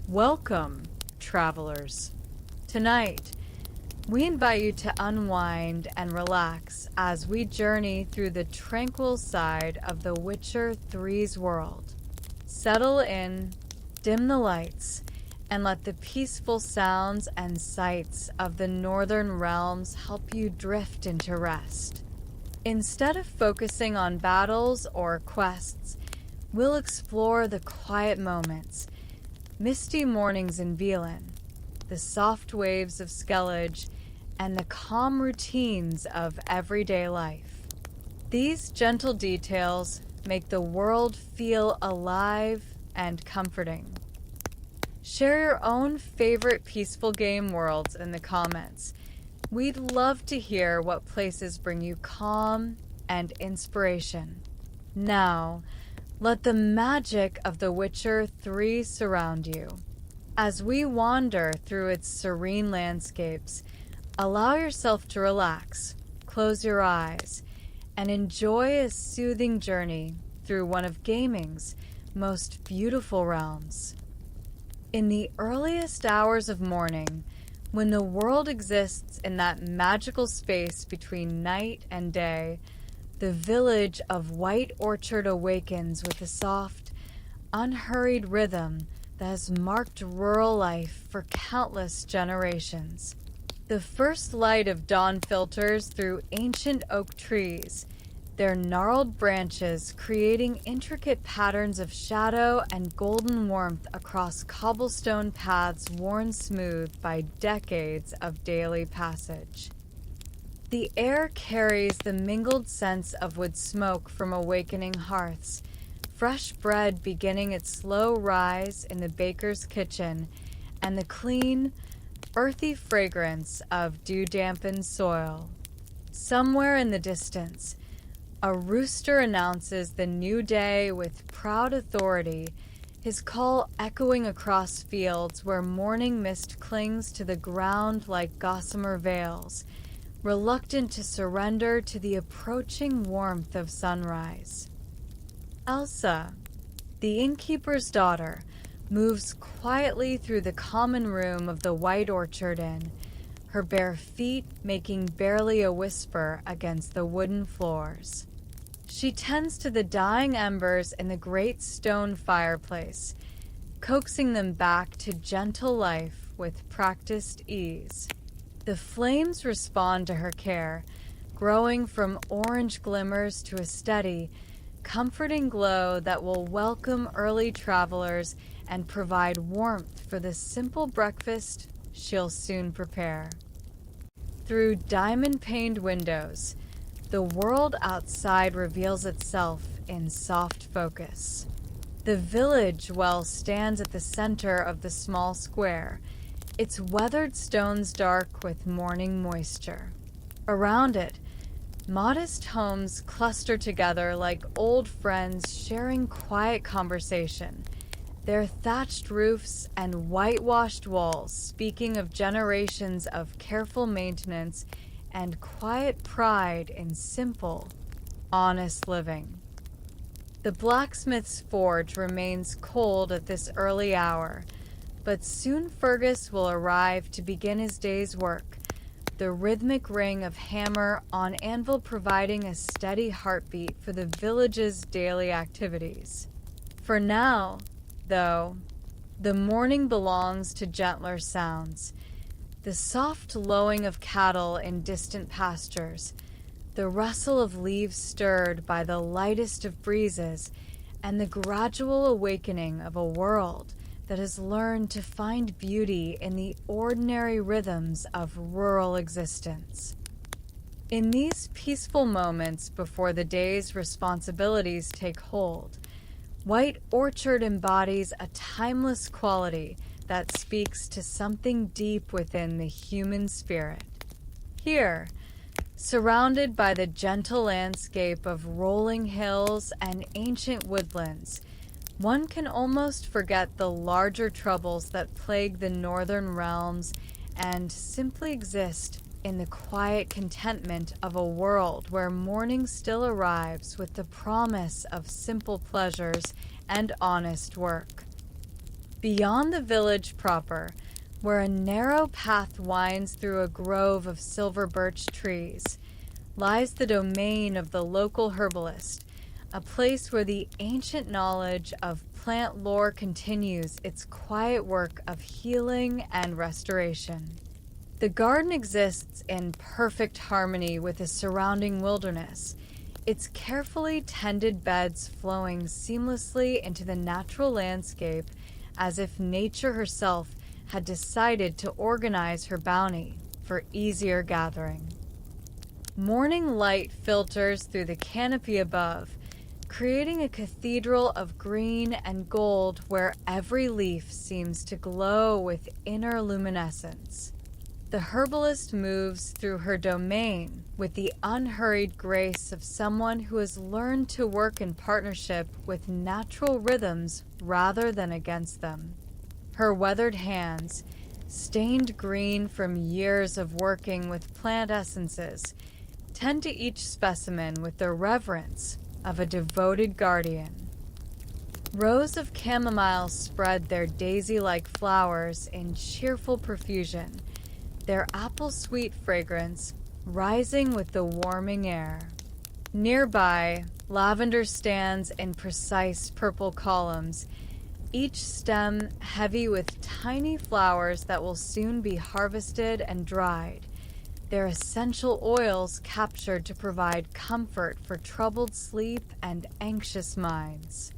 Welcome, travelers. Tonight, we invite you to unwind and relax as we journey through the tranquil side of The Witcher 3's world. Settle in, dim the lights, and let the peaceful sounds and sights of the Northern Realms help you drift into rest. Instead of focusing on battles or quests, we'll explore the quiet moments, misty mornings in Vilan, the soft waves of Skellige, and the calm routines of everyday life. These gentle details make the world feel alive and comforting. Share your own favorite peaceful game worlds in the comments. We'd love to hear what places bring you calm and inspiration. Now, let the magic of The Witcher 3 surround you. As we wander through its serene landscapes, allow yourself to relax, close your eyes, and enjoy a soothing journey through one of gaming's most beautiful realms. In the earliest hours of morning, when the world exists in that magical space between night and day, the village of White Orchard awakens with a soft, unhurried rhythm that has marked rural life for countless generations. The first light of dawn filters through ancient oak trees, their gnarled branches creating intricate patterns of shadow and golden warmth across cobblestone paths worn smooth by decades of daily passage. The air carries the mingled scents of wood smoke from awakening hearths, fresh bread beginning its slow rise in the baker's kitchen, and the clean, earthy fragrance of dew-dampened soil. Somewhere in the distance, a rooster announces the new day with proud authority, his call echoing across fields where morning mist clings to the ground like gossamer veils, reluctant to surrender to the approaching warmth of sunrise. Elsa, the innkeeper's daughter, moves quietly through the common room of the White Orchard Inn, her bare feet making barely a whisper against the wooden floors. She tends to the dying embers in the great stone fireplace, coaxing them back to gentle life with practiced ease. The flames respond to her care, growing from orange glimmers to a steady, comforting glow that will welcome early travelers and provide warmth for the simple breakfast she'll soon prepare. Through diamond-paned windows, the world outside reveals itself in soft focus. The village well stands at the center of the small square, its weathered stones dark with morning moisture. Around it, modest homes cluster together like old friends sharing quiet conversation, their thatched roofs and whitewashed walls speaking of generations of careful maintenance and quiet pride in simple, honest living. The blacksmith's forge remains cold at this early hour, but soon Fergus will arrive to begin his day's work, the rhythmic ring of hammer on anvil providing a steady heartbeat for the village's daily activities. For now, though, the morning belongs to gentler sounds, the soft lowing of cattle in distant pastures, the rustle of leaves stirred by the lightest of breezes, and the gradual awakening of a world that has learned to find beauty in the ordinary rhythms of rural existence. In these peaceful moments before the day's responsibilities take hold, White Orchard embodies a timeless quality that speaks to something deep within the human spirit. Here, surrounded by the gentle landscape of rolling hills and ancient woodlands, one can almost forget the larger troubles that plague the northern realms and simply exist in the quiet contentment of a world where morning still arrives with the promise of simple pleasures and honest work. Beyond the village proper, where a narrow path winds through a grove of silver birch trees, lies the domain of the local herbalist, a place where the ancient knowledge of plant lore continues its quiet work of healing and restoration. The garden exists in perfect harmony with the surrounding wilderness, its carefully tended beds flowing seamlessly into the natural landscape as if nature herself had decided to organize her bounty for easier gathering. Morning light filters through the canopy above, creating a cathedral of green and gold where every leaf seems to glow with inner luminescence. The herbalist moves through her domain with the unhurried grace of someone who has learned to work in partnership with natural rhythms rather than against them. Her weathered hands, stained green from years of working with plant essences, tend to each specimen with the reverence of a devoted guardian. Rows of chamomile spread their daisy-like flowers in cheerful profusion, their apple-sweet fragrance rising with the warming air. Nearby, lavender stands in precise purple columns, each stem heavy with tiny flowers that will soon be harvested and dried, their essential oils captured to provide comfort for troubled sleep and anxious minds.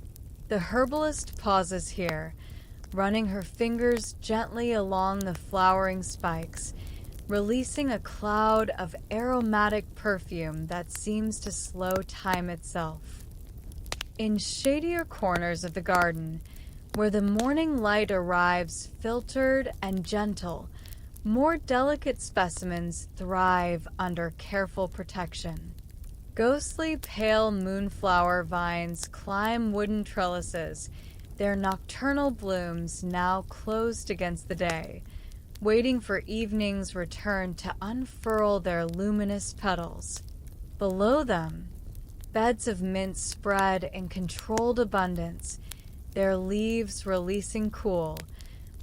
The herbalist pauses here, running her fingers gently along the flowering spikes, releasing a cloud of aromatic perfume that seems to slow time itself. In shadier corners of the garden, where the morning light arrives filtered and gentle, more delicate specimens thrive under careful protection. Ghostly pale moonflower vines climb wooden trellises, their nocturnal blooms now closed against the day, waiting for evening's return to unfurl their luminous petals. Below them, beds of mint spread in controlled abundance, their leaves releasing cool,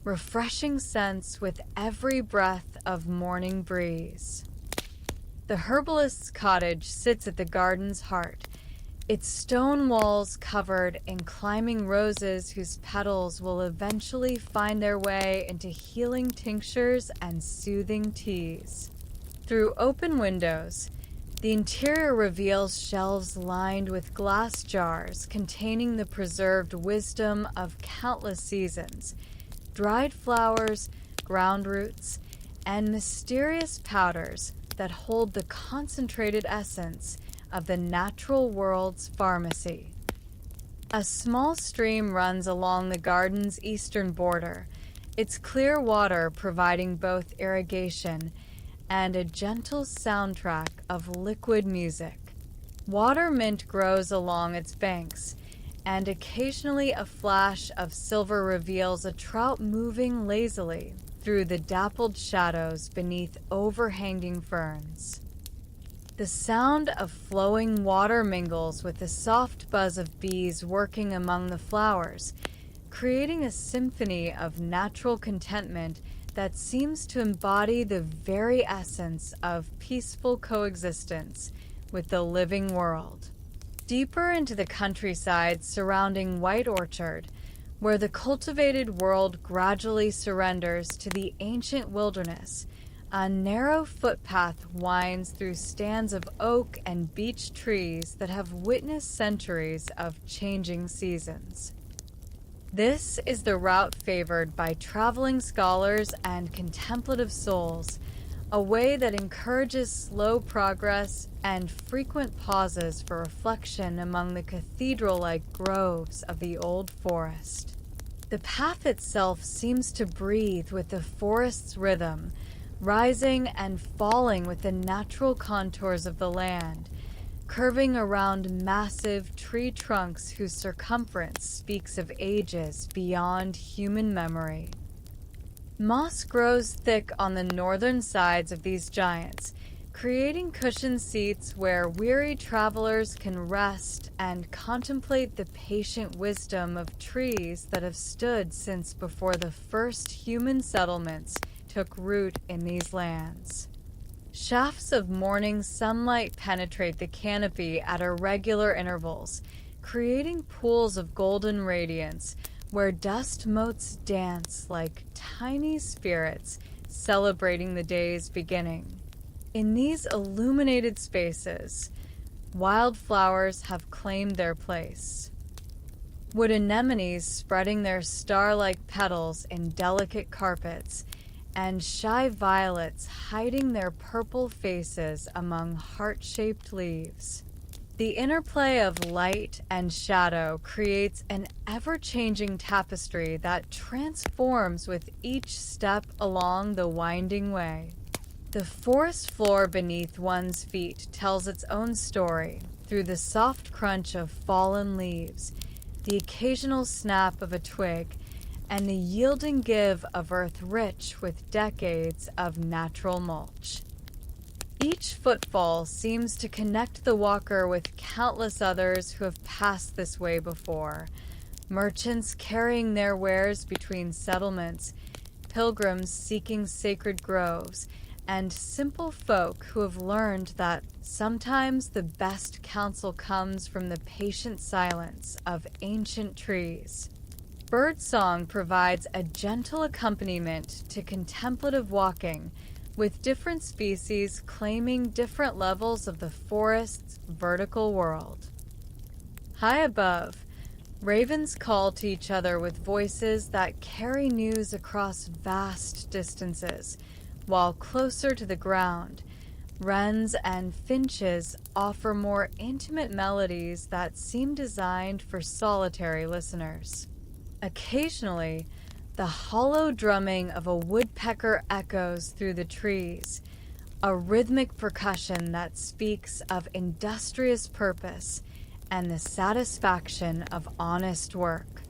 refreshing scents with every breath of morning breeze. The herbalist's cottage sits at the garden's heart, its stone walls covered in climbing roses whose petals will eventually find their way into healing tinctures and soothing teas. Through open windows, the interior reveals shelves lined with glass jars containing the preserved wisdom of countless seasons, dried flowers, ground roots, and mysterious powders that hold the concentrated essence of the natural world's pharmacy. A small stream runs along the garden's eastern border, its clear water providing both irrigation and a gentle soundtrack of liquid music. Water mint grows along its banks, and occasionally a flash of silver reveals a trout moving lazily through the dappled shadows beneath overhanging ferns. The sound of flowing water mingles with the soft buzz of bees working among the flowers, creating a symphony of natural contentment that seems to embody the very essence of peaceful coexistence with the living world. Deeper into the countryside surrounding White Orchard, where the cultivated world gradually surrenders to the ancient wilderness, a narrow footpath winds through stands of oak and beech trees that have witnessed centuries of changing seasons. This is the route favored by traveling scholars and contemplative souls, a way that encourages slow progress and frequent pauses for reflection among the cathedral-like groves of the old forest. The path itself seems to breathe with the forest's rhythm, rising and falling with the natural contours of the land, curving around massive tree trunks whose circumference speaks of ages beyond human memory. Moss grows thick on the northern sides of these giants, creating cushioned seats where weary travelers can rest and contemplate the patient wisdom of trees that have stood since before the first human settlements took root in these lands. Shafts of morning sunlight penetrate the canopy at irregular intervals, creating pools of golden radiance where dust motes dance like tiny spirits celebrating the day's beginning. In these illuminated spaces, wildflowers have claimed their place. Wood anemones spreading their star-like petals in delicate carpets, and shy violets hiding their purple faces among heart-shaped leaves. The interplay of light and shadow creates an ever-changing tapestry that transforms with each step along the winding way. The forest floor beneath one's feet tells its own story through the soft crunch of fallen leaves, the occasional snap of a twig, and the yielding give of earth rich with decades of natural mulch. Each footfall seems to connect the walker with countless others who have passed this way before, merchants carrying their wares between settlements, pilgrims seeking sacred groves, and simple folk who have learned that sometimes the best counsel comes from the patient silence of ancient trees. Birdsong provides a gentle accompaniment to contemplative walking, with different species claiming different levels of the forest's vertical world. High above, ravens call to each other with voices that carry news across vast distances, while closer to the ground, wrens and finches offer more intimate melodies that seem designed for solitary listeners. Occasionally, the hollow drumming of a woodpecker echoes through the trees, a rhythmic percussion that speaks of industrious purpose and the satisfaction of honest work.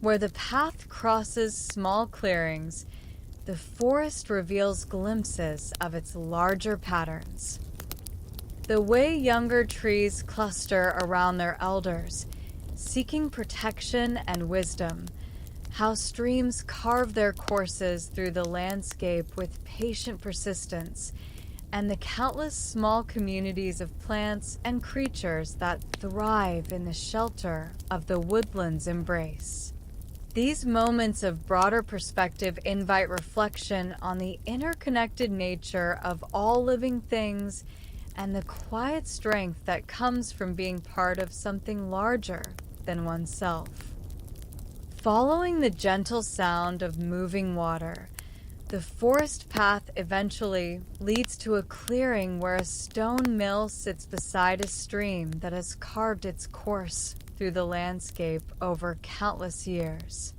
Where the path crosses small clearings, the forest reveals glimpses of its larger patterns. The way younger trees cluster around their elders, seeking protection and wisdom, how streams carve their courses through the landscape with patient persistence, and the countless small communities of plants and creatures that thrive in the shelter of the woodland's embrace. These moments of broader perspective invite reflection on the interconnected nature of all living things and the quiet strength that comes from being part of something larger than oneself. Following the gentle sound of moving water, the forest path eventually leads to a clearing where a stone mill sits beside a stream that has carved its course through the landscape over countless years.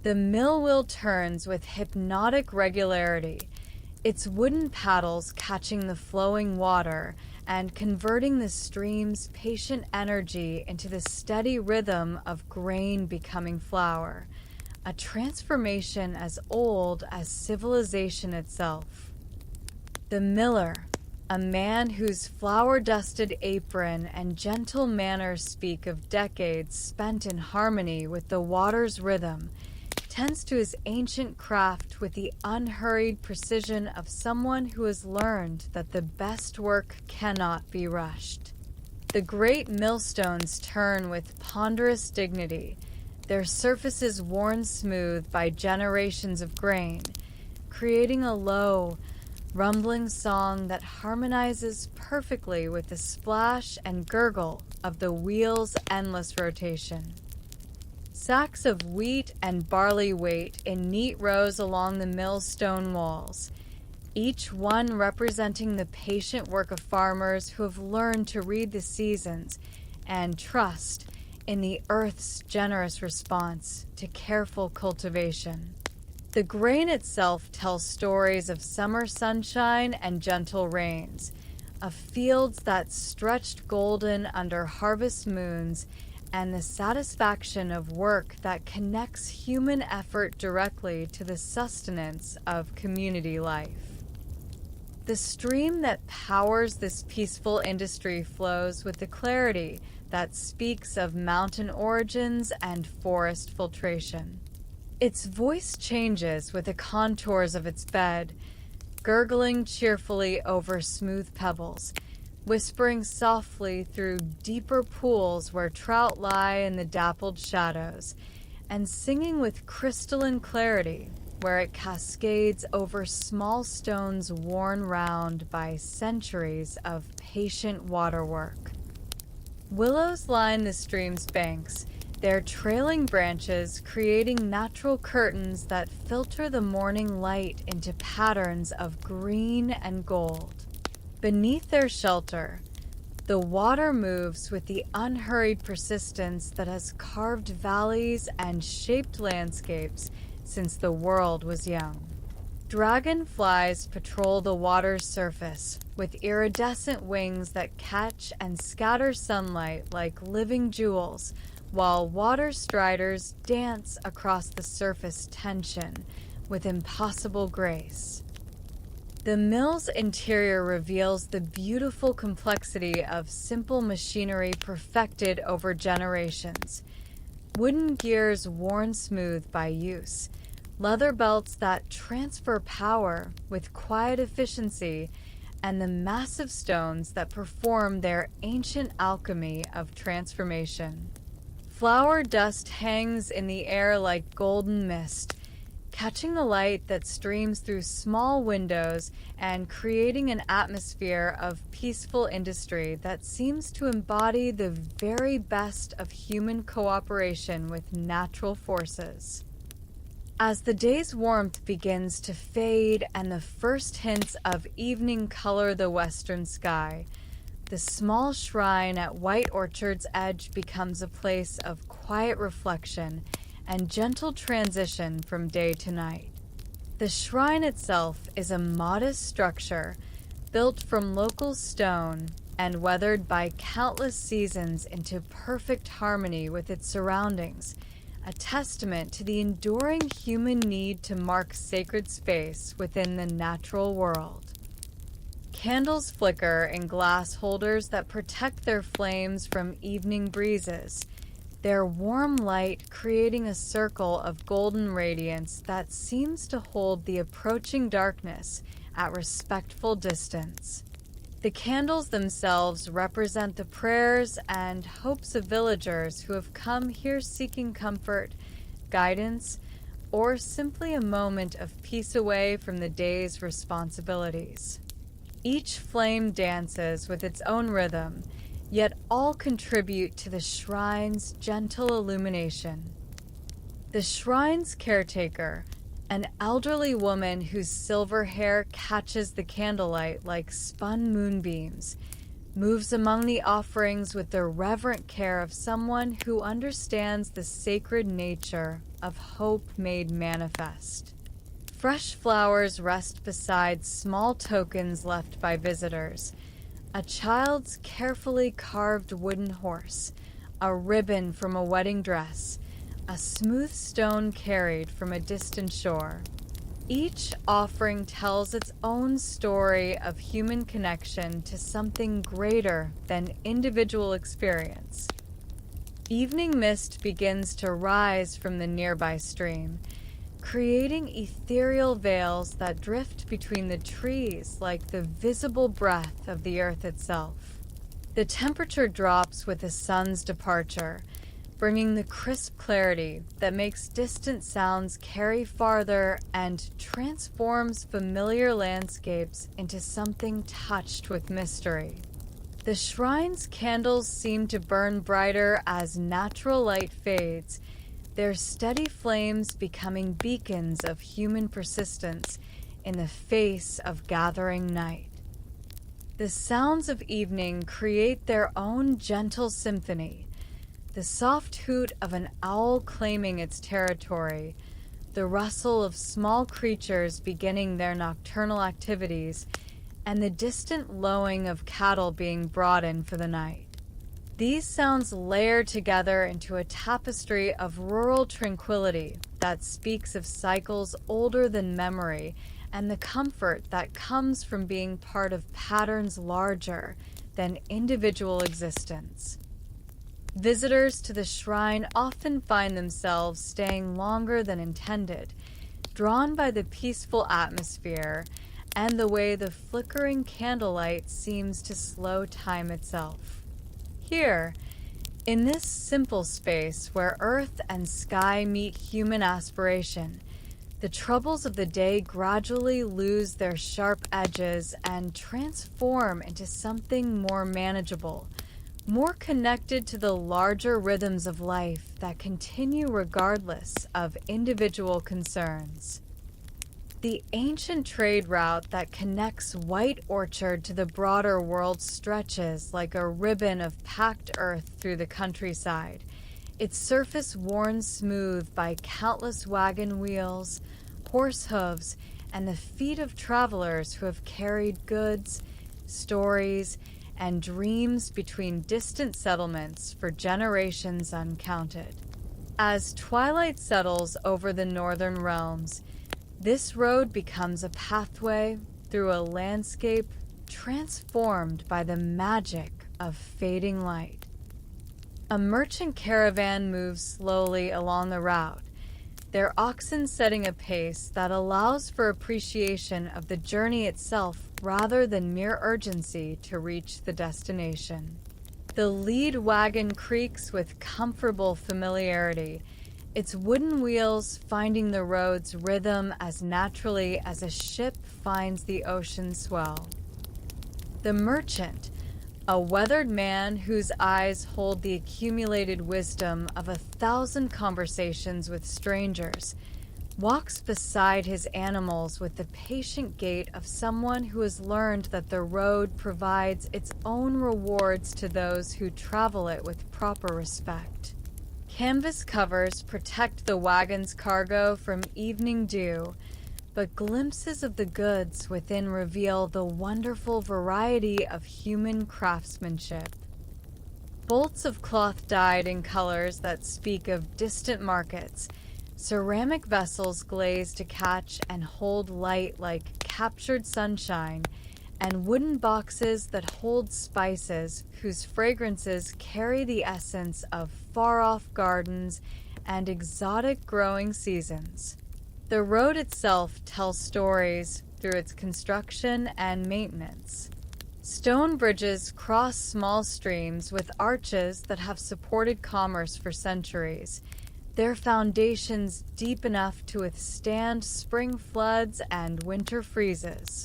The mill wheel turns with hypnotic regularity, its wooden paddles catching the flowing water and converting the stream's patient energy into the steady rhythm of grain becoming flour, a transformation as old as civilization itself. The miller, a man whose flour-dusted apron and gentle manners speak of decades spent in harmony with the water's rhythm, tends to his ancient craft with the unhurried precision of someone who has learned that the best work cannot be rushed. The great millstones turn with ponderous dignity, their surfaces worn smooth by generations of grain, creating a low, rumbling song that harmonizes perfectly with the splash and gurgle of the wheel's endless rotation. Sacks of wheat and barley wait in neat rows along the mill's stone walls, each one representing the patient work of farmers who have learned to read the seasons and trust in the earth's generous response to careful cultivation. The grain itself tells stories of summer sunshine and gentle rains, of fields that stretched golden under harvest moons, and the satisfaction of work that connects human effort directly to the sustenance of community life. The stream that powers this peaceful industry flows with the clarity that speaks of mountain origins and forest filtration. Its voice changes with the contours of its bed, gurgling cheerfully over smooth pebbles, whispering softly through deeper pools where trout lie in the dappled shadows, and singing with crystalline clarity where it cascades over small stones worn round by centuries of patient waterwork. Willows line the stream's banks, their trailing branches creating natural curtains that filter the morning light into patterns of green and gold. Beneath their shelter, the water moves with the unhurried persistence that has carved valleys and shaped landscapes since the world was young. Dragonflies patrol the water's surface with iridescent wings that catch and scatter sunlight like living jewels, while water striders dance across the surface tension with impossible grace. The mill's interior reveals the beautiful complexity of simple machinery perfected over generations. Wooden gears worn smooth by use, leather belts that transfer power with quiet efficiency, and the massive stones that perform their ancient alchemy of transformation. Flower dust hangs in the air like golden mist, catching the light that streams through small windows and creating an atmosphere of peaceful industry that seems to embody the very best of human cooperation with natural forces. As the day's warmth begins to fade and the first hints of evening color the western sky, the small shrine at White Orchard's edge becomes a place of quiet reflection and gentle transition from day to night. The shrine itself is a modest structure built from local stone and weathered by countless seasons into perfect harmony with its surroundings, a testament to the enduring human need to mark sacred space within the natural world. Candles flicker in glass holders that protect their flames from evening breezes, their warm light creating a circle of golden radiance that seems to hold the approaching darkness at respectful distance. The candles themselves represent the prayers and hopes of villagers who have come here seeking comfort, guidance, or simply a moment of peace away from the day's responsibilities. Each flame dances with its own rhythm, yet all contribute to the shrine's gentle illumination. The shrine's caretaker, an elderly woman whose silver hair catches the candlelight like spun moonbeams, moves among the offerings with the reverent care of someone who understands the sacred nature of hope made manifest. Fresh flowers rest beside small tokens left by visitors, a child's carefully carved wooden horse, a ribbon from a wedding dress, a smooth stone carried from a distant shore. Each offering tells its own story of human connection to something greater than individual experience. Evening mist begins to rise from the nearby stream, creating ethereal veils that drift between the trees like the visible breath of the earth itself. The temperature drops with the sun's departure, bringing the crisp clarity that makes distant sounds carry farther and transforms familiar landscapes into something touched with mystery. The shrine's candles seem to burn brighter as natural light fades, their steady flames becoming beacons of human persistence in the face of gathering night. The sounds of evening create their own gentle symphony, the soft hoot of an owl claiming its territory, the rustle of small creatures beginning their nocturnal activities, and the distant lowing of cattle being brought in for the night. These sounds layer together into a tapestry of rural tranquility that that speaks of cycles older than memory and the comfort that comes from being part of patterns larger than individual existence. Visitors to the shrine often find themselves staying longer than intended, drawn by the peaceful atmosphere and the way the flickering candlelight seems to slow time itself. Here, in this simple space where earth and sky meet human aspiration, the troubles of the day gradually lose their sharp edges and transform into something more manageable, more connected to the larger rhythms of life that continue regardless of individual concerns. The ancient trade route that connects White Orchard to the broader world stretches like a ribbon of packed earth through the countryside, its surface worn smooth by countless wagon wheels, horse hooves, and the feet of travelers who have carried goods, stories, and dreams between distant settlements for generations uncounted. As twilight settles over the northern realms, this road becomes a pathway through a landscape transformed by the magic of fading light. A merchant caravan moves slowly along the route, their oxen setting a pace that allows for appreciation of the journey itself rather than mere urgency to reach the destination. The lead wagon creaks with comfortable familiarity, its wooden wheels finding the road's rhythm as naturally as a ship finds the ocean swell. The merchant, a weathered man whose eyes hold the accumulated wisdom of 1,000 conversations with strangers, walks beside his animals with the patient gait of someone who has learned that the road provides its own rewards to those who travel it with proper respect. Canvas covers protect the wagon's cargo from evening dew, but glimpses of the goods within reveal the wonderful variety of human craftsmanship. Bolts of cloth dyed in colors that speak of distant markets, ceramic vessels glazed to catch and hold light like captured sunshine, and wooden boxes that hold spices whose fragrances carry the essence of far-off gardens and exotic growing seasons. The road itself tells stories through its construction and maintenance. Stone bridges cross small streams with arches that have supported commerce for centuries, their foundations deep enough to withstand spring floods and winter freezes.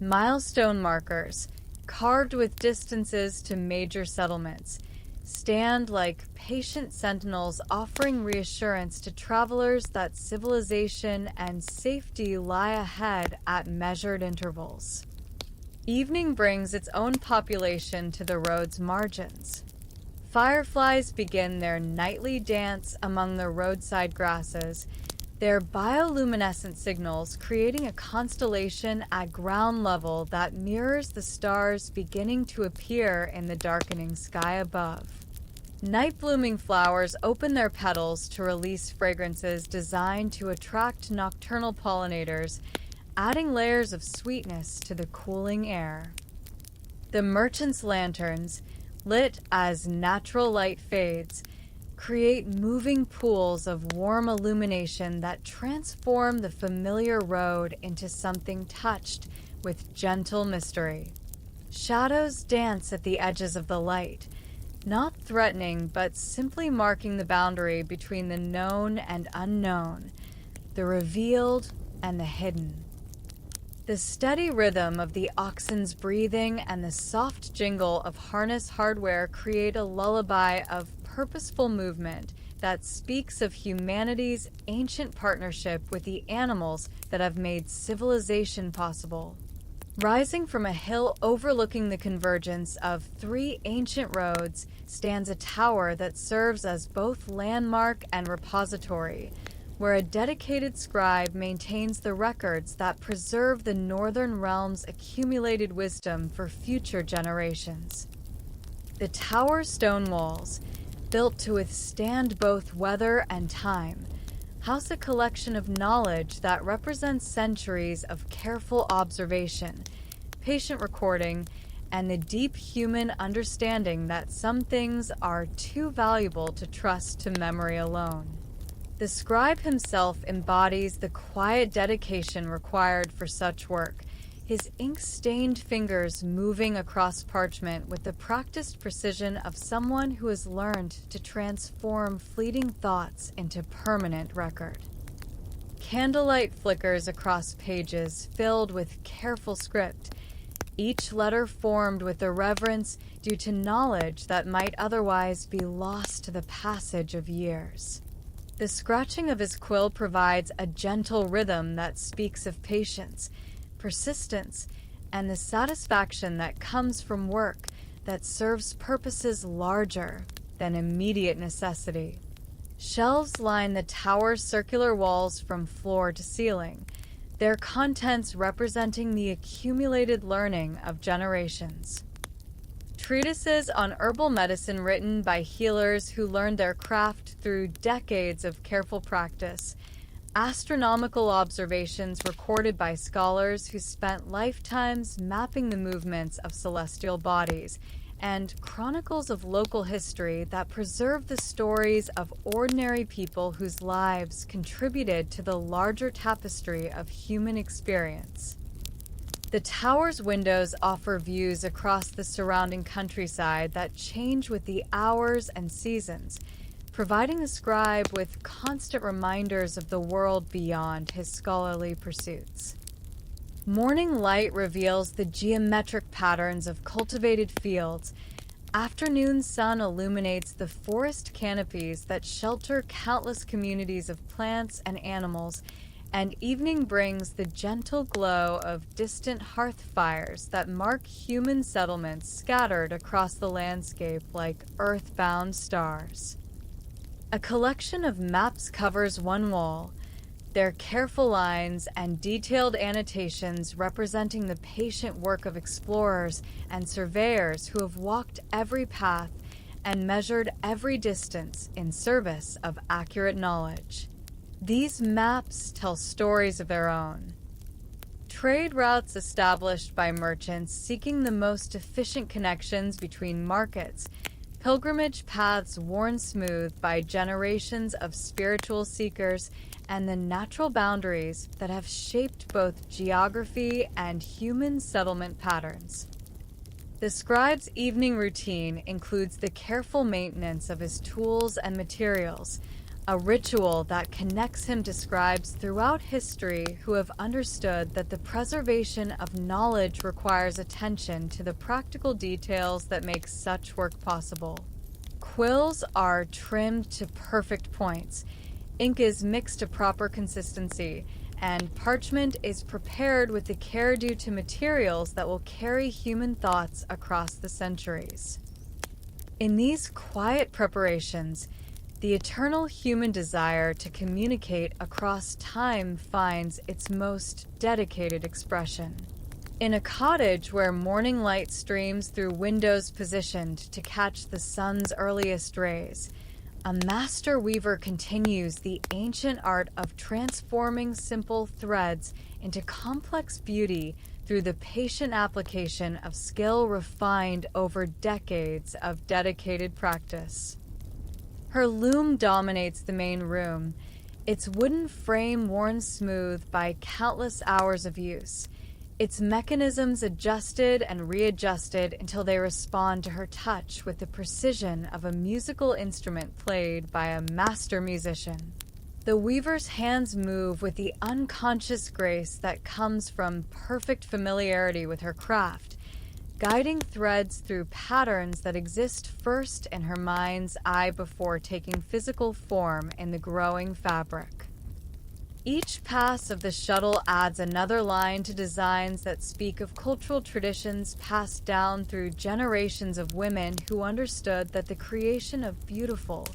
Milestone markers, carved with distances to major settlements, stand like patient sentinels offering reassurance to travelers that civilization and safety lie ahead at measured intervals. Evening brings its own population to the road's margins. Fireflies begin their nightly dance among the roadside grasses, their bioluminescent signals creating a constellation at ground level that mirrors the stars beginning to appear in the darkening sky above. Night-blooming flowers open their petals to release fragrances designed to attract nocturnal pollinators, adding layers of sweetness to the cooling air. The merchants' lanterns, lit as natural light fades, create moving pools of warm illumination that transform the familiar road into something touched with gentle mystery. Shadows dance at the edges of the light, not threatening but simply marking the boundary between the known and unknown, the revealed and the hidden. The steady rhythm of the oxen's breathing and the soft jingle of harness hardware create a lullaby of purposeful movement that speaks of humanity's ancient partnership with the animals that have made civilization possible. Rising from a hill overlooking the convergence of 3 ancient roads stands a tower that serves as both landmark and repository, where a dedicated scribe maintains the records that preserve the Northern Realm's accumulated wisdom for future generations. The tower's stone walls, built to withstand both weather and time, house a collection of knowledge that represents centuries of careful observation, patient recording, and the deep human understanding that some things are too valuable to trust to memory alone. The scribe himself embodies the quiet dedication required for such work, his ink-stained fingers moving across parchment with the practiced precision of someone who has learned to transform fleeting thoughts into permanent record. Candlelight flickers across pages filled with careful script, each letter formed with a reverence due to knowledge that might otherwise be lost to the passage of years. The scratching of his quill provides a gentle rhythm that speaks of patience, persistence, and the satisfaction that comes from work that serves purposes larger than immediate necessity. Shelves line the tower's circular walls from floor to ceiling, their contents representing the accumulated learning of generations. Treatises on herbal medicine written by healers who learned their craft through decades of careful practice, astronomical observations recorded by scholars who spent lifetimes mapping the movements of celestial bodies, and chronicles of local history that preserve the stories of ordinary people whose lives contributed to the larger tapestry of human experience. The tower's windows offer views across the surrounding countryside that change with the hours and seasons, providing the scribe with constant reminders of the world beyond his scholarly pursuits. Morning light reveals the geometric patterns of cultivated fields. Afternoon sun illuminates the forest canopies that shelter countless communities of plants and animals, and evening brings the gentle glow of distant hearth fires that mark human settlements scattered across the landscape like earthbound stars. A collection of maps covers one wall, their careful lines and detailed annotations representing the patient work of explorers and surveyors who have walked every path and measured every distance in service of accurate knowledge. These maps tell stories of their own. Trade routes established by merchants seeking the most efficient connections between markets, pilgrimage paths worn smooth by generations of spiritual seekers, and the natural boundaries that have shaped both geography and human settlement patterns. The scribe's evening routine includes the careful maintenance of his tools and materials, a ritual that connects him to scribes throughout history who have understood that the preservation of knowledge requires attention to the practical details that make such work possible. Quills are trimmed to perfect points, ink is mixed to proper consistency, and parchment is prepared with the care due to materials that will carry human thoughts across the centuries. In these quiet preparations, the eternal human desire to communicate across time finds its most dedicated expression. In a cottage where morning light streams through windows positioned to catch the sun's earliest rays, a master weaver continues the ancient art of transforming simple threads into complex beauty through the patient application of skill refined over decades of dedicated practice. Her loom dominates the main room, its wooden frame worn smooth by countless hours of use, its mechanisms adjusted and readjusted until they respond to her touch with the precision of a musical instrument played by a master musician. The weaver's hands move with the unconscious grace that comes from perfect familiarity with her craft, guiding threads through patterns that exist first in her mind's eye before taking physical form in the growing fabric. Each pass of the shuttle adds another line to designs that speak of cultural traditions passed down through generations of women who understood that the creation of beautiful,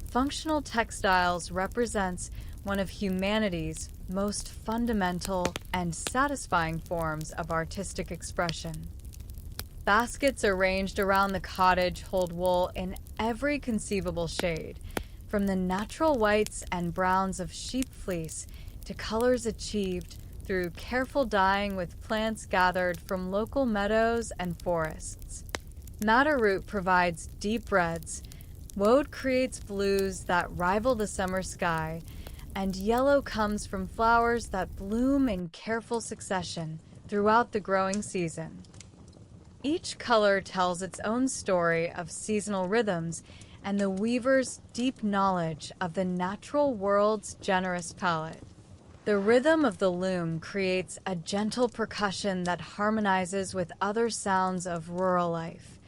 functional textiles represents one of humanity's most fundamental and satisfying forms of artistic expression. Baskets arranged around the cottage hold wool in every conceivable shade, from the natural whites and browns of sheep fleece to colors achieved through careful dyeing with plants gathered from local meadows and forests. Madder root provides deep reds, woad creates blues that rival the summer sky, and yellow comes from flowers that bloom in careful succession throughout the growing season. Each color tells its own story of seasonal rhythms and the weaver's deep knowledge of the natural world's generous palette. The rhythm of the loom creates a gentle percussion that harmonizes with other sounds of rural life.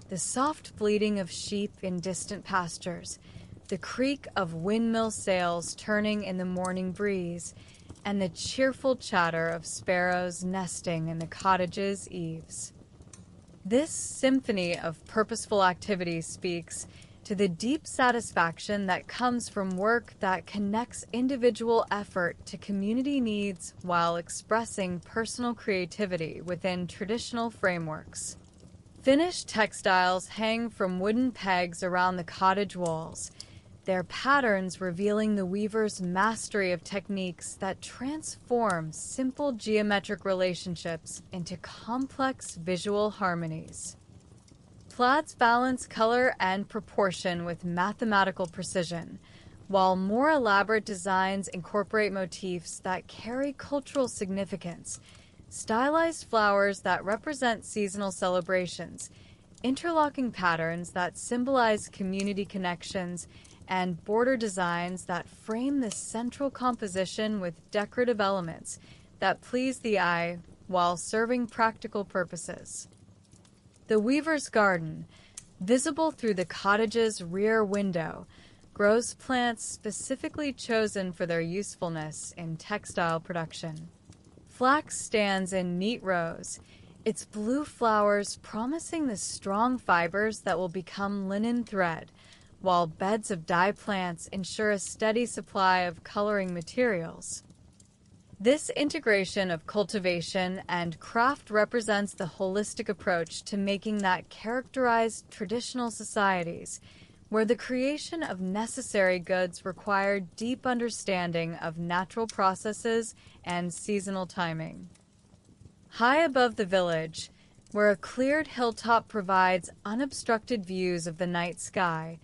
The soft bleating of sheep in distant pastures, the creak of windmill sails turning in the morning breeze, and the cheerful chatter of sparrows nesting in the cottage's eaves. This symphony of purposeful activity speaks to the deep satisfaction that comes from work that connects individual effort to community needs while expressing personal creativity within traditional frameworks. Finished textiles hang from wooden pegs around the cottage walls, their patterns revealing the weaver's mastery of techniques that transform simple geometric relationships into complex visual harmonies. Plaids balance color and proportion with mathematical precision, while more elaborate designs incorporate motifs that carry cultural significance. Stylized flowers that represent seasonal celebrations, interlocking patterns that symbolize community connections, and border designs that frame the central composition with decorative elements that please the eye while serving practical purposes. The weaver's garden, visible through the cottage's rear window, grows plants specifically chosen for their usefulness in textile production. Flax stands in neat rows, its blue flowers promising the strong fibers that will become linen thread, while beds of dye plants ensure a steady supply of coloring materials. This integration of cultivation and craft represents the holistic approach to making that characterized traditional societies, where the creation of necessary goods required deep understanding of natural processes and seasonal timing. High above the village, where a cleared hilltop provides unobstructed views of the night sky,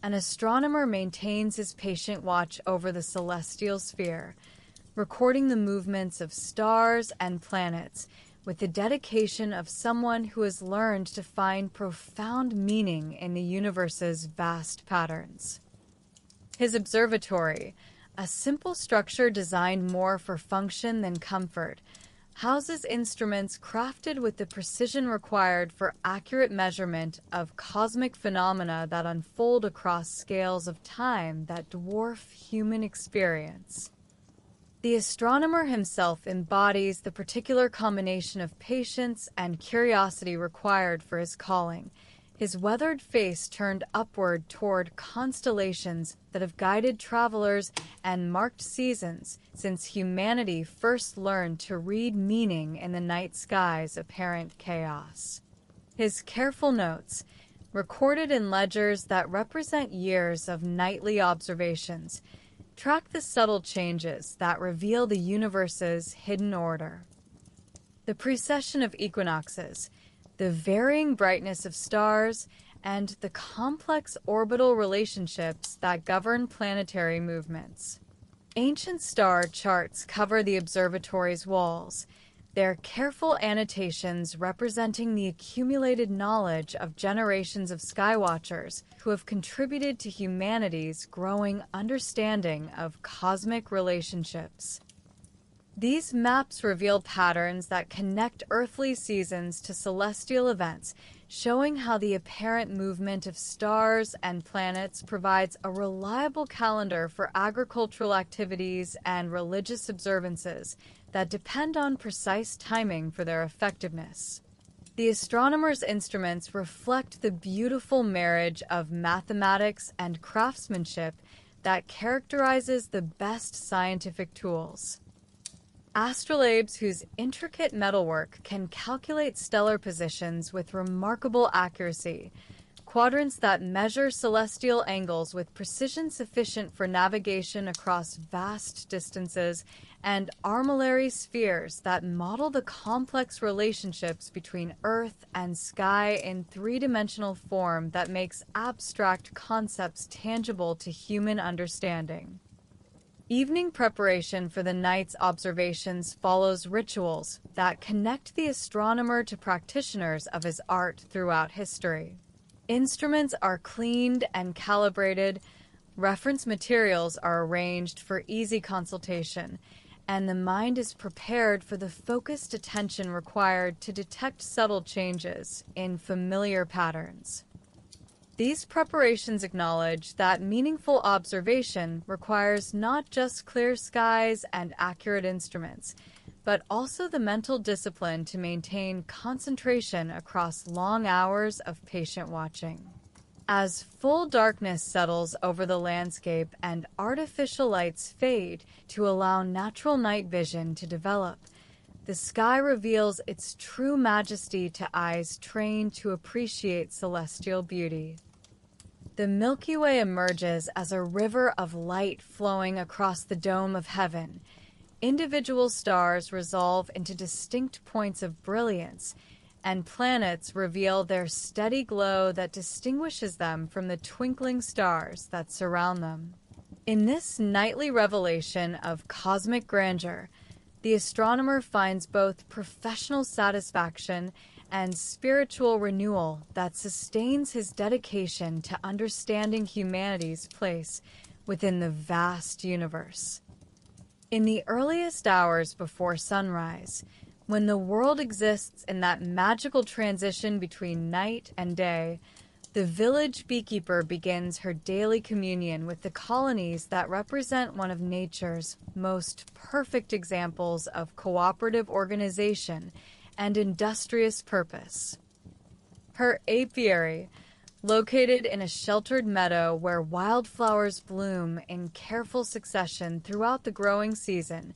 an astronomer maintains his patient watch over the celestial sphere, recording the movements of stars and planets with the dedication of someone who has learned to find profound meaning in the universe's vast patterns. His observatory, a simple structure designed more for function than comfort, houses instruments crafted with the precision required for accurate measurement of cosmic phenomena that unfold across scales of time that dwarf human experience. The astronomer himself embodies the particular combination of patience and curiosity required for his calling, his weathered face turned upward toward constellations that have guided travelers and marked seasons since humanity first learned to read meaning in the night sky's apparent chaos. His careful notes, recorded in ledgers that represent years of nightly observations, track the subtle changes that reveal the universe's hidden order. The precession of equinoxes, the varying brightness of stars, and the complex orbital relationships that govern planetary movements. Ancient star charts cover the observatory's walls, their careful annotations representing the accumulated knowledge of generations of skywatchers who have contributed to humanity's growing understanding of cosmic relationships. These maps reveal patterns that connect earthly seasons to celestial events, showing how the apparent movement of stars and planets provides a reliable calendar for agricultural activities and religious observances that depend on precise timing for their effectiveness. The astronomer's instruments reflect the beautiful marriage of mathematics and craftsmanship that characterizes the best scientific tools. Astrolabes whose intricate metalwork can calculate stellar positions with remarkable accuracy, quadrants that measure celestial angles with precision sufficient for navigation across vast distances, and armillary spheres that model the complex relationships between Earth and sky in three-dimensional form that makes abstract concepts tangible to human understanding. Evening preparation for the night's observations follows rituals that connect the astronomer to practitioners of his art throughout history. Instruments are cleaned and calibrated, reference materials are arranged for easy consultation, and the mind is prepared for the focused attention required to detect subtle changes in familiar patterns. These preparations acknowledge that meaningful observation requires not just clear skies and accurate instruments, but also the mental discipline to maintain concentration across long hours of patient watching. As full darkness settles over the landscape and artificial lights fade to allow natural night vision to develop, the sky reveals its true majesty to eyes trained to appreciate celestial beauty. The Milky Way emerges as a river of light flowing across the dome of heaven. Individual stars resolve into distinct points of brilliance, and planets reveal their steady glow that distinguishes them from the twinkling stars that surround them. In this nightly revelation of cosmic grandeur, the astronomer finds both professional satisfaction and spiritual renewal that sustains his dedication to understanding humanity's place within the vast universe. In the earliest hours before sunrise, when the world exists in that magical transition between night and day, the village beekeeper begins her daily communion with the colonies that represent one of nature's most perfect examples of cooperative organization and industrious purpose. Her apiary, located in a sheltered meadow where wildflowers bloom in careful succession throughout the growing season,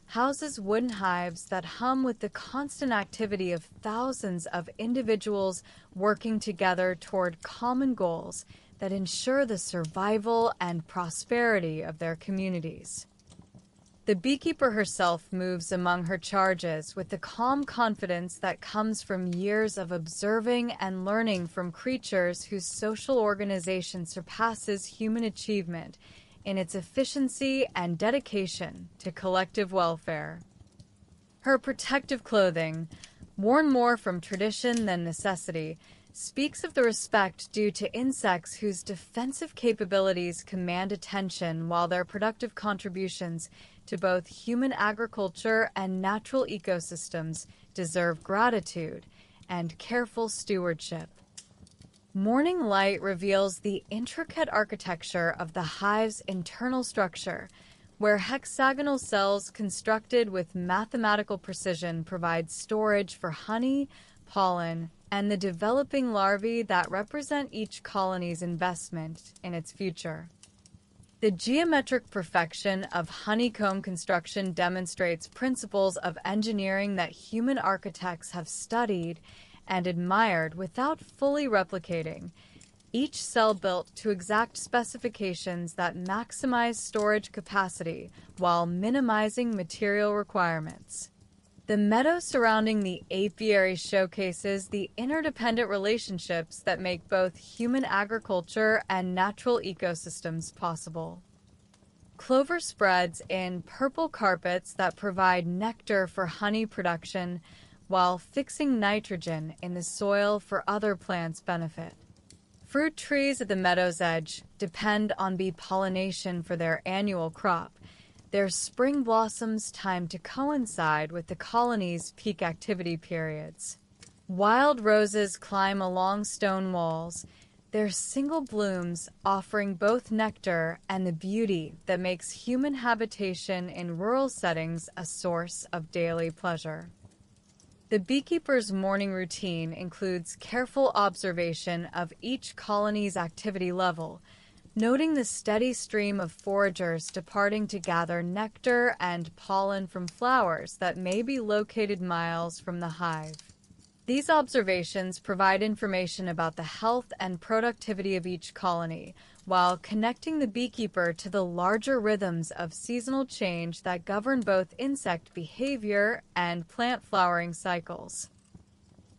houses wooden hives that hum with the constant activity of thousands of individuals working together toward common goals that ensure the survival and prosperity of their communities. The beekeeper herself moves among her charges with the calm confidence that comes from years of observing and learning from creatures whose social organization surpasses human achievement in its efficiency and dedication to collective welfare. Her protective clothing, worn more from tradition than necessity, speaks of the respect due to insects whose defensive capabilities command attention while their productive contributions to both human agriculture and natural ecosystems deserve gratitude and careful stewardship. Morning light reveals the intricate architecture of the hive's internal structure, where hexagonal cells constructed with mathematical precision provide storage for honey, pollen, and the developing larvae that represent each colony's investment in its future. The geometric perfection of honeycomb construction demonstrates principles of engineering that human architects have studied and admired without fully replicating, each cell built to exact specifications that maximize storage capacity while minimizing material requirements. The meadow surrounding the apiary showcases the interdependent relationships that make both human agriculture and natural ecosystems possible. Clover spreads in purple carpets that provide nectar for honey production while fixing nitrogen in the soil for other plants' benefit. Fruit trees at the meadow's edge depend on bee pollination for their annual crop, their spring blossoms timed to coincide with the colony's peak activity periods. Wild roses climb along stone walls, their single blooms offering both nectar and the beauty that makes human habitation in rural settings a source of daily pleasure. The beekeeper's morning routine includes careful observation of each colony's activity level, noting the steady stream of foragers departing to gather nectar and pollen from flowers that may be located miles from the hive. These observations provide information about the health and productivity of each colony, while connecting the beekeeper to the larger rhythms of seasonal change that govern both insect behavior and plant flowering cycles.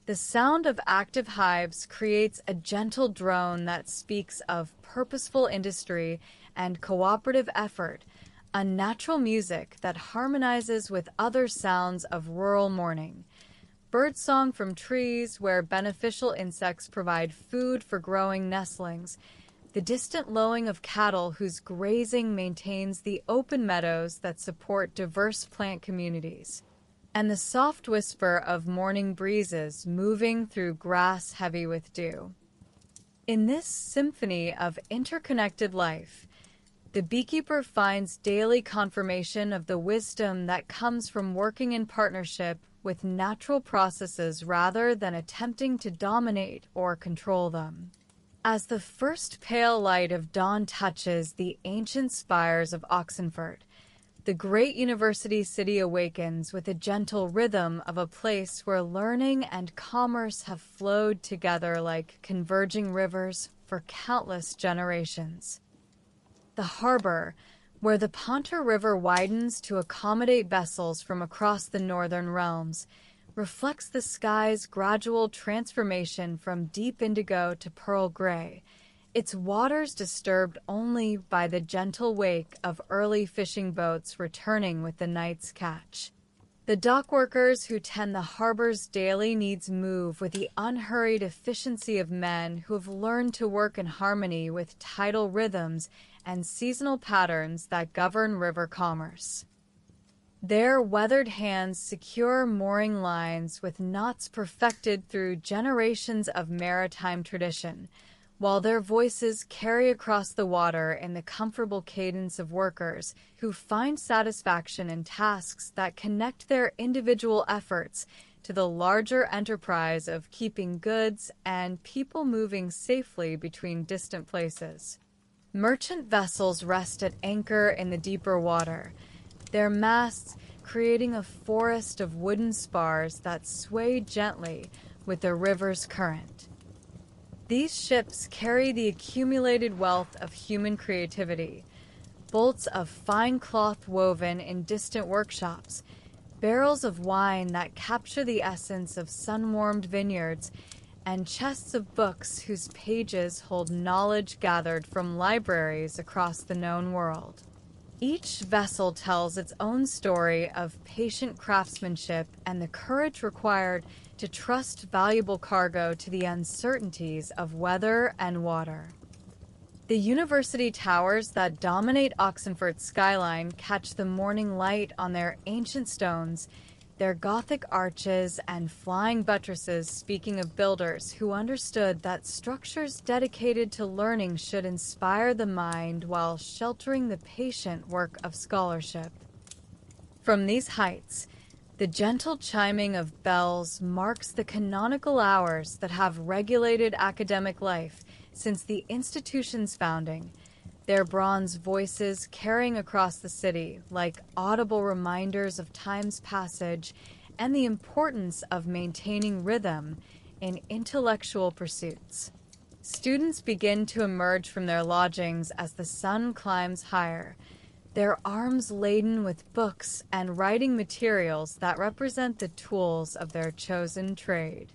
The sound of active hives creates a gentle drone that speaks of purposeful industry and cooperative effort, a natural music that harmonizes with other sounds of rural morning. Birdsong from trees where beneficial insects provide food for growing nestlings, the distant lowing of cattle whose grazing maintains the open meadows that support diverse plant communities, and the soft whisper of morning breezes moving through grass heavy with dew. In this symphony of interconnected life, the beekeeper finds daily confirmation of the wisdom that comes from working in partnership with natural processes rather than attempting to dominate or control them. As the first pale light of dawn touches the ancient spires of Oxenfurt, the great university city awakens with a gentle rhythm of a place where learning and commerce have flowed together like converging rivers for countless generations. The harbor, where the Pontar River widens to accommodate vessels from across the northern realms, reflects the sky's gradual transformation from deep indigo to pearl gray, its waters disturbed only by the gentle wake of early fishing boats returning with the night's catch. The dockworkers who tend the harbor's daily needs move with the unhurried efficiency of men who have learned to work in harmony with tidal rhythms and seasonal patterns that govern river commerce. Their weathered hands secure mooring lines with knots perfected through generations of maritime tradition, while their voices carry across the water in the comfortable cadence of workers who find satisfaction in tasks that connect their individual efforts to the larger enterprise of keeping goods and people moving safely between distant places. Merchant vessels rest at anchor in the deeper water, their masts creating a forest of wooden spars that sway gently with the river's current. These ships carry the accumulated wealth of human creativity, bolts of fine cloth woven in distant workshops, barrels of wine that capture the essence of sun-warmed vineyards, and chests of books whose pages hold knowledge gathered from libraries across the known world. Each vessel tells its own story of patient craftsmanship and the courage required to trust valuable cargo to the uncertainties of weather and water. The university towers that dominate Oxenfurt's skyline catch the morning light on their ancient stones, their Gothic arches and flying buttresses speaking of builders who understood that structures dedicated to learning should inspire the mind while sheltering the patient work of scholarship. From these heights, the gentle chiming of bells marks the canonical hours that have regulated academic life since the institution's founding, their bronze voices carrying across the city like audible reminders of time's passage and the importance of maintaining rhythm in intellectual pursuits. Students begin to emerge from their lodgings as the sun climbs higher, their arms laden with books and writing materials that represent the tools of their chosen trade.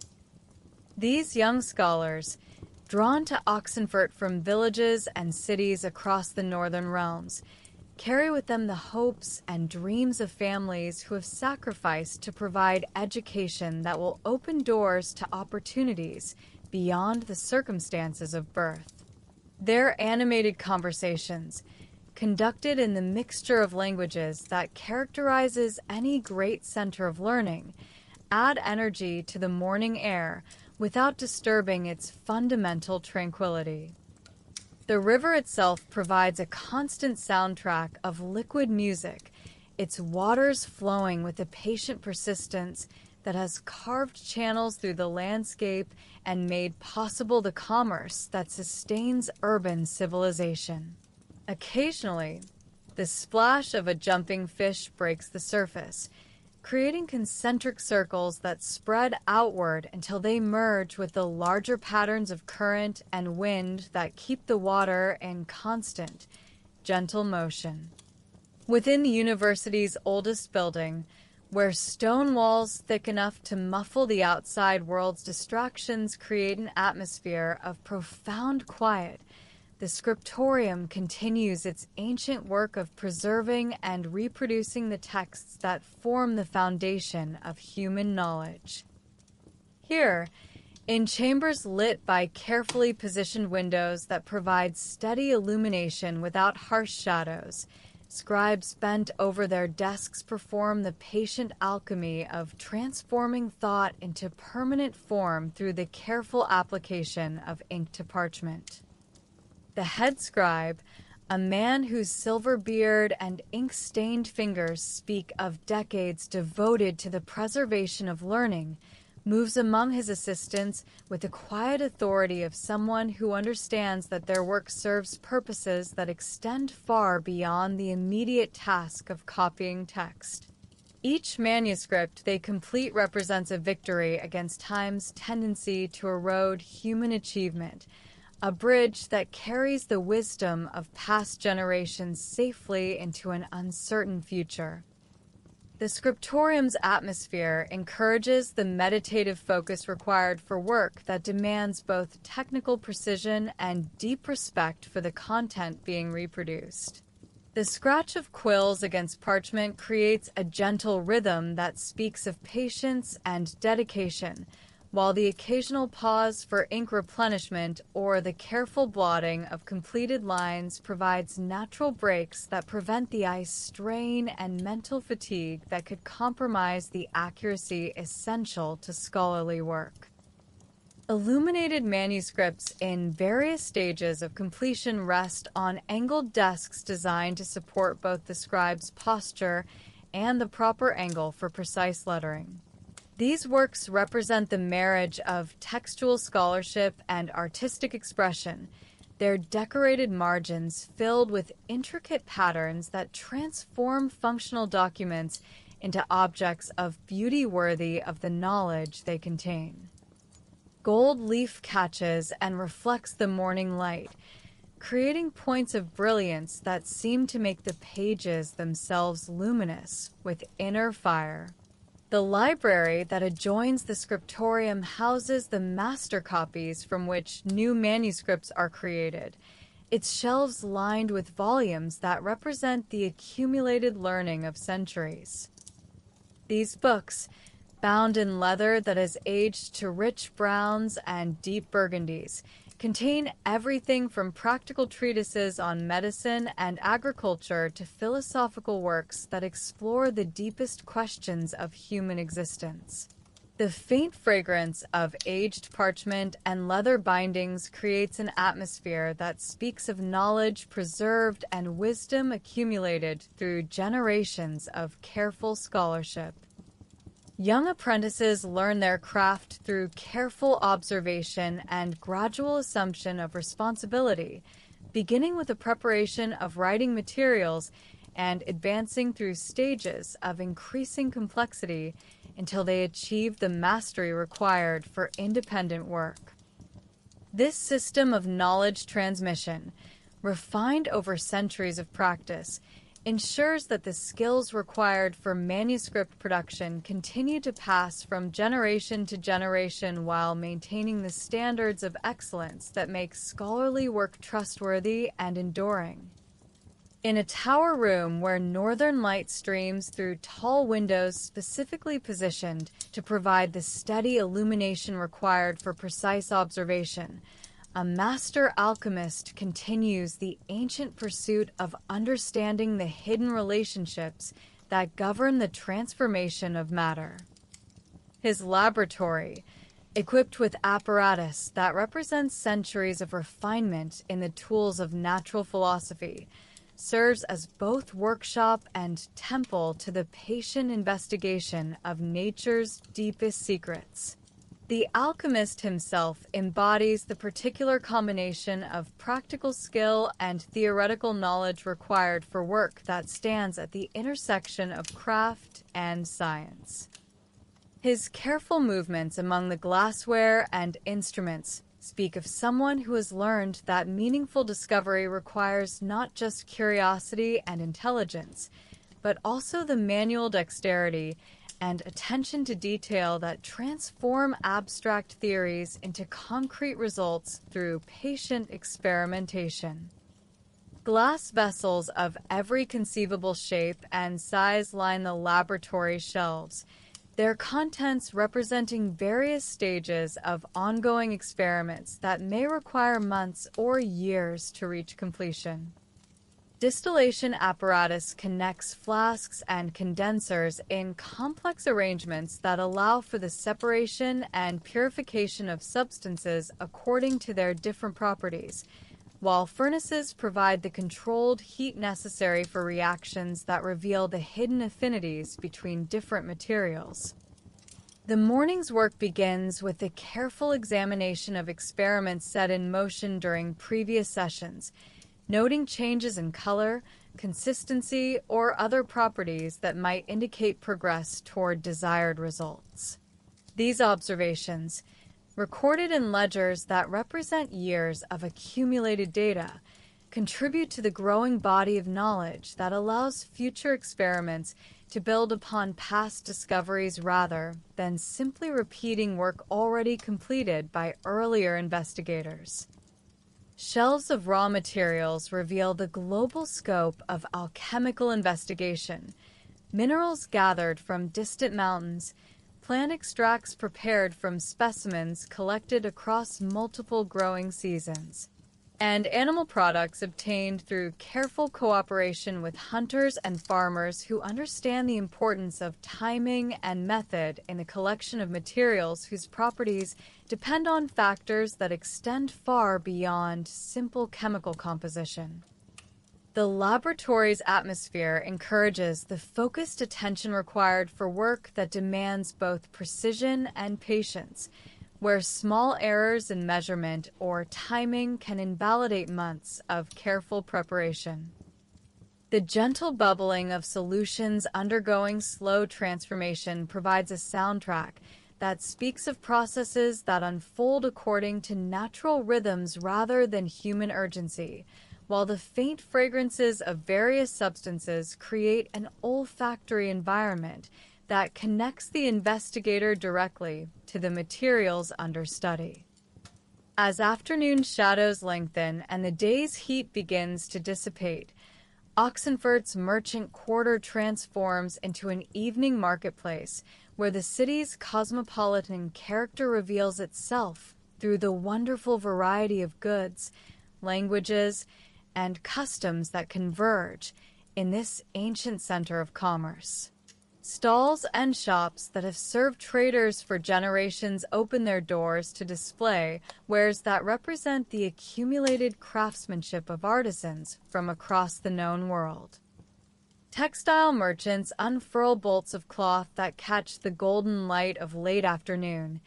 These young scholars, drawn to Oxenfurt from villages and cities across the northern realms, carry with them the hopes and dreams of families who have sacrificed to provide education that will open doors to opportunities beyond the circumstances of birth. Their animated conversations, conducted in the mixture of languages that characterizes any great center of learning, add energy to the morning air without disturbing its fundamental tranquility. The river itself provides a constant soundtrack of liquid music, its waters flowing with a patient persistence that has carved channels through the landscape and made possible the commerce that sustains urban civilization. Occasionally, the splash of a jumping fish breaks the surface, creating concentric circles that spread outward until they merge with the larger patterns of current and wind that keep the water in constant, gentle motion. Within the university's oldest building, where stone walls thick enough to muffle the outside world's distractions create an atmosphere of profound quiet, the scriptorium continues its ancient work of preserving and reproducing the texts that form the foundation of human knowledge. Here, in chambers lit by carefully positioned windows that provide steady illumination without harsh shadows, scribes bent over their desks perform the patient alchemy of transforming thought into permanent form through the careful application of ink to parchment. The head scribe, a man whose silver beard and ink-stained fingers speak of decades devoted to the preservation of learning, moves among his assistants with the quiet authority of someone who understands that their work serves purposes that extend far beyond the immediate task of copying text. Each manuscript they complete represents a victory against time's tendency to erode human achievement, a bridge that carries the wisdom of past generations safely into an uncertain future. The scriptorium's atmosphere encourages the meditative focus required for work that demands both technical precision and deep respect for the content being reproduced. The scratch of quills against parchment creates a gentle rhythm that speaks of patience and dedication, while the occasional pause for ink replenishment or the careful blotting of completed lines provides natural breaks that prevent the eye's strain and mental fatigue that could compromise the accuracy essential to scholarly work. Illuminated manuscripts in various stages of completion rest on angled desks designed to support both the scribe's posture and the proper angle for precise lettering. These works represent the marriage of textual scholarship and artistic expression, their decorated margins filled with intricate patterns that transform functional documents into objects of beauty worthy of the knowledge they contain. Gold leaf catches and reflects the morning light, creating points of brilliance that seem to make the pages themselves luminous with inner fire. The library that adjoins the scriptorium houses the master copies from which new manuscripts are created, its shelves lined with volumes that represent the accumulated learning of centuries. These books, bound in leather that has aged to rich browns and deep burgundies, contain everything from practical treatises on medicine and agriculture to philosophical works that explore the deepest questions of human existence. The faint fragrance of aged parchment and leather bindings creates an atmosphere that speaks of knowledge preserved and wisdom accumulated through generations of careful scholarship. Young apprentices learn their craft through careful observation and gradual assumption of responsibility, beginning with the preparation of writing materials and advancing through stages of increasing complexity until they achieve the mastery required for independent work. This system of knowledge transmission, refined over centuries of practice, ensures that the skills required for manuscript production continue to pass from generation to generation while maintaining the standards of excellence that make scholarly work trustworthy and enduring. In a tower room where northern light streams through tall windows specifically positioned to provide the steady illumination required for precise observation, a master alchemist continues the ancient pursuit of understanding the hidden relationships that govern the transformation of matter. His laboratory, equipped with apparatus that represents centuries of refinement in the tools of natural philosophy, serves as both workshop and temple to the patient investigation of nature's deepest secrets. The alchemist himself embodies the particular combination of practical skill and theoretical knowledge required for work that stands at the intersection of craft and science. His careful movements among the glassware and instruments speak of someone who has learned that meaningful discovery requires not just curiosity and intelligence, but also the manual dexterity and attention to detail that transform abstract theories into concrete results through patient experimentation. Glass vessels of every conceivable shape and size line the laboratory shelves, their contents representing various stages of ongoing experiments that may require months or years to reach completion. Distillation apparatus connects flasks and condensers in complex arrangements that allow for the separation and purification of substances according to their different properties, while furnaces provide the controlled heat necessary for reactions that reveal the hidden affinities between different materials. The morning's work begins with the careful examination of experiments set in motion during previous sessions, noting changes in color, consistency, or other properties that might indicate progress toward desired results. These observations, recorded in ledgers that represent years of accumulated data, contribute to the growing body of knowledge that allows future experiments to build upon past discoveries rather than simply repeating work already completed by earlier investigators. Shelves of raw materials reveal the global scope of alchemical investigation, minerals gathered from distant mountains, plant extracts prepared from specimens collected across multiple growing seasons, and animal products obtained through careful cooperation with hunters and farmers who understand the importance of timing and method in the collection of materials whose properties depend on factors that extend far beyond simple chemical composition. The laboratory's atmosphere encourages the focused attention required for work that demands both precision and patience, where small errors in measurement or timing can invalidate months of careful preparation. The gentle bubbling of solutions undergoing slow transformation provides a soundtrack that speaks of processes that unfold according to natural rhythms rather than human urgency, while the faint fragrances of various substances create an olfactory environment that connects the investigator directly to the materials under study. As afternoon shadows lengthen and the day's heat begins to dissipate, Oxenfurt's merchant quarter transforms into an evening marketplace where the city's cosmopolitan character reveals itself through the wonderful variety of goods, languages, and customs that converge in this ancient center of commerce. Stalls and shops that have served traders for generations open their doors to display wares that represent the accumulated craftsmanship of artisans from across the known world. Textile merchants unfurl bolts of cloth that catch the golden light of late afternoon,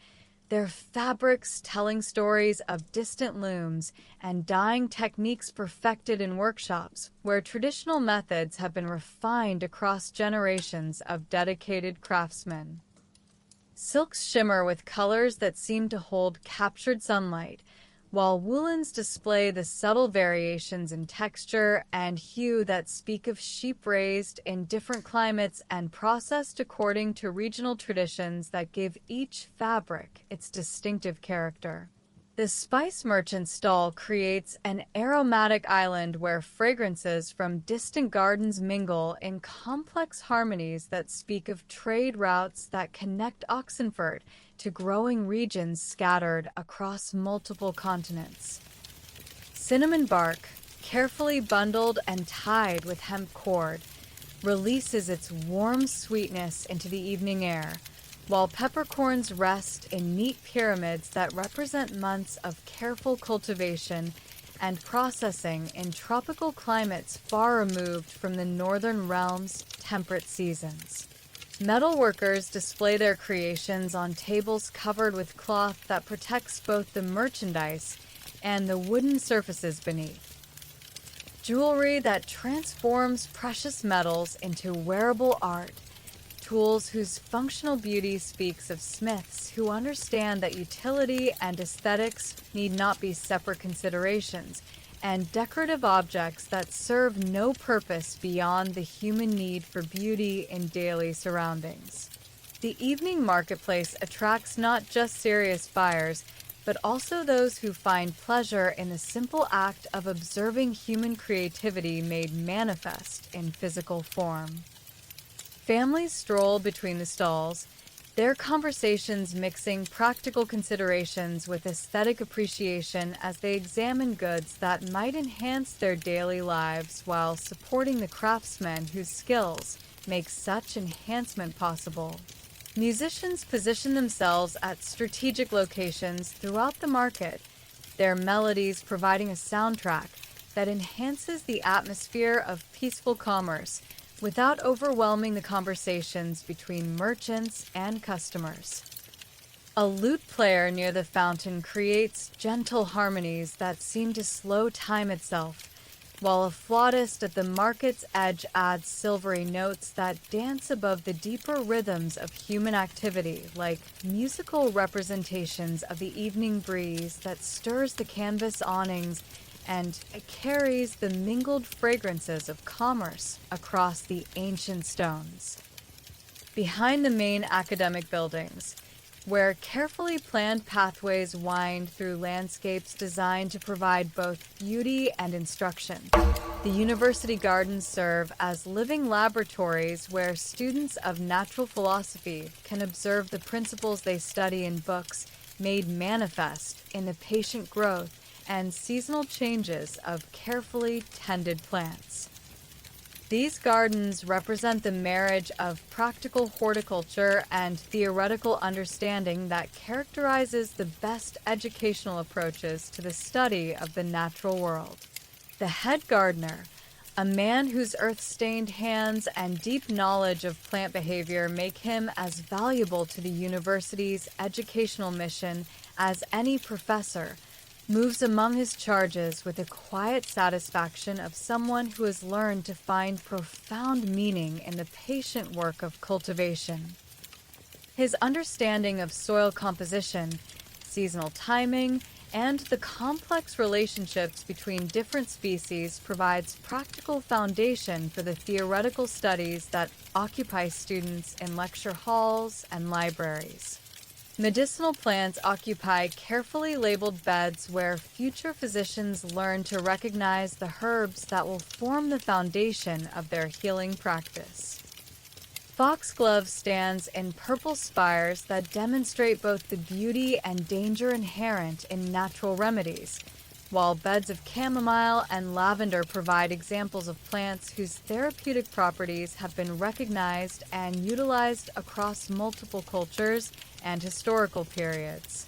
their fabrics telling stories of distant looms and dyeing techniques perfected in workshops where traditional methods have been refined across generations of dedicated craftsmen. Silks shimmer with colors that seem to hold captured sunlight, while woolens display the subtle variations in texture and hue that speak of sheep raised in different climates and processed according to regional traditions that give each fabric its distinctive character. The spice merchant's stall creates an aromatic island where fragrances from distant gardens mingle in complex harmonies that speak of trade routes that connect Oxenfurt to growing regions scattered across multiple continents. Cinnamon bark, carefully bundled and tied with hemp cord, releases its warm sweetness into the evening air, while peppercorns rest in neat pyramids that represent months of careful cultivation and processing in tropical climates far removed from the northern realm's temperate seasons. Metal workers display their creations on tables covered with cloth that protects both the merchandise and the wooden surfaces beneath. Jewelry that transforms precious metals into wearable art. Tools whose functional beauty speaks of smiths who understand that utility and aesthetics need not be separate considerations, and decorative objects that serve no purpose beyond the human need for beauty in daily surroundings. The evening marketplace attracts not just serious buyers, but also those who find pleasure in the simple act of observing human creativity made manifest in physical form. Families stroll between the stalls, their conversations mixing practical considerations with aesthetic appreciation as they examine goods that might enhance their daily lives while supporting the craftsmen whose skills make such enhancement possible. Musicians position themselves at strategic locations throughout the market, their melodies providing a soundtrack that enhances the atmosphere of peaceful commerce without overwhelming the conversations between merchants and customers. A lute player near the fountain creates gentle harmonies that seem to slow time itself, while a flautist at the market's edge adds silvery notes that dance above the deeper rhythms of human activity, like musical representations of the evening breeze that stirs the canvas awnings and carries the mingled fragrances of commerce across the ancient stones. Behind the main academic buildings, where carefully planned pathways wind through landscapes designed to provide both beauty and instruction, the university gardens serve as living laboratories where students of natural philosophy can observe the principles they study in books made manifest in the patient growth and seasonal changes of carefully tended plants. These gardens represent the marriage of practical horticulture and theoretical understanding that characterizes the best educational approaches to the study of the natural world. The head gardener, a man whose earth-stained hands and deep knowledge of plant behavior make him as valuable to the university's educational mission as any professor, moves among his charges with the quiet satisfaction of someone who has learned to find profound meaning in the patient work of cultivation. His understanding of soil composition, seasonal timing, and the complex relationships between different species provides practical foundation for the theoretical studies that occupy students in lecture halls and libraries. Medicinal plants occupy carefully labeled beds where future physicians learn to recognize the herbs that will form the foundation of their healing practice. Foxglove stands in purple spires that demonstrate both the beauty and danger inherent in natural remedies, while beds of chamomile and lavender provide examples of plants whose therapeutic properties have been recognized and utilized across multiple cultures and historical periods.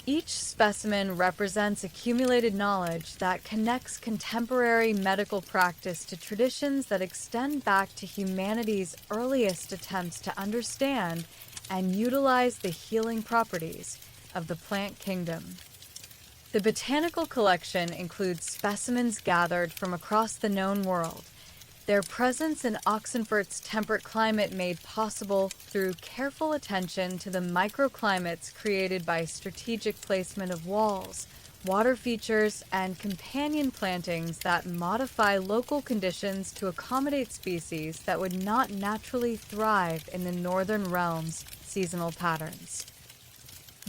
Each specimen represents accumulated knowledge that connects contemporary medical practice to traditions that extend back to humanity's earliest attempts to understand and utilize the healing properties of the plant kingdom. The botanical collection includes specimens gathered from across the known world, their presence in Oxenfurt's temperate climate made possible through careful attention to the microclimates created by strategic placement of walls, water features, and companion plantings that modify local conditions to accommodate species that would not naturally thrive in the northern realm's seasonal patterns.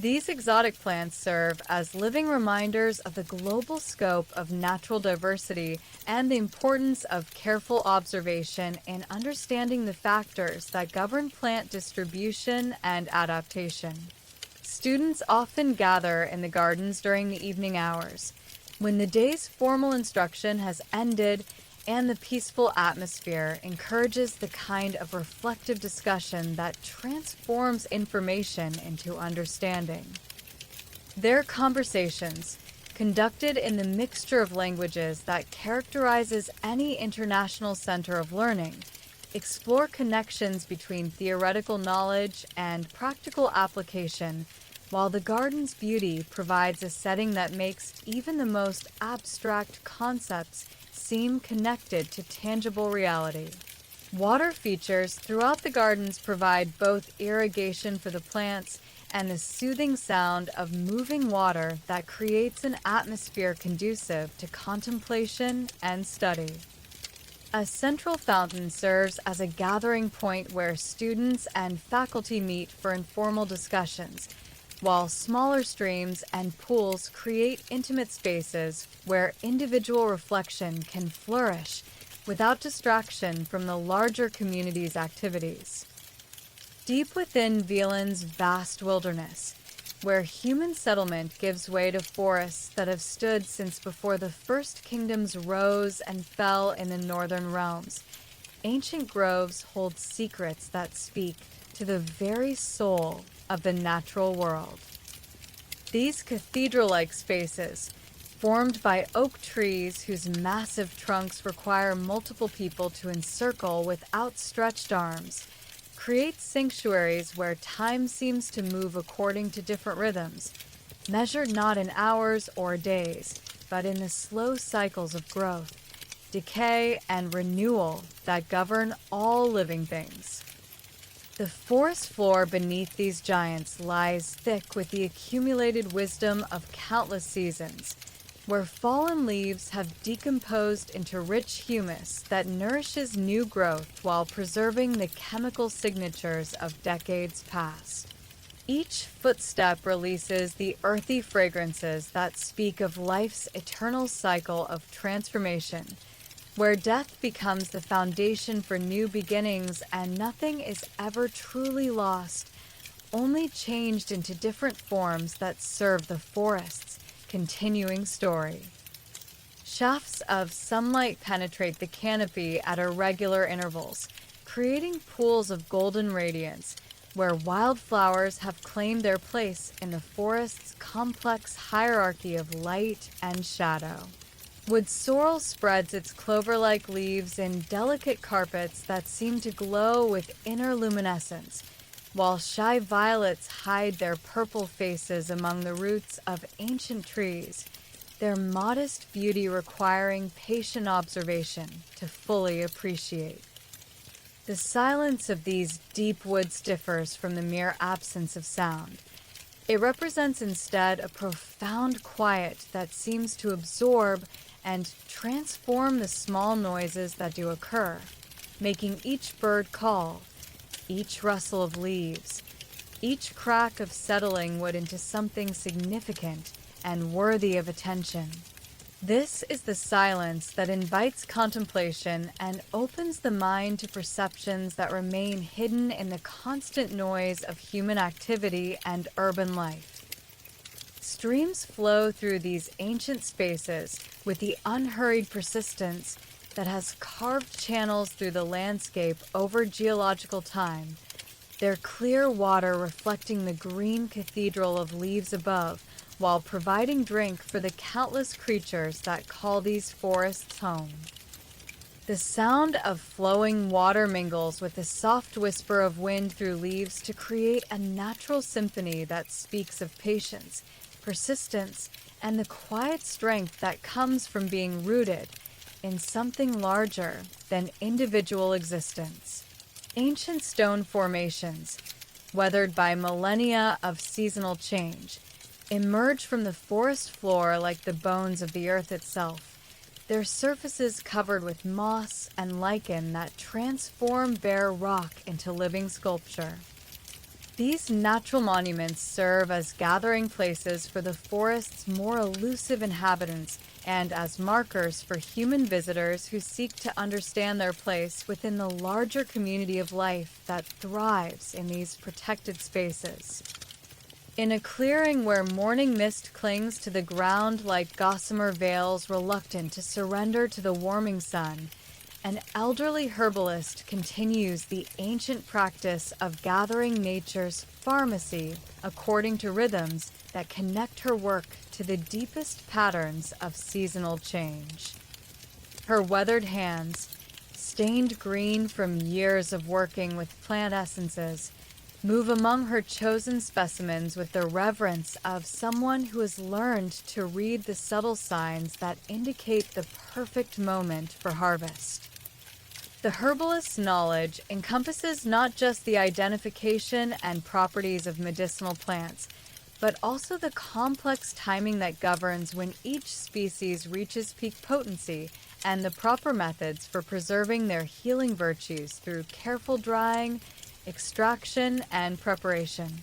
These exotic plants serve as living reminders of the global scope of natural diversity and the importance of careful observation in understanding the factors that govern plant distribution and adaptation. Students often gather in the gardens during the evening hours, when the day's formal instruction has ended and the peaceful atmosphere encourages the kind of reflective discussion that transforms information into understanding. Their conversations, conducted in the mixture of languages that characterizes any international center of learning, explore connections between theoretical knowledge and practical application, while the garden's beauty provides a setting that makes even the most abstract concepts seem connected to tangible reality. Water features throughout the gardens provide both irrigation for the plants and the soothing sound of moving water that creates an atmosphere conducive to contemplation and study. A central fountain serves as a gathering point where students and faculty meet for informal discussions, while smaller streams and pools create intimate spaces where individual reflection can flourish without distraction from the larger community's activities. Deep within Wieland's vast wilderness, where human settlement gives way to forests that have stood since before the first kingdoms rose and fell in the northern realms, ancient groves hold secrets that speak to the very soul of the natural world. These cathedral-like spaces, formed by oak trees whose massive trunks require multiple people to encircle with outstretched arms, create sanctuaries where time seems to move according to different rhythms, measured not in hours or days, but in the slow cycles of growth, decay, and renewal that govern all living things. The forest floor beneath these giants lies thick with the accumulated wisdom of countless seasons, where fallen leaves have decomposed into rich humus that nourishes new growth while preserving the chemical signatures of decades past. Each footstep releases the earthy fragrances that speak of life's eternal cycle of transformation, where death becomes the foundation for new beginnings and nothing is ever truly lost, only changed into different forms that serve the forest's continuing story. Shafts of sunlight penetrate the canopy at irregular intervals, creating pools of golden radiance, where wildflowers have claimed their place in the forest's complex hierarchy of light and shadow. Wood sorrel spreads its clover-like leaves in delicate carpets that seem to glow with inner luminescence, while shy violets hide their purple faces among the roots of ancient trees, their modest beauty requiring patient observation to fully appreciate. The silence of these deep woods differs from the mere absence of sound. It represents instead a profound quiet that seems to absorb and transform the small noises that do occur, making each bird call, each rustle of leaves, each crack of settling wood into something significant and worthy of attention. This is the silence that invites contemplation and opens the mind to perceptions that remain hidden in the constant noise of human activity and urban life. Streams flow through these ancient spaces with the unhurried persistence that has carved channels through the landscape over geological time, their clear water reflecting the green cathedral of leaves above, while providing drink for the countless creatures that call these forests home. The sound of flowing water mingles with the soft whisper of wind through leaves to create a natural symphony that speaks of patience, persistence, and the quiet strength that comes from being rooted in something larger than individual existence. Ancient stone formations, weathered by millennia of seasonal change, emerge from the forest floor like the bones of the earth itself, their surfaces covered with moss and lichen that transform bare rock into living sculpture. These natural monuments serve as gathering places for the forest's more elusive inhabitants and as markers for human visitors who seek to understand their place within the larger community of life that thrives in these protected spaces. In a clearing where morning mist clings to the ground like gossamer veils reluctant to surrender to the warming sun, an elderly herbalist continues the ancient practice of gathering nature's pharmacy according to rhythms that connect her work to the deepest patterns of seasonal change. Her weathered hands, stained green from years of working with plant essences, move among her chosen specimens with the reverence of someone who has learned to read the subtle signs that indicate the perfect moment for harvest. The herbalist's knowledge encompasses not just the identification and properties of medicinal plants, but also the complex timing that governs when each species reaches peak potency and the proper methods for preserving their healing virtues through careful drying, extraction, and preparation.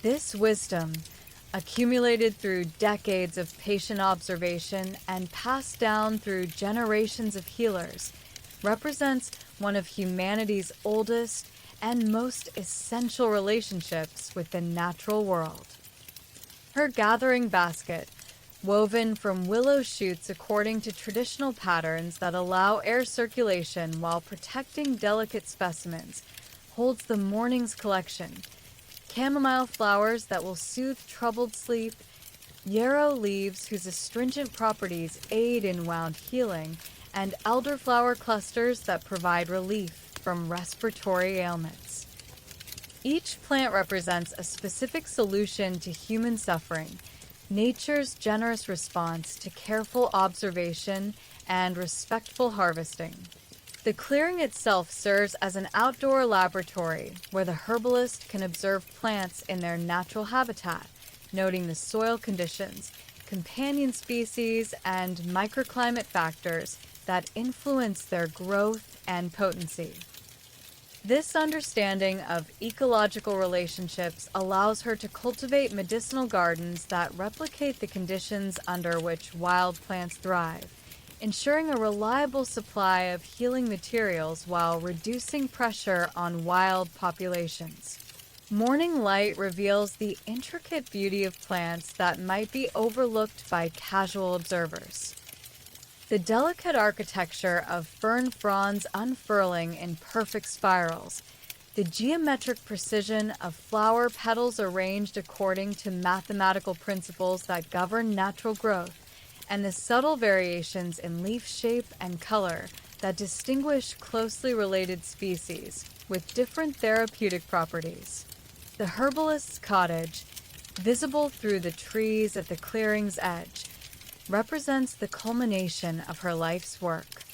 This wisdom, accumulated through decades of patient observation and passed down through generations of healers, represents one of humanity's oldest and most essential relationships with the natural world. Her gathering basket, woven from willow shoots according to traditional patterns that allow air circulation while protecting delicate specimens, holds the morning's collection: chamomile flowers that will soothe troubled sleep, yarrow leaves whose astringent properties aid in wound healing, and elderflower clusters that provide relief from respiratory ailments. Each plant represents a specific solution to human suffering, nature's generous response to careful observation and respectful harvesting. The clearing itself serves as an outdoor laboratory where the herbalist can observe plants in their natural habitat, noting the soil conditions, companion species, and microclimate factors that influence their growth and potency. This understanding of ecological relationships allows her to cultivate medicinal gardens that replicate the conditions under which wild plants thrive, ensuring a reliable supply of healing materials while reducing pressure on wild populations. Morning light reveals the intricate beauty of plants that might be overlooked by casual observers. The delicate architecture of fern fronds unfurling in perfect spirals, the geometric precision of flower petals arranged according to mathematical principles that govern natural growth, and the subtle variations in leaf shape and color that distinguish closely related species with different therapeutic properties. The herbalist's cottage, visible through the trees at the clearing's edge, represents the culmination of her life's work.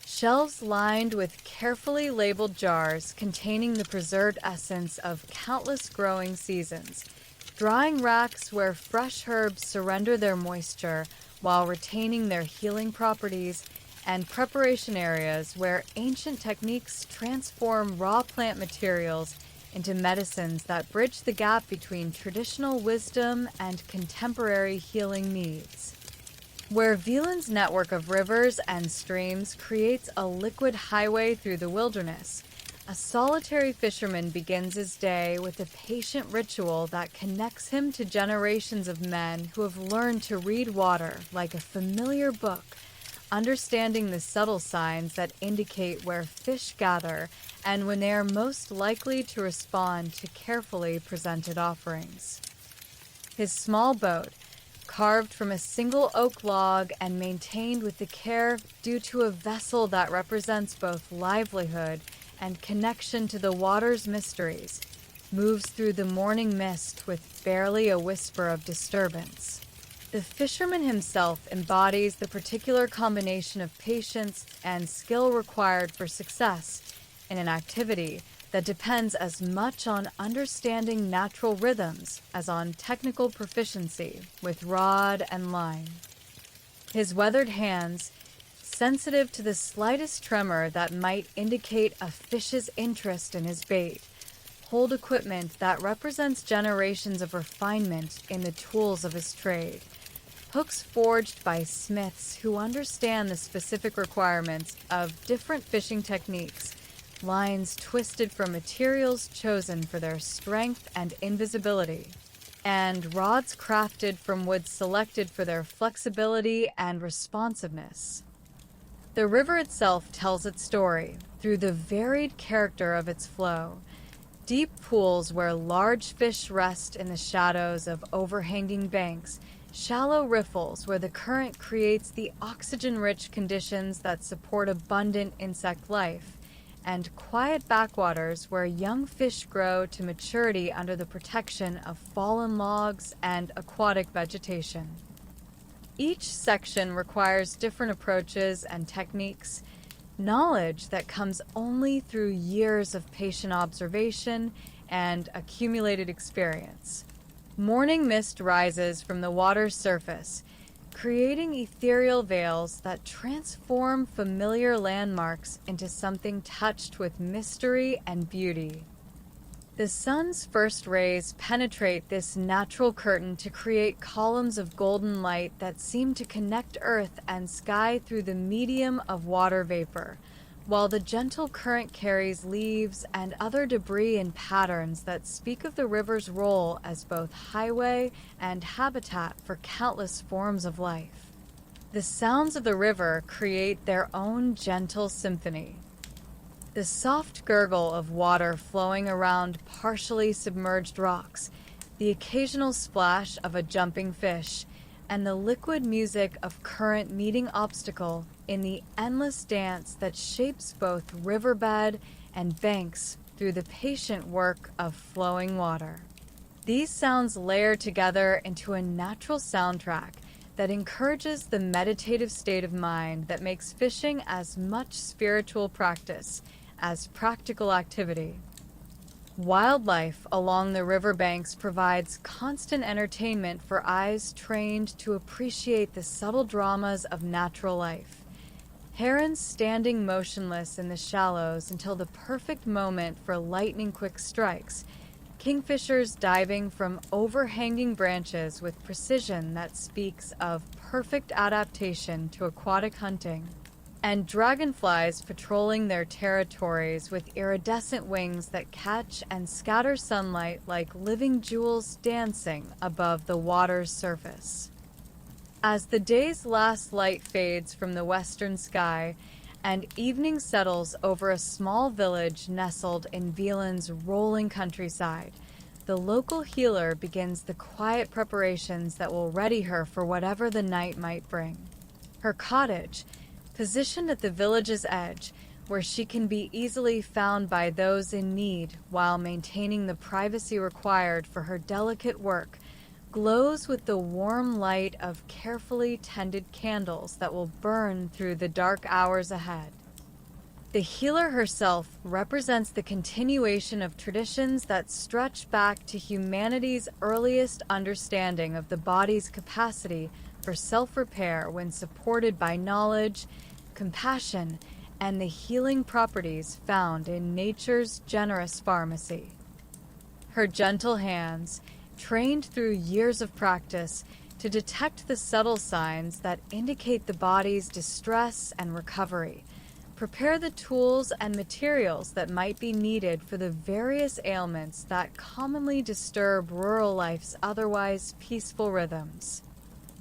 Shelves lined with carefully labeled jars containing the preserved essence of countless growing seasons, drying racks where fresh herbs surrender their moisture while retaining their healing properties, and preparation areas where ancient techniques transform raw plant materials into medicines that bridge the gap between traditional wisdom and contemporary healing needs. Where Wieland's network of rivers and streams creates a liquid highway through the wilderness, a solitary fisherman begins his day with a patient ritual that connects him to generations of men who have learned to read water like a familiar book, understanding the subtle signs that indicate where fish gather and when they are most likely to respond to carefully presented offerings. His small boat, carved from a single oak log and maintained with the care due to a vessel that represents both livelihood and connection to the water's mysteries, moves through the morning mist with barely a whisper of disturbance. The fisherman himself embodies the particular combination of patience and skill required for success in an activity that depends as much on understanding natural rhythms as on technical proficiency with rod and line. His weathered hands, sensitive to the slightest tremor that might indicate a fish's interest in his bait, hold equipment that represents generations of refinement in the tools of his trade. Hooks forged by smiths who understand the specific requirements of different fishing techniques, lines twisted from materials chosen for their strength and invisibility, and rods crafted from wood selected for their flexibility and responsiveness. The river itself tells its story through the varied character of its flow. Deep pools where large fish rest in the shadows of overhanging banks shallow riffles where the current creates the oxygen-rich conditions that support abundant insect life, and quiet backwaters where young fish grow to maturity under the protection of fallen logs and aquatic vegetation. Each section requires different approaches and techniques, knowledge that comes only through years of patient observation and accumulated experience. Morning mist rises from the water's surface, creating ethereal veils that transform familiar landmarks into something touched with mystery and beauty. The sun's first rays penetrate this natural curtain to create columns of golden light that seem to connect earth and sky through the medium of water vapor, while the gentle current carries leaves and other debris in patterns that speak of the river's role as both highway and habitat for countless forms of life. The sounds of the river create their own gentle symphony. The soft gurgle of water flowing around partially submerged rocks, the occasional splash of a jumping fish, and the liquid music of current meeting obstacle in the endless dance that shapes both riverbed and banks through the patient work of flowing water. These sounds layer together into a natural soundtrack that encourages the meditative state of mind that makes fishing as much spiritual practice as practical activity. Wildlife along the riverbanks provides constant entertainment for eyes trained to appreciate the subtle dramas of natural life. Herons standing motionless in the shallows until the perfect moment for lightning-quick strikes, kingfishers diving from overhanging branches with precision that speaks of perfect adaptation to aquatic hunting, and dragonflies patrolling their territories with iridescent wings that catch and scatter sunlight like living jewels dancing above the water's surface. As the day's last light fades from the western sky and evening settles over a small village nestled in Wieland's rolling countryside, the local healer begins the quiet preparations that will ready her for whatever the night might bring. Her cottage, positioned at the village's edge, where she can be easily found by those in need while maintaining the privacy required for her delicate work, glows with the warm light of carefully tended candles that will burn through the dark hours ahead. The healer herself represents the continuation of traditions that stretch back to humanity's earliest understanding of the body's capacity for self-repair when supported by knowledge, compassion, and the healing properties found in nature's generous pharmacy. Her gentle hands, trained through years of practice to detect the subtle signs that indicate the body's distress and recovery, prepare the tools and materials that might be needed for the various ailments that commonly disturb rural life's otherwise peaceful rhythms.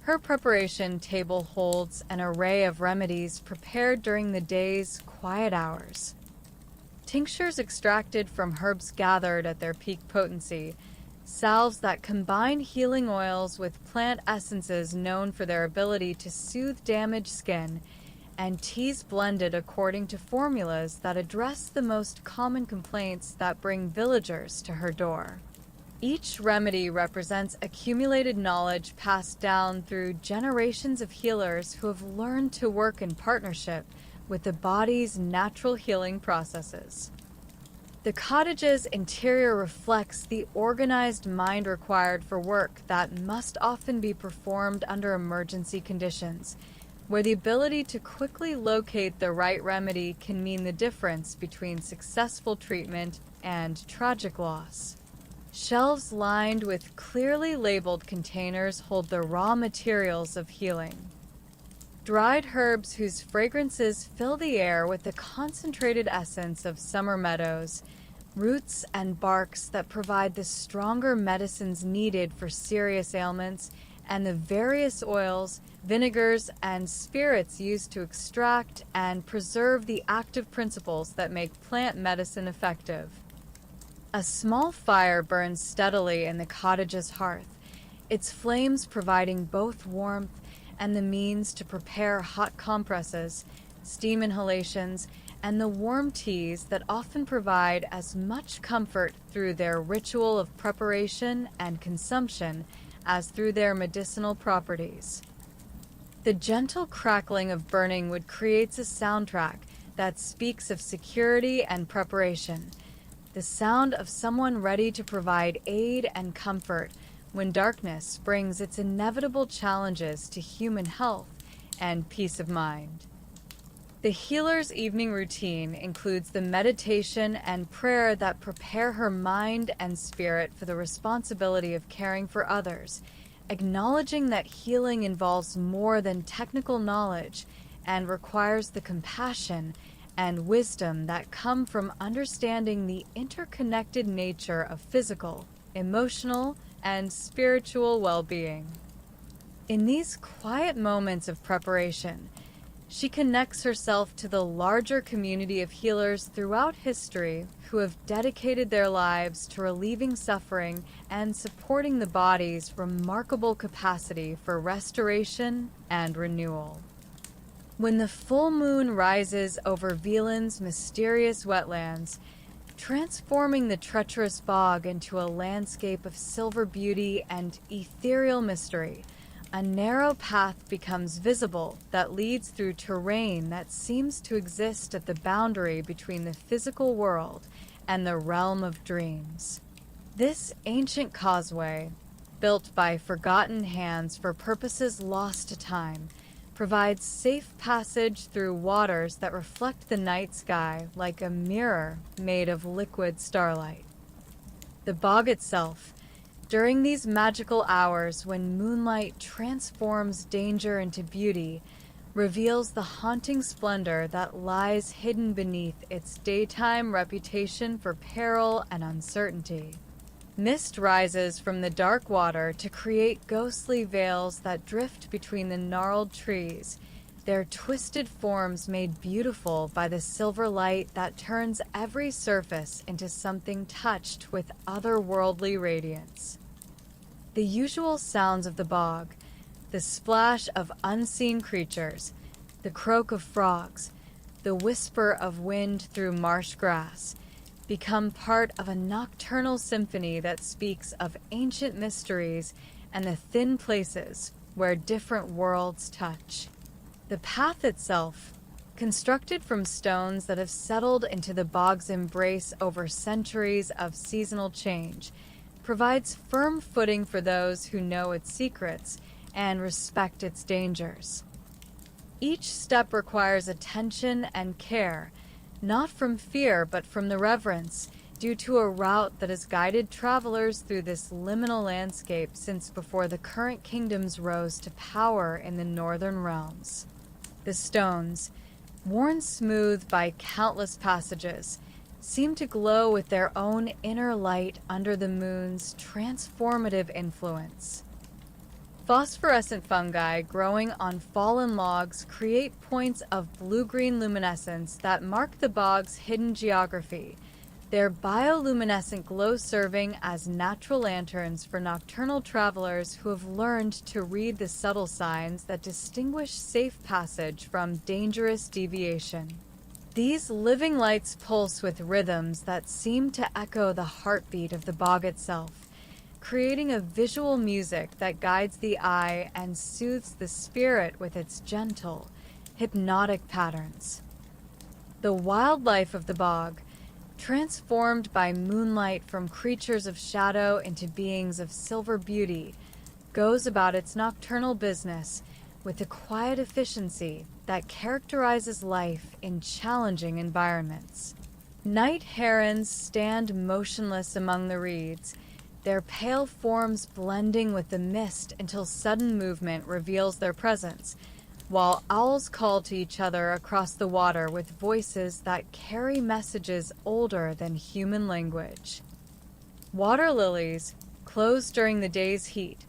Her preparation table holds an array of remedies prepared during the day's quiet hours. Tinctures extracted from herbs gathered at their peak potency, salves that combine healing oils with plant essences known for their ability to soothe damaged skin, and teas blended according to formulas that address the most common complaints that bring villagers to her door. Each remedy represents accumulated knowledge passed down through generations of healers who have learned to work in partnership with the body's natural healing processes. The cottage's interior reflects the organized mind required for work that must often be performed under emergency conditions, where the ability to quickly locate the right remedy can mean the difference between successful treatment and tragic loss. Shelves lined with clearly labeled containers hold the raw materials of healing. Dried herbs whose fragrances fill the air with the concentrated essence of summer meadows, roots and barks that provide the stronger medicines needed for serious ailments, and the various oils, vinegars, and spirits used to extract and preserve the active principles that make plant medicine effective. A small fire burns steadily in the cottage's hearth, its flames providing both warmth and the means to prepare hot compresses, steam inhalations, and the warm teas that often provide as much comfort through their ritual of preparation and consumption as through their medicinal properties. The gentle crackling of burning wood creates a soundtrack that speaks of security and preparation, the sound of someone ready to provide aid and comfort when darkness brings its inevitable challenges to human health and peace of mind. The healer's evening routine includes the meditation and prayer that prepare her mind and spirit for the responsibility of caring for others, acknowledging that healing involves more than technical knowledge and requires the compassion and wisdom that come from understanding the interconnected nature of physical, emotional, and spiritual well-being. In these quiet moments of preparation, she connects herself to the larger community of healers throughout history who have dedicated their lives to relieving suffering and supporting the body's remarkable capacity for restoration and renewal. When the full moon rises over Wieland's mysterious wetlands, transforming the treacherous bog into a landscape of silver beauty and ethereal mystery, a narrow path becomes visible that leads through terrain that seems to exist at the boundary between the physical world and the realm of dreams. This ancient causeway, built by forgotten hands for purposes lost to time, provides safe passage through waters that reflect the night sky like a mirror made of liquid starlight. The bog itself, during these magical hours when moonlight transforms danger into beauty, reveals the haunting splendor that lies hidden beneath its daytime reputation for peril and uncertainty. Mist rises from the dark water to create ghostly veils that drift between the gnarled trees, their twisted forms made beautiful by the silver light that turns every surface into something touched with otherworldly radiance. The usual sounds of the bog, the splash of unseen creatures, the croak of frogs, the whisper of wind through marsh grass, become part of a nocturnal symphony that speaks of ancient mysteries and the thin places where different worlds touch. The path itself, constructed from stones that have settled into the bog's embrace over centuries of seasonal change, provides firm footing for those who know its secrets and respect its dangers. Each step requires attention and care, not from fear but from the reverence, due to a route that has guided travelers through this liminal landscape since before the current kingdoms rose to power in the northern realms. The stones, worn smooth by countless passages, seem to glow with their own inner light under the moon's transformative influence. Phosphorescent fungi growing on fallen logs create points of blue-green luminescence that mark the bog's hidden geography, their bioluminescent glow serving as natural lanterns for nocturnal travelers who have learned to read the subtle signs that distinguish safe passage from dangerous deviation. These living lights pulse with rhythms that seem to echo the heartbeat of the bog itself, creating a visual music that guides the eye and soothes the spirit with its gentle, hypnotic patterns. The wildlife of the bog, transformed by moonlight from creatures of shadow into beings of silver beauty, goes about its nocturnal business with a quiet efficiency that characterizes life in challenging environments. Night herons stand motionless among the reeds, their pale forms blending with the mist until sudden movement reveals their presence, while owls call to each other across the water with voices that carry messages older than human language. Water lilies, closed during the day's heat,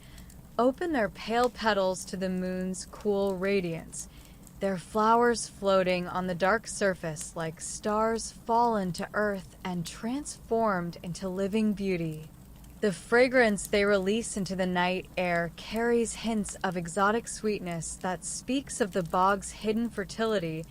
open their pale petals to the moon's cool radiance, their flowers floating on the dark surface like stars fallen to earth and transformed into living beauty. The fragrance they release into the night air carries hints of exotic sweetness that speaks of the bog's hidden fertility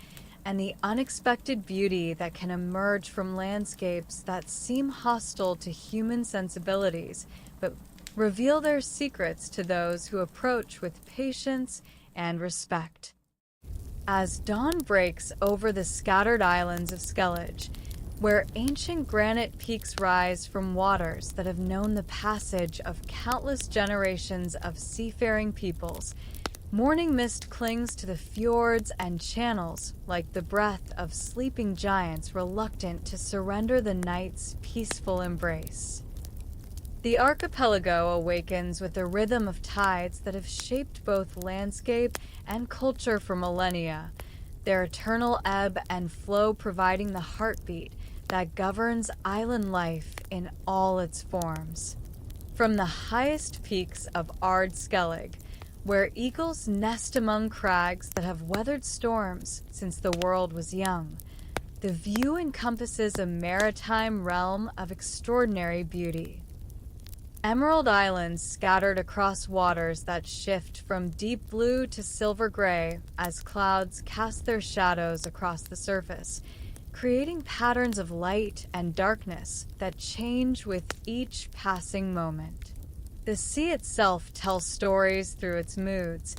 and the unexpected beauty that can emerge from landscapes that seem hostile to human sensibilities, but reveal their secrets to those who approach with patience and respect. As dawn breaks over the scattered islands of Skellige, where ancient granite peaks rise from waters that have known the passage of countless generations of seafaring peoples, morning mist clings to the fjords and channels like the breath of sleeping giants reluctant to surrender the night's peaceful embrace. The archipelago awakens with the rhythm of tides that have shaped both landscape and culture for millennia, their eternal ebb and flow providing the heartbeat that governs island life in all its forms. From the highest peaks of Ard Skellig, where eagles nest among crags that have weathered storms since the world was young, the view encompasses a maritime realm of extraordinary beauty. Emerald islands scattered across waters that shift from deep blue to silver gray as clouds cast their shadows across the surface, creating patterns of light and darkness that change with each passing moment. The sea itself tells stories through its moods,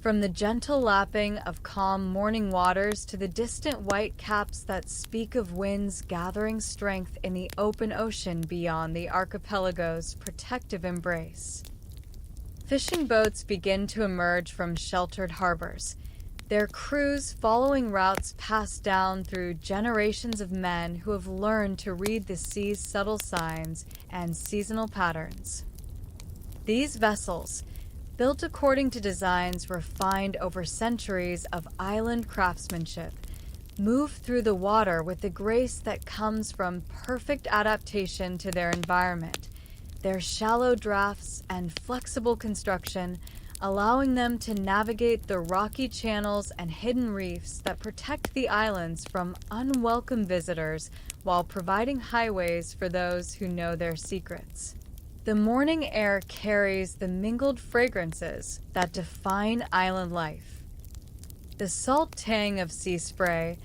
from the gentle lapping of calm morning waters to the distant white caps that speak of winds gathering strength in the open ocean beyond the archipelago's protective embrace. Fishing boats begin to emerge from sheltered harbors, their crews following routes passed down through generations of men who have learned to read the sea's subtle signs and seasonal patterns. These vessels, built according to designs refined over centuries of island craftsmanship, move through the water with the grace that comes from perfect adaptation to their environment, their shallow drafts and flexible construction allowing them to navigate the rocky channels and hidden reefs that protect the islands from unwelcome visitors while providing highways for those who know their secrets. The morning air carries the mingled fragrances that define island life. The salt tang of sea spray,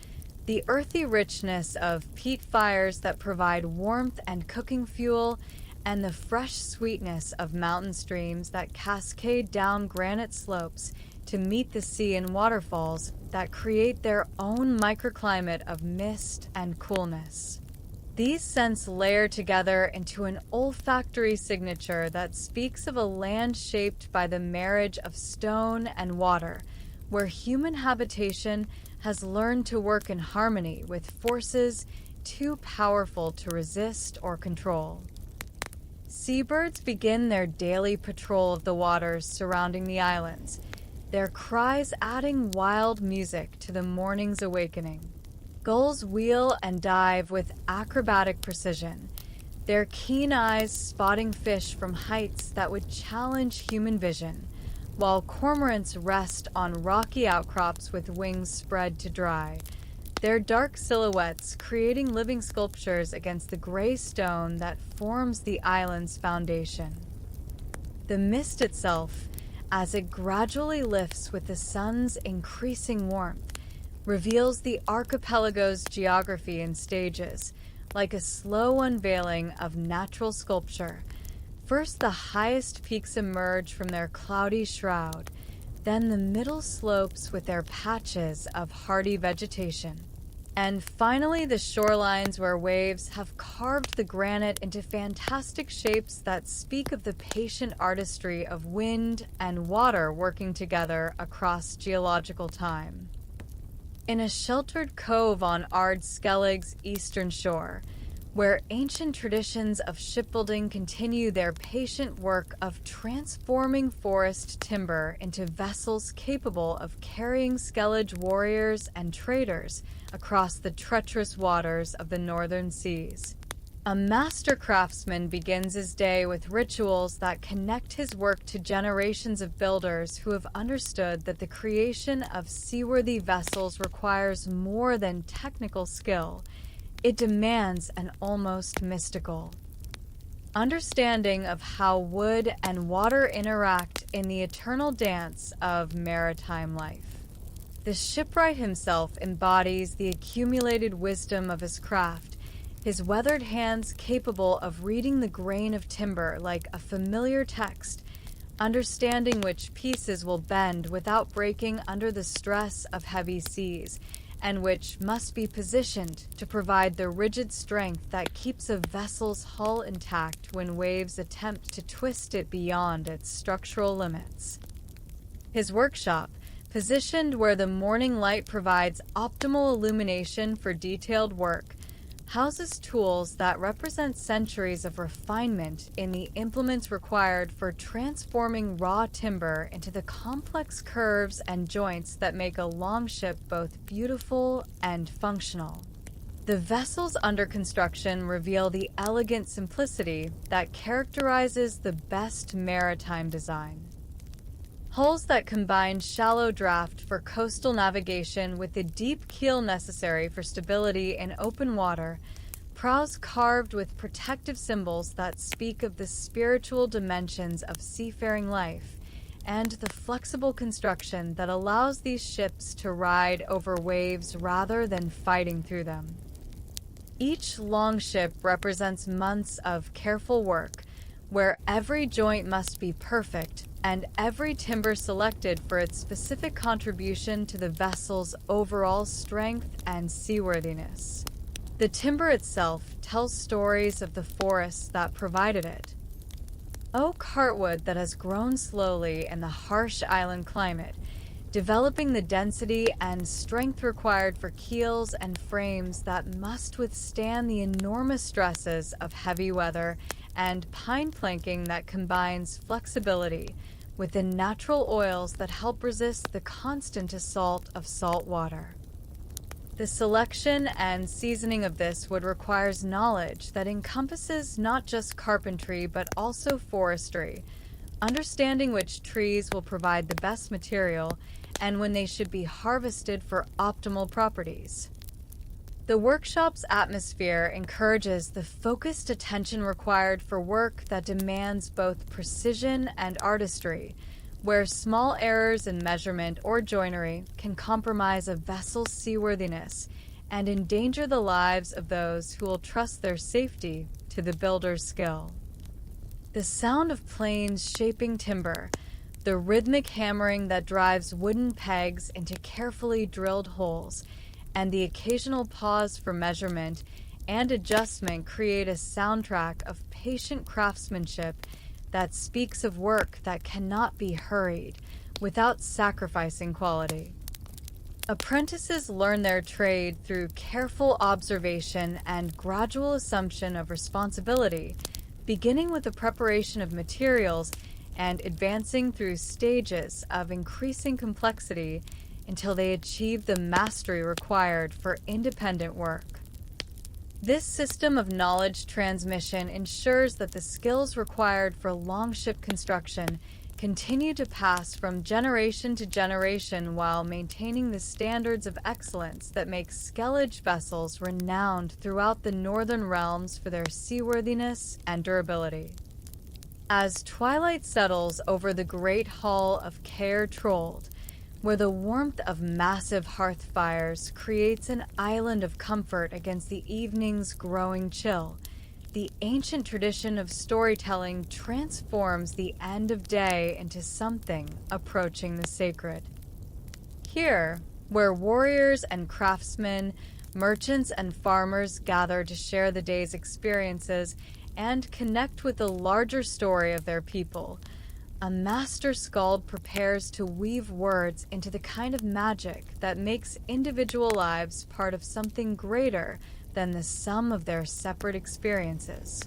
the earthy richness of peat fires that provide warmth and cooking fuel, and the fresh sweetness of mountain streams that cascade down granite slopes to meet the sea in waterfalls that create their own microclimate of mist and coolness. These scents layer together into an olfactory signature that speaks of a land shaped by the marriage of stone and water, where human habitation has learned to work in harmony with forces too powerful to resist or control. Seabirds begin their daily patrol of the waters surrounding the islands, their cries adding wild music to the morning's awakening. Gulls wheel and dive with acrobatic precision, their keen eyes spotting fish from heights that would challenge human vision, while cormorants rest on rocky outcrops with wings spread to dry, their dark silhouettes creating living sculptures against the gray stone that forms the island's foundation. The mist itself, as it gradually lifts with the sun's increasing warmth, reveals the archipelago's geography in stages, like a slow unveiling of natural sculpture. First, the highest peaks emerge from their cloudy shroud, then the middle slopes with their patches of hardy vegetation, and finally the shorelines where waves have carved the granite into fantastic shapes that speak of the patient artistry of wind and water working together across geological time. In a sheltered cove on Ard Skellig's eastern shore, where ancient traditions of shipbuilding continue their patient work of transforming forest timber into vessels capable of carrying Skellige warriors and traders across the treacherous waters of the northern seas. A master craftsman begins his day with rituals that connect his work to generations of builders who have understood that the creation of seaworthy vessels requires more than technical skill. It demands an almost mystical. understanding of how wood and water interact in the eternal dance of maritime life. The shipwright himself embodies the accumulated wisdom of his craft, his weathered hands capable of reading the grain of timber like a familiar text, understanding which pieces will bend without breaking under the stress of heavy seas, and which must be positioned to provide the rigid strength that keeps a vessel's hull intact when waves attempt to twist it beyond its structural limits. His workshop, positioned where the morning light provides optimal illumination for detailed work, houses tools that represent centuries of refinement in the implements required for transforming raw timber into the complex curves and joints that make a longship both beautiful and functional. The vessels under construction reveal the elegant simplicity that characterizes the best maritime design. Hulls that combine shallow draft for coastal navigation with the deep keel necessary for stability in open water, prows carved with protective symbols that speak of the spiritual dimensions of seafaring life, and the flexible construction that allows these ships to ride over waves rather than fighting through them. Each longship represents months of careful work, where every joint must be perfect and every timber selected for its specific contribution to the vessel's overall strength and seaworthiness. The timber itself tells stories of the forests that provided it. Oak heartwood that has grown slowly in the harsh island climate, developing the density and strength required for keels and frames that must withstand the enormous stresses of heavy weather, and pine planking that combines flexibility with the natural oils that help resist the constant assault of salt water. The selection and seasoning of this wood requires knowledge that encompasses not just carpentry but also forestry, understanding which trees will provide the best material and when they should be harvested for optimal properties. The workshop's atmosphere encourages the focused attention required for work that demands both precision and artistry, where small errors in measurement or joinery can compromise a vessel's seaworthiness and endanger the lives of those who will trust their safety to the builder's skill. The sound of planes shaping timber, the rhythmic hammering that drives wooden pegs into carefully drilled holes, and the occasional pause for measurement and adjustment create a soundtrack of patient craftsmanship that speaks of work that cannot be hurried without sacrificing quality. Apprentices learn their trade through careful observation and gradual assumption of responsibility, beginning with the preparation of materials and advancing through stages of increasing complexity until they achieve the mastery required for independent work. This system of knowledge transmission ensures that the skills required for longship construction continue to pass from generation to generation while maintaining the standards of excellence that make skellige vessels renowned throughout the northern realms for their seaworthiness and durability. As twilight settles over the great hall of Kaer Morhen, where the warmth of massive hearth fires creates an island of comfort against the evening's growing chill, the ancient tradition of storytelling transforms the end of day into something approaching the sacred. Here, where warriors and craftsmen, merchants and farmers gather to share the day's experiences and connect with the larger story of their people, a master skald prepares to weave words into the kind of magic that makes individual lives part of something greater than the sum of their separate experiences.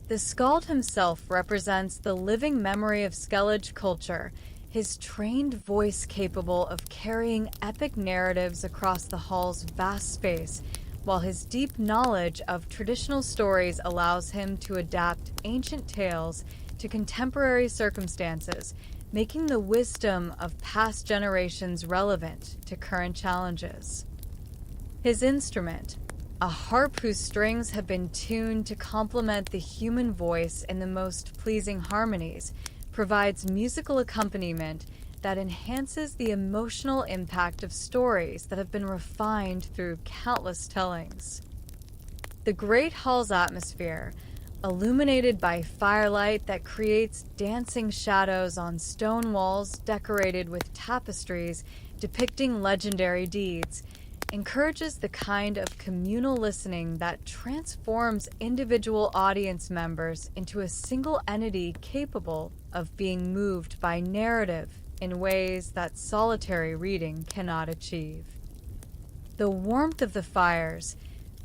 The skald himself represents the living memory of skellige culture, his trained voice capable of carrying epic narratives across the hall's vast space, while his deep knowledge of traditional stories allows him to adapt ancient tales to contemporary circumstances, making the wisdom of past generations relevant to current challenges. His instrument, a harp whose strings have been tuned to complement the human voice in the most pleasing harmonies, provides musical accompaniment that enhances the emotional impact of stories that have been refined through countless tellings. The great hall's atmosphere, illuminated by firelight that creates dancing shadows on stone walls decorated with tapestries depicting legendary deeds, encourages the kind of communal listening that transforms individual audience members into a single entity capable of being moved by narrative in ways that solitary reading cannot achieve. The warmth of the fires,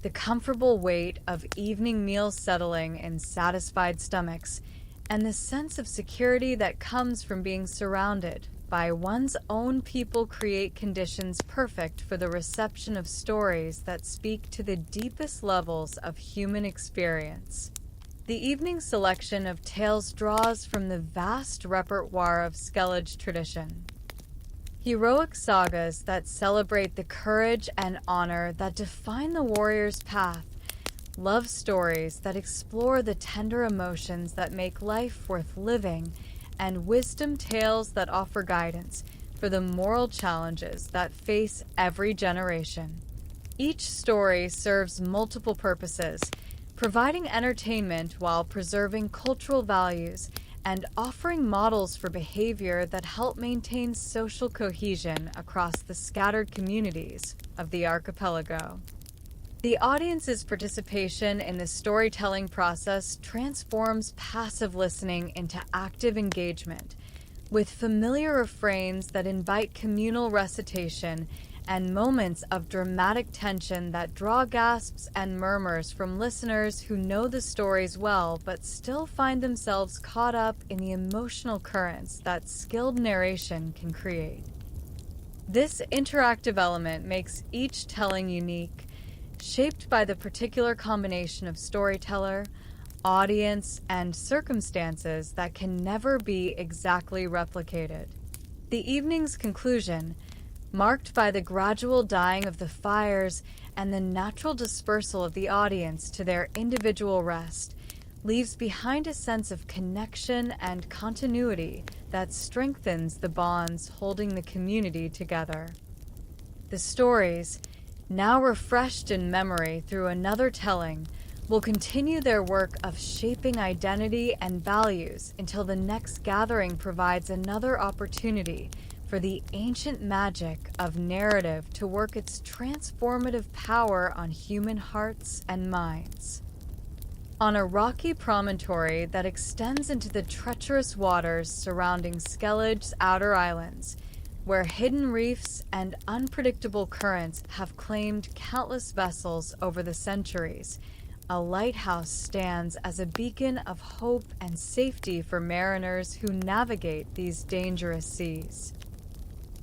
the comfortable weight of evening meals settling in satisfied stomachs, and the sense of security that comes from being surrounded by one's own people create conditions perfect for the reception of stories that speak to the deepest levels of human experience. The evening selection of tales draws from the vast repertoire of skellige tradition. Heroic sagas that celebrate the courage and honor that define the warrior's path, love stories that explore the tender emotions that make life worth living, and wisdom tales that offer guidance for the moral challenges that face every generation. Each story serves multiple purposes, providing entertainment while preserving cultural values and offering models for behavior that help maintain social cohesion across the scattered communities of the archipelago. The audience's participation in the storytelling process transforms passive listening into active engagement, with familiar refrains that invite communal recitation and moments of dramatic tension that draw gasps and murmurs from listeners who know the stories well but still find themselves caught up in the emotional currents that skilled narration can create. This interactive element makes each telling unique, shaped by the particular combination of storyteller, audience, and circumstances that can never be exactly replicated. The evening's conclusion, marked by the gradual dying of the fires and the natural dispersal of the audience to their individual rest, leaves behind a sense of connection and continuity that strengthens the bonds holding the community together. The stories, now refreshed in memory through another telling, will continue their work of shaping identity and values until the next gathering provides another opportunity for the ancient magic of narrative to work its transformative power on human hearts and minds. On a rocky promontory that extends into the treacherous waters surrounding Skellige's outer islands, where hidden reefs and unpredictable currents have claimed countless vessels over the centuries, a lighthouse stands as a beacon of hope and safety for mariners who navigate these dangerous seas.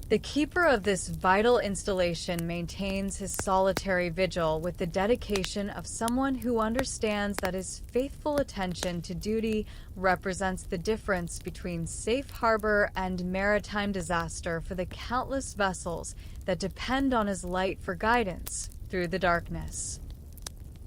The keeper of this vital installation maintains his solitary vigil with the dedication of someone who understands that his faithful attention to duty represents the difference between safe harbor and maritime disaster for the countless vessels that depend on his light for guidance through the darkness.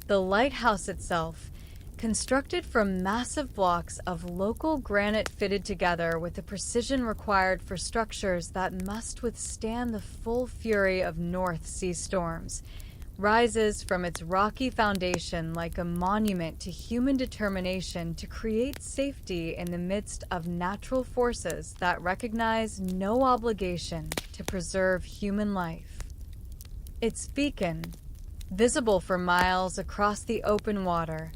The lighthouse itself, constructed from massive blocks of local granite fitted together with the precision required for structures that must withstand the full fury of North Sea storms, rises from its rocky foundation like a monument to human determination to create safety in the midst of natural forces that recognize no obligation to preserve human life. Its beacon, visible for miles across the open water,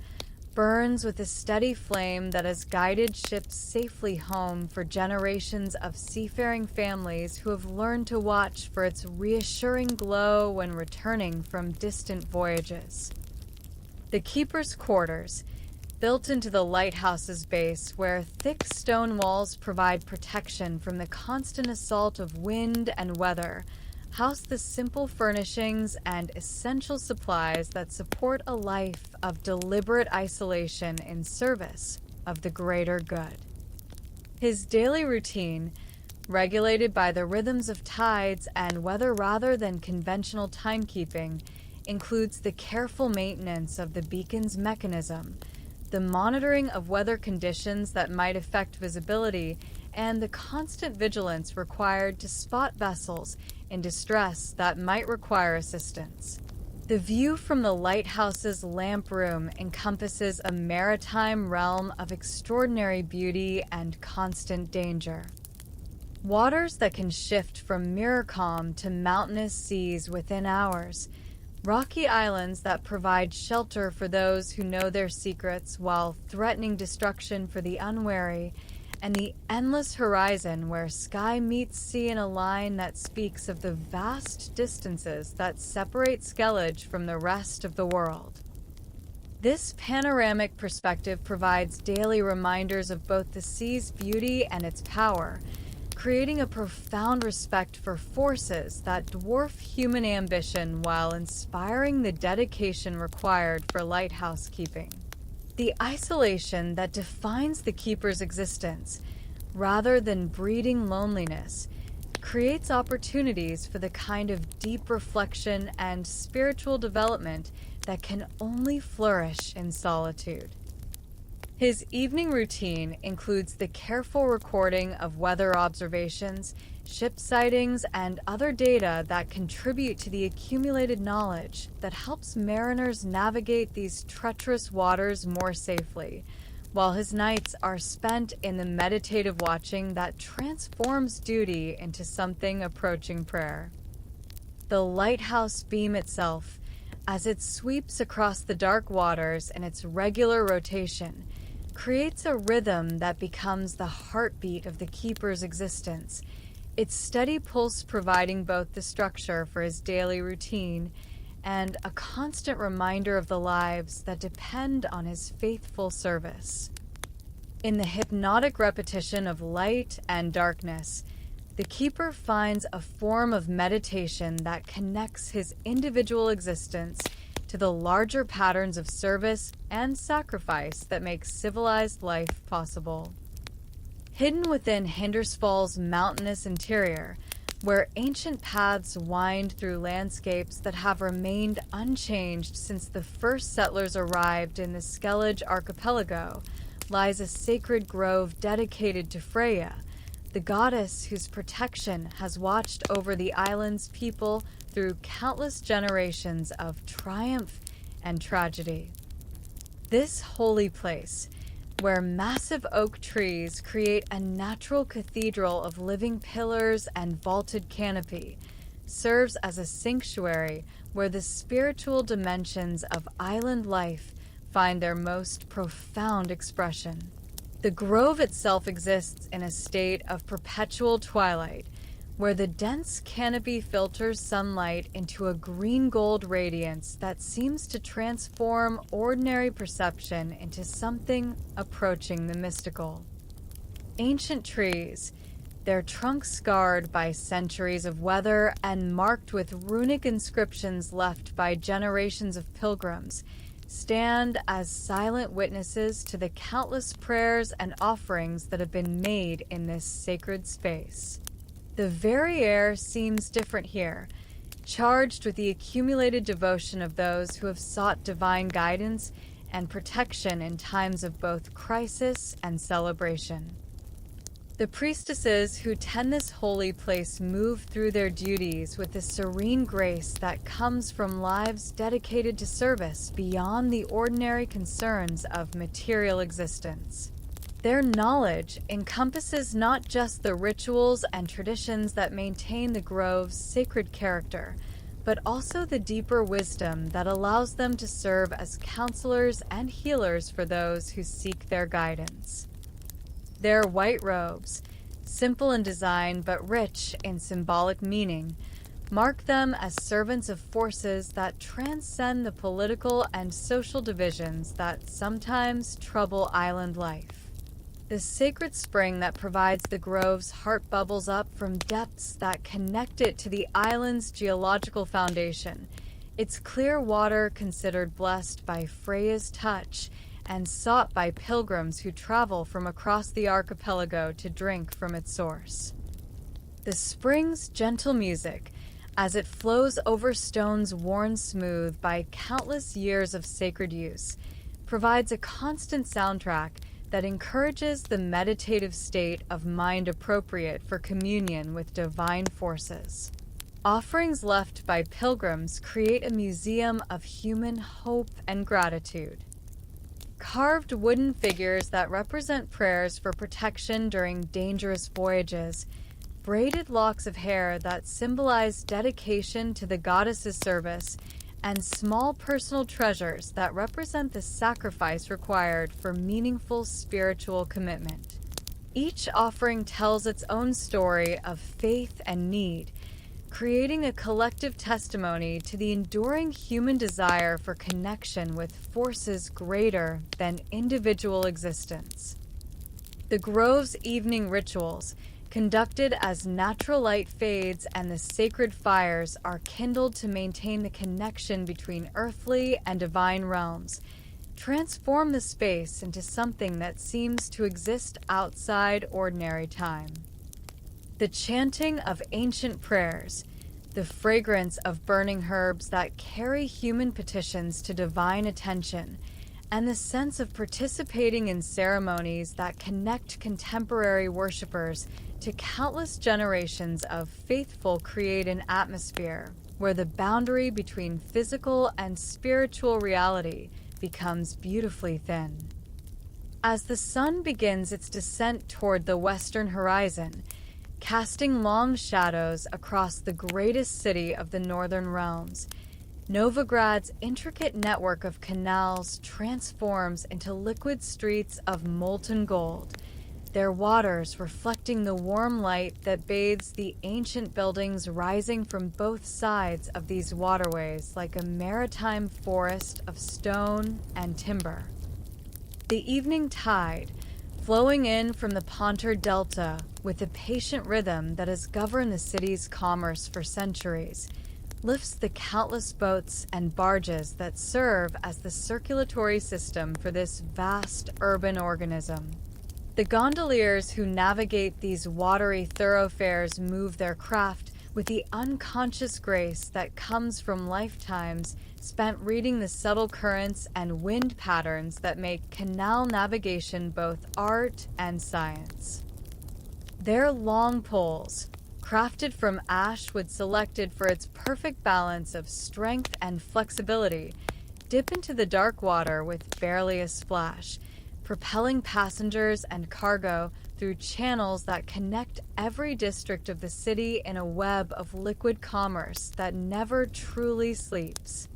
burns with a steady flame that has guided ships safely home for generations of seafaring families who have learned to watch for its reassuring glow when returning from distant voyages. The keeper's quarters, built into the lighthouse's base where thick stone walls provide protection from the constant assault of wind and weather, house the simple furnishings and essential supplies that support a life of deliberate isolation in service of the greater good. His daily routine, regulated by the rhythms of tides and weather rather than conventional timekeeping, includes the careful maintenance of the beacon's mechanism, the monitoring of weather conditions that might affect visibility, and the constant vigilance required to spot vessels in distress that might require assistance. The view from the lighthouse's lamp room encompasses a maritime realm of extraordinary beauty and constant danger. Waters that can shift from mirror calm to mountainous seas within hours, rocky islands that provide shelter for those who know their secrets while threatening destruction for the unwary, and the endless horizon where sky meets sea in a line that speaks of the vast distances that separate Skellige from the rest of the world. This panoramic perspective provides daily reminders of both the sea's beauty and its power, creating a profound respect for forces that dwarf human ambition while inspiring the dedication required for lighthouse keeping. The isolation that defines the keeper's existence, rather than breeding loneliness, creates opportunities for the kind of deep reflection and spiritual development that can only flourish in solitude. His evening routine includes the careful recording of weather observations, ship sightings, and other data that contribute to the accumulated knowledge that helps mariners navigate these treacherous waters more safely, while his nights are spent in the meditative watching that transforms duty into something approaching prayer. The lighthouse beam itself, as it sweeps across the dark waters in its regular rotation, creates a rhythm that becomes the heartbeat of the keeper's existence, its steady pulse providing both the structure for his daily routine and a constant reminder of the lives that depend on his faithful service. In the hypnotic repetition of light and darkness, the keeper finds a form of meditation that connects his individual existence to the larger patterns of service and sacrifice that make civilized life possible. Hidden within Hindersfall's mountainous interior, where ancient paths wind through landscapes that have remained unchanged since the first settlers arrived in the Skellige archipelago, lies a sacred grove dedicated to Freya, the goddess whose protection has watched over the island's people through countless generations of triumph and tragedy. This holy place, where massive oak trees create a natural cathedral of living pillars and vaulted canopy, serves as a sanctuary where the spiritual dimensions of island life find their most profound expression. The grove itself exists in a state of perpetual twilight, where the dense canopy filters sunlight into a green-gold radiance that seems to transform ordinary perception into something approaching the mystical. Ancient trees, their trunks scarred by centuries of weather and marked with runic inscriptions left by generations of pilgrims, stand as silent witnesses to the countless prayers and offerings that have been made in this sacred space. The very air seems different here, charged with the accumulated devotion of those who have sought divine guidance and protection in times of both crisis and celebration. The priestesses who tend this holy place move through their duties with the serene grace that comes from lives dedicated to service beyond the ordinary concerns of material existence. Their knowledge encompasses not just the rituals and traditions that maintain the grove's sacred character, but also the deeper wisdom that allows them to serve as counselors and healers for those who seek their guidance. Their white robes, simple in design but rich in symbolic meaning, mark them as servants of forces that transcend the political and social divisions that sometimes trouble island life. The sacred spring that provides the grove's heart bubbles up from depths that connect it to the island's geological foundation, its clear water considered blessed by Freya's touch and sought by pilgrims who travel from across the archipelago to drink from its source. The spring's gentle music, as it flows over stones worn smooth by countless years of sacred use, provides a constant soundtrack that encourages the meditative state of mind appropriate for communion with divine forces. Offerings left by pilgrims create a museum of human hope and gratitude. Carved wooden figures that represent prayers for protection during dangerous voyages, braided locks of hair that symbolize dedication to the goddess's service, and small personal treasures that represent the sacrifice required for meaningful spiritual commitment. Each offering tells its own story of faith and need, creating a collective testimony to the enduring human desire for connection with forces greater than individual existence. The grove's evening rituals, conducted as natural light fades and the sacred fires are kindled to maintain the connection between earthly and divine realms, transform the space into something that seems to exist outside ordinary time. The chanting of ancient prayers, the fragrance of burning herbs that carry human petitions to divine attention, and the sense of participating in ceremonies that connect contemporary worshippers to countless generations of faithful create an atmosphere where the boundary between physical and spiritual reality becomes beautifully thin. As the sun begins its descent toward the western horizon, casting long shadows across the greatest city of the northern realms, Novigrad's intricate network of canals transforms into liquid streets of molten gold, their waters reflecting the warm light that bathes the ancient buildings rising from both sides of these waterways like a maritime forest of stone and timber. The evening tide, flowing in from the Pontar Delta with the patient rhythm that has governed the city's commerce for centuries, lifts the countless boats and barges that serve as the circulatory system for this vast urban organism. The gondoliers who navigate these watery thoroughfares move their craft with the unconscious grace that comes from lifetimes spent reading the subtle currents and wind patterns that make canal navigation both art and science. Their long poles, crafted from ash wood selected for its perfect balance of strength and flexibility, dip into the dark water with barely a splash, propelling passengers and cargo through channels that connect every district of the city in a web of liquid commerce that never truly sleeps.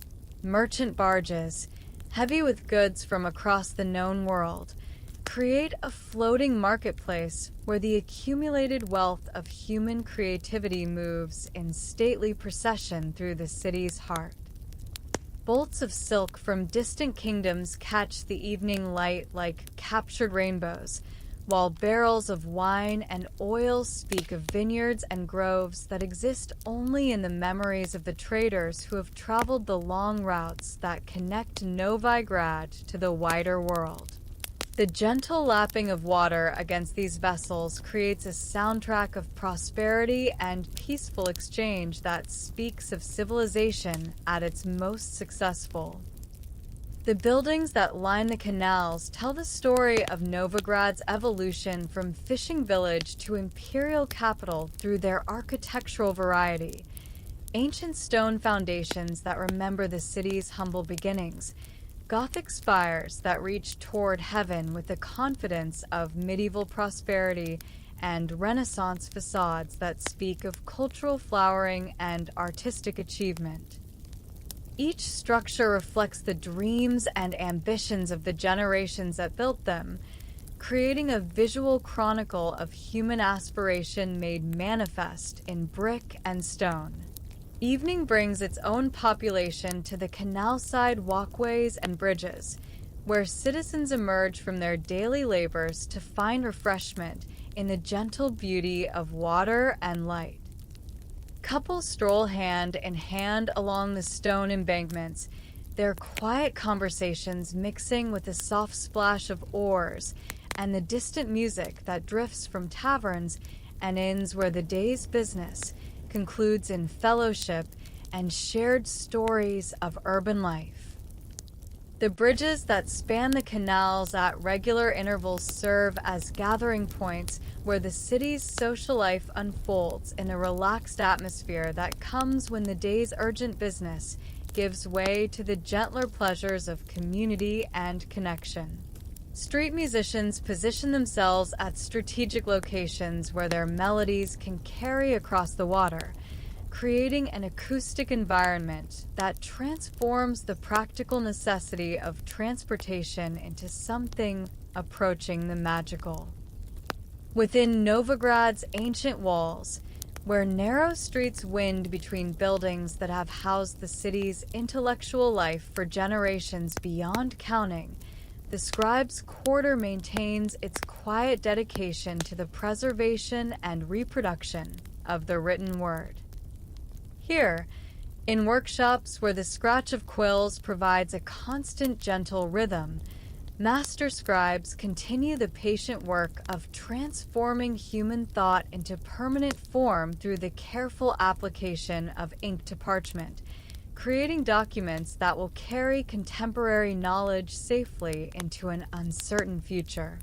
Merchant barges, heavy with goods from across the known world, create a floating marketplace where the accumulated wealth of human creativity moves in stately procession through the city's heart. Bolts of silk from distant kingdoms catch the evening light like captured rainbows, while barrels of wine and oil speak of vineyards and groves that exist only in the memories of the traders who have traveled the long routes that connect Novigrad to the wider world. The gentle lapping of water against these vessels creates a soundtrack of prosperity and peaceful exchange that speaks of civilization at its most successful. The buildings that line the canals tell the story of Novigrad's evolution from fishing village to imperial capital through their architectural variety. Ancient stone foundations that remember the city's humble beginnings, Gothic spires that reach toward heaven with the confidence of medieval prosperity, and Renaissance facades that speak of cultural flowering and artistic achievement. Each structure reflects the dreams and ambitions of the generations that built them, creating a visual chronicle of human aspiration made manifest in brick and stone. Evening brings its own population to the canal-side walkways and bridges, where citizens emerge from their daily labors to find refreshment in the gentle beauty of water and light. Couples stroll hand in hand along the stone embankments, their quiet conversations mixing with the soft splash of oars and the distant music that drifts from taverns and inns where the day's business, concludes in fellowship and shared stories of urban life. The bridges that span the canals at regular intervals serve as gathering points where the city's social life unfolds in a relaxed atmosphere that comes when the day's urgent business gives way to the gentler pleasures of community and connection. Street musicians position themselves at strategic locations where their melodies can carry across the water, creating an acoustic environment that transforms the practical necessity of transportation into something approaching the magical. Within Novigrad's ancient walls, where narrow streets wind between buildings that have housed the city's intellectual life for generations beyond counting, the scribe's quarter maintains its quiet dedication to the preservation and reproduction of the written word. Here, in workshops where the scratch of quills provides a constant gentle rhythm, master scribes continue the patient work of transforming human thought into permanent form through the careful application of ink to parchment, creating documents that will carry contemporary knowledge safely into an uncertain future.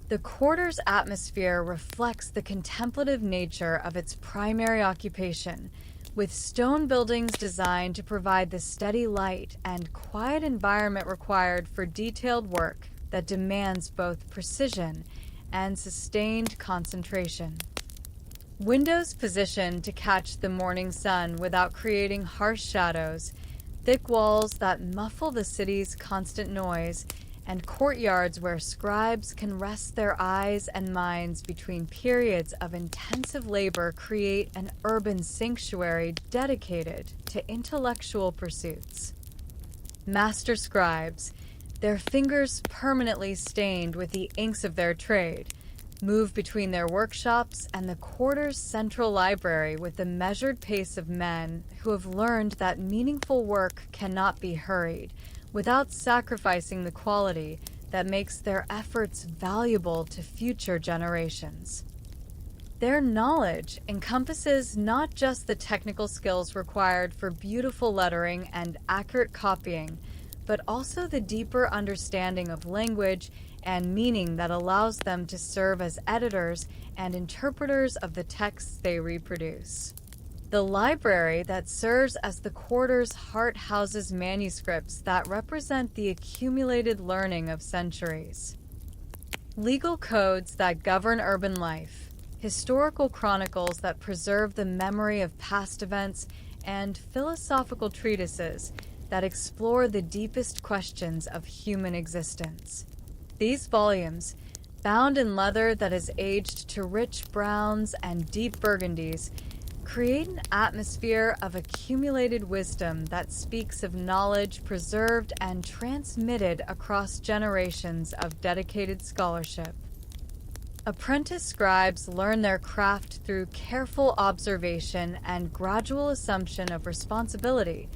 The quarter's atmosphere reflects the contemplative nature of its primary occupation, with stone buildings designed to provide the steady light and quiet environment required for detailed work that demands both precision and sustained concentration. Windows positioned to catch the morning sun without creating harsh shadows, thick walls that muffle the city's constant noise, and courtyards where scribes can rest their eyes and minds between periods of intensive labor create an urban sanctuary dedicated to intellectual pursuits. Master scribes, their fingers permanently stained with the inks of their trade, move between their workshops and the quarter's central library with the measured pace of men who have learned that meaningful work cannot be hurried, without sacrificing the quality that makes their efforts valuable to future generations. Their knowledge encompasses not just the technical skills required for beautiful lettering and accurate copying, but also the deeper understanding of language and meaning that allows them to serve as editors and interpreters of the texts they reproduce. The library that serves as the quarter's heart houses manuscripts that represent the accumulated learning of centuries. Legal codes that govern urban life, historical chronicles that preserve the memory of past events, and philosophical treatises that explore the deepest questions of human existence. These volumes, bound in leather that is aged to rich browns and deep burgundies, create an atmosphere of accumulated wisdom that speaks of knowledge preserved and transmitted across generations of dedicated scholarship. Apprentice scribes learn their craft through careful observation and gradual assumption of responsibility,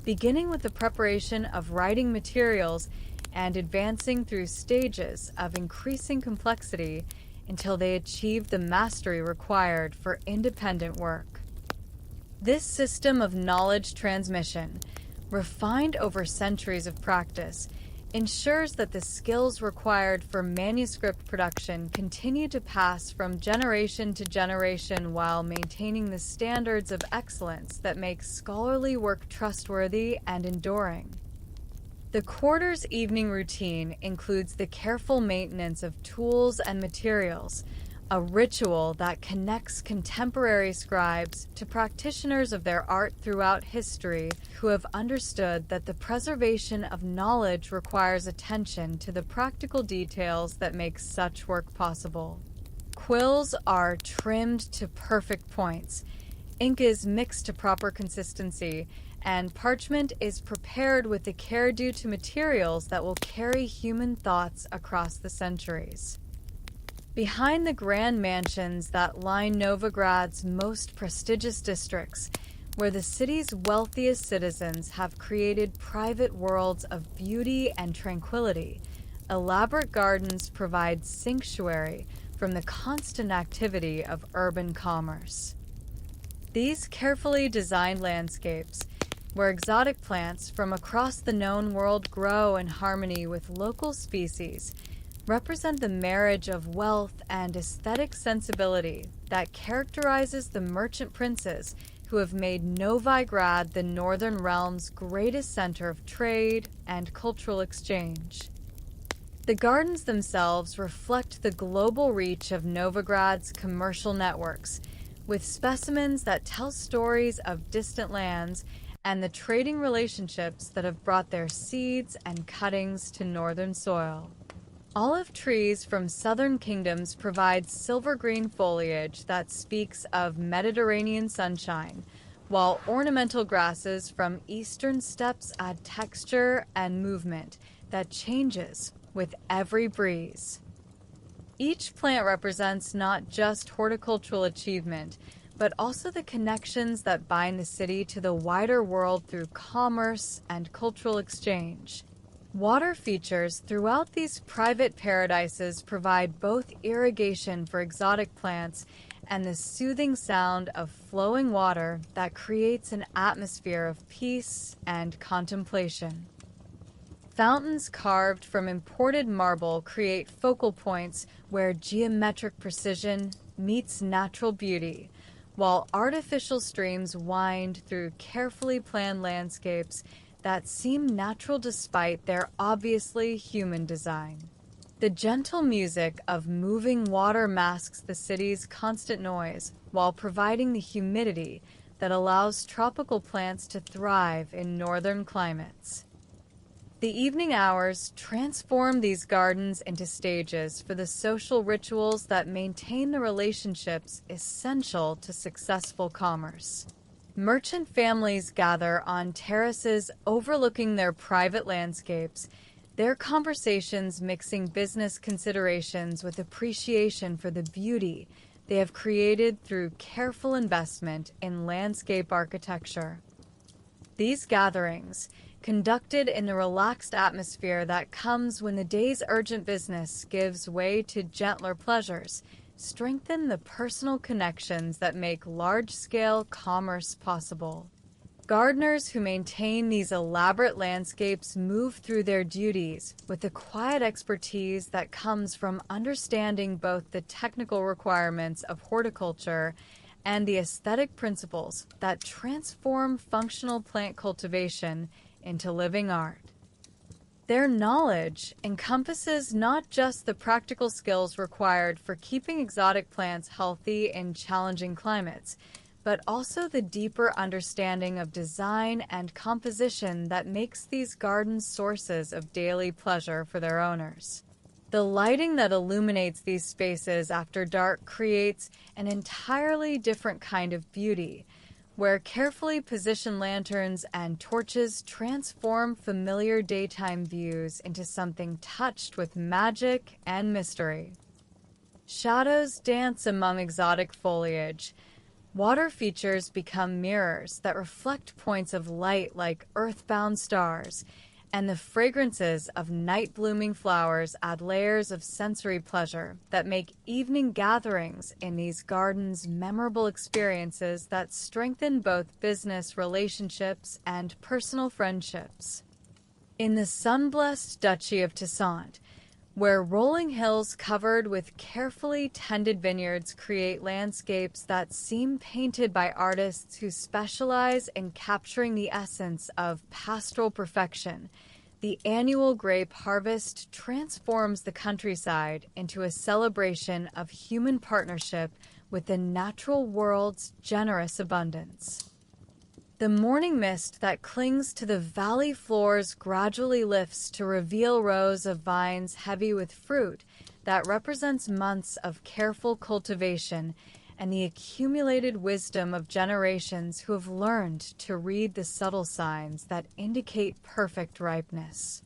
beginning with the preparation of writing materials and advancing through stages of increasing complexity until they achieve the mastery required for independent work. This system of knowledge transmission, refined over centuries of practice, ensures that the skills required for manuscript production continue to pass from generation to generation while maintaining the standards of excellence that make scholarly work trustworthy and enduring. The quarter's evening routine includes the careful maintenance of tools and materials, a ritual that connects contemporary scribes to practitioners of their art throughout history who have understood that the preservation of knowledge requires attention to the practical details that make such work possible. Quills are trimmed to perfect points, ink is mixed to proper consistency, and parchment is prepared with the care due to materials that will carry human thoughts across the centuries. Behind the grand mansions that line Novigrad's most prestigious districts, where the city's wealthiest citizens have created private worlds of beauty and tranquility, elaborate gardens provide sanctuary from the constant activity of urban commerce. These carefully designed landscapes, where exotic plants from across the known world grow in harmony with local species, represent the marriage of wealth and aesthetic sensibility that characterizes the merchant princes who have made Novigrad the Northern Realm's greatest center of trade and cultural exchange. The gardens themselves reflect the global reach of Novigrad's commercial networks, with specimens that tell stories of distant lands and the trading relationships that have brought their seeds and cuttings to northern soil. Olive trees from southern kingdoms provide silver-green foliage that speaks of Mediterranean sunshine, while ornamental grasses from eastern steppes add texture and movement that changes with every breeze. Each plant represents not just horticultural achievement, but also the connections that bind the city to the wider world through commerce and cultural exchange. Water features throughout these private paradises provide both irrigation for exotic plants and the soothing sound of flowing water that creates an atmosphere of peace and contemplation. Fountains carved from imported marble create focal points where geometric precision meets natural beauty, while artificial streams wind through carefully planned landscapes that seem natural despite their obviously human design. The gentle music of moving water masks the city's constant noise while providing the humidity that allows tropical plants to thrive in northern climates. The evening hours transform these gardens into stages for the social rituals that maintain the relationships essential to successful commerce. Merchant families gather on terraces overlooking their private landscapes, their conversations mixing business considerations with appreciation for the beauty they have created through careful investment in landscape architecture. These gatherings, conducted in the relaxed atmosphere that comes when the day's urgent business gives way to gentler pleasures, strengthen the personal connections that make large-scale commerce possible. Gardeners who maintain these elaborate landscapes move through their duties with the quiet expertise that comes from understanding both the technical requirements of horticulture and the aesthetic principles that transform functional plant cultivation into living art. Their knowledge encompasses not just the practical skills required for keeping exotic plants healthy in challenging climates, but also the deeper understanding of design and composition that makes these gardens sources of daily pleasure for their owners. The lighting that illuminates these spaces after dark creates an entirely different kind of beauty, where carefully positioned lanterns and torches transform familiar daytime views into something touched with magic and mystery. Shadows dance among exotic foliage. Water features become mirrors that reflect points of light like earthbound stars, and the fragrances of night-blooming flowers add layers of sensory pleasure that make evening gatherings in these gardens memorable experiences that strengthen both business relationships and personal friendships. In the sun-blessed Duchy of Toussaint, where rolling hills covered with carefully tended vineyards create landscapes that seem painted by artists who specialize in capturing the essence of pastoral perfection, the annual grape harvest transforms the countryside into a celebration of human partnership with the natural world's generous abundance. The morning mist that clings to the valley floors gradually lifts to reveal rows of vines heavy with fruit that represents months of careful cultivation and the accumulated wisdom of generations who have learned to read the subtle signs that indicate perfect ripeness.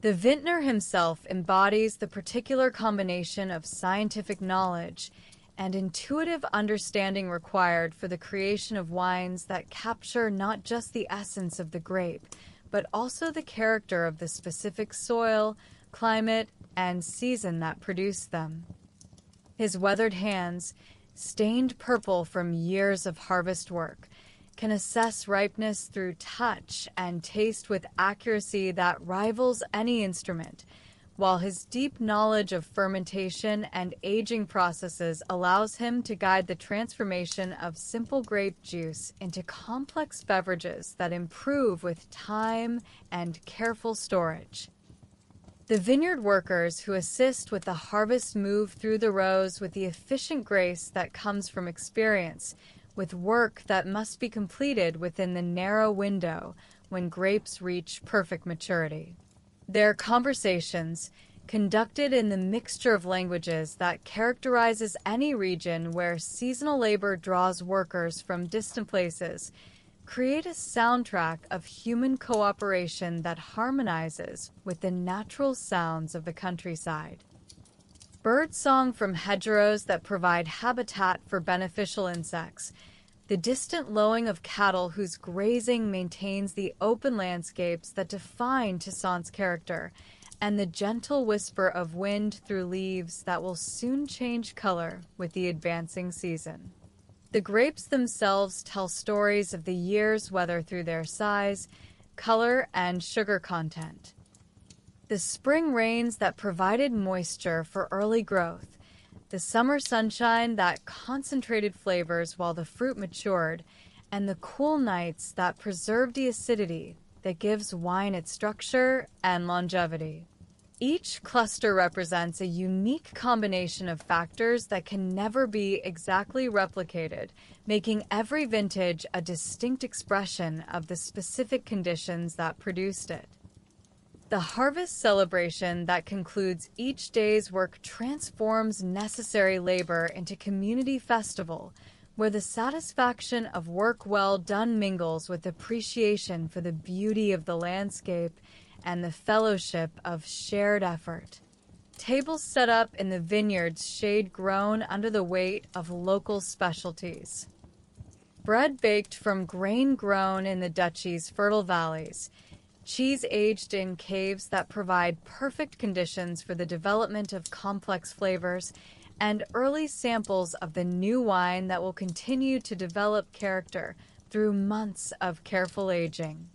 The vintner himself embodies the particular combination of scientific knowledge and intuitive understanding required for the creation of wines that capture not just the essence of the grape, but also the character of the specific soil, climate, and season that produced them. His weathered hands, stained purple from years of harvest work, can assess ripeness through touch and taste with accuracy that rivals any instrument, while his deep knowledge of fermentation and aging processes allows him to guide the transformation of simple grape juice into complex beverages that improve with time and careful storage. The vineyard workers who assist with the harvest move through the rows with the efficient grace that comes from experience, with work that must be completed within the narrow window when grapes reach perfect maturity. Their conversations, conducted in the mixture of languages that characterizes any region where seasonal labor draws workers from distant places, create a soundtrack of human cooperation that harmonizes with the natural sounds of the countryside. Birdsong from hedgerows that provide habitat for beneficial insects, the distant lowing of cattle whose grazing maintains the open landscapes that define Toussaint's character, and the gentle whisper of wind through leaves that will soon change color with the advancing season. The grapes themselves tell stories of the year's weather through their size, color, and sugar content. The spring rains that provided moisture for early growth, the summer sunshine that concentrated flavors while the fruit matured, and the cool nights that preserved the acidity that gives wine its structure and longevity. Each cluster represents a unique combination of factors that can never be exactly replicated, making every vintage a distinct expression of the specific conditions that produced it. The harvest celebration that concludes each day's work transforms necessary labor into community festival, where the satisfaction of work well done mingles with appreciation for the beauty of the landscape and the fellowship of shared effort. Tables set up in the vineyard's shade grown under the weight of local specialties. Bread baked from grain grown in the duchy's fertile valleys, cheese aged in caves that provide perfect conditions for the development of complex flavors, and early samples of the new wine that will continue to develop character through months of careful aging.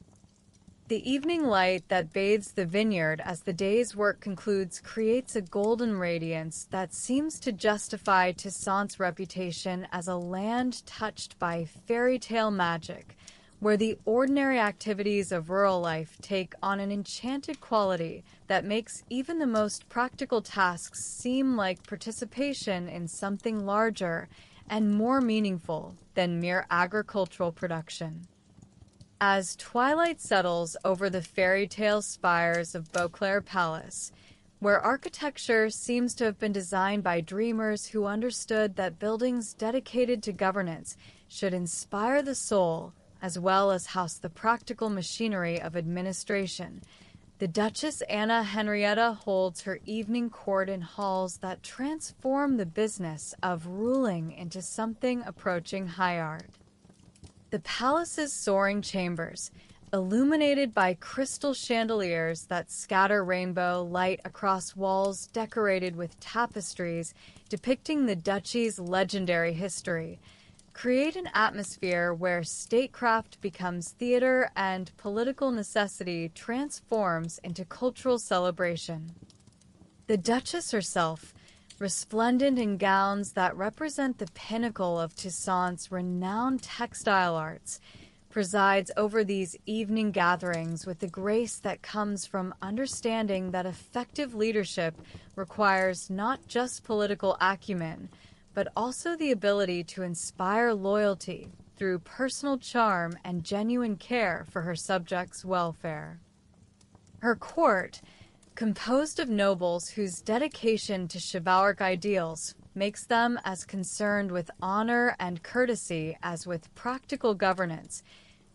The evening light that bathes the vineyard as the day's work concludes creates a golden radiance that seems to justify Toussaint's reputation as a land touched by fairy tale magic, where the ordinary activities of rural life take on an enchanted quality that makes even the most practical tasks seem like participation in something larger and more meaningful than mere agricultural production. As twilight settles over the fairy tale spires of Beauclair Palace, where architecture seems to have been designed by dreamers who understood that buildings dedicated to governance should inspire the soul as well as house the practical machinery of administration, the Duchess Anna Henrietta holds her evening court in halls that transform the business of ruling into something approaching high art. The palace's soaring chambers, illuminated by crystal chandeliers that scatter rainbow light across walls decorated with tapestries depicting the duchy's legendary history, create an atmosphere where statecraft becomes theater and political necessity transforms into cultural celebration. The Duchess herself, resplendent in gowns that represent the pinnacle of Toussaint's renowned textile arts, presides over these evening gatherings with the grace that comes from understanding that effective leadership requires not just political acumen, but also the ability to inspire loyalty through personal charm and genuine care for her subjects' welfare. Her court, composed of nobles whose dedication to chivalric ideals makes them as concerned with honor and courtesy as with practical governance,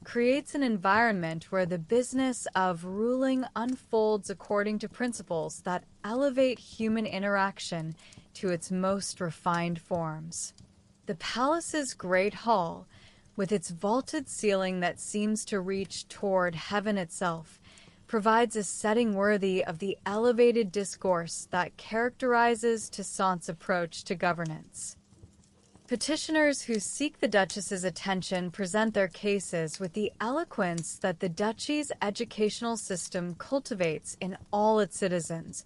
creates an environment where the business of ruling unfolds according to principles that elevate human interaction to its most refined forms. The palace's great hall, with its vaulted ceiling that seems to reach toward heaven itself, provides a setting worthy of the elevated discourse that characterizes Toussaint's approach to governance. Petitioners who seek the Duchess's attention present their cases with the eloquence that the duchy's educational system cultivates in all its citizens,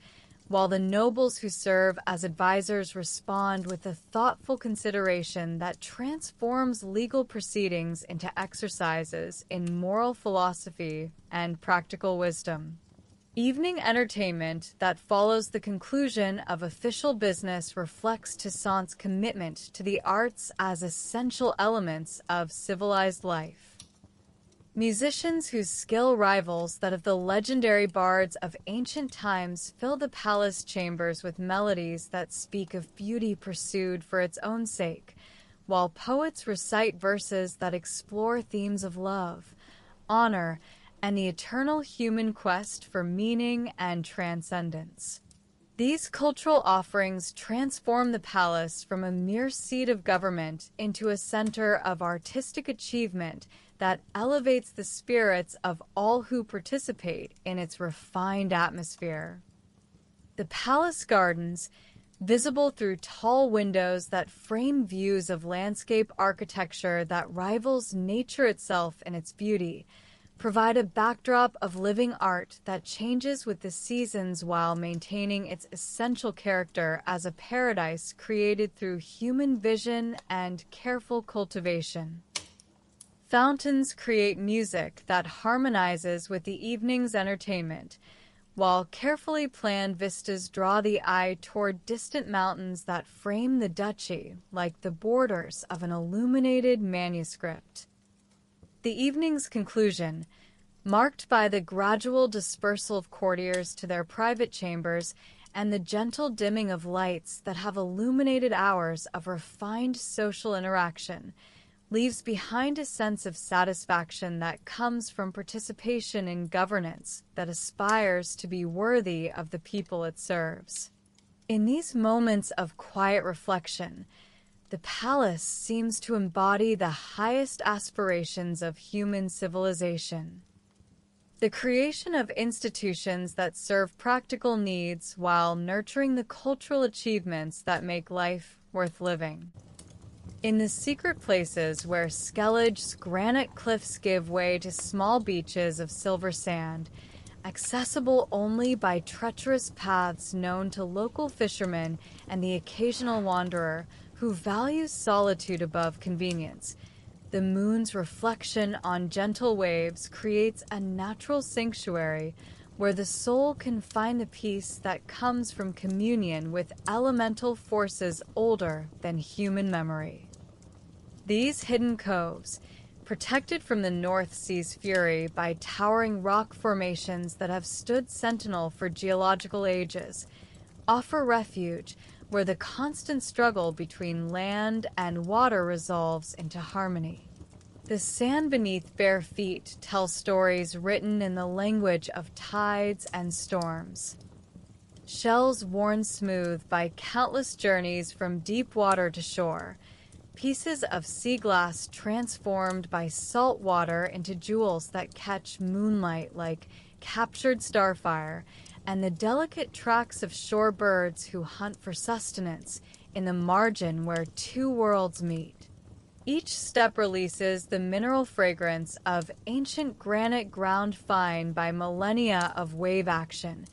while the nobles who serve as advisors respond with a thoughtful consideration that transforms legal proceedings into exercises in moral philosophy and practical wisdom. Evening entertainment that follows the conclusion of official business reflects Toussaint's commitment to the arts as essential elements of civilized life. Musicians whose skill rivals that of the legendary bards of ancient times fill the palace chambers with melodies that speak of beauty pursued for its own sake, while poets recite verses that explore themes of love, honor, and the eternal human quest for meaning and transcendence. These cultural offerings transform the palace from a mere seat of government into a center of artistic achievement that elevates the spirits of all who participate in its refined atmosphere. The palace gardens, visible through tall windows that frame views of landscape architecture that rivals nature itself in its beauty, provide a backdrop of living art that changes with the seasons while maintaining its essential character as a paradise created through human vision and careful cultivation. Fountains create music that harmonizes with the evening's entertainment, while carefully planned vistas draw the eye toward distant mountains that frame the duchy like the borders of an illuminated manuscript. The evening's conclusion, marked by the gradual dispersal of courtiers to their private chambers and the gentle dimming of lights that have illuminated hours of refined social interaction, leaves behind a sense of satisfaction that comes from participation in governance that aspires to be worthy of the people it serves. In these moments of quiet reflection, the palace seems to embody the highest aspirations of human civilization. The creation of institutions that serve practical needs while nurturing the cultural achievements that make life worth living. In the secret places where Skellige's granite cliffs give way to small beaches of silver sand, accessible only by treacherous paths known to local fishermen and the occasional wanderer, who values solitude above convenience, the moon's reflection on gentle waves creates a natural sanctuary where the soul can find the peace that comes from communion with elemental forces older than human memory. These hidden coves, protected from the North Sea's fury by towering rock formations that have stood sentinel for geological ages, offer refuge where the constant struggle between land and water resolves into harmony. The sand beneath bare feet tells stories written in the language of tides and storms. Shells worn smooth by countless journeys from deep water to shore, pieces of sea glass transformed by salt water into jewels that catch moonlight like captured starfire, and the delicate tracks of shore birds who hunt for sustenance in the margin where two worlds meet. Each step releases the mineral fragrance of ancient granite ground fine by millennia of wave action,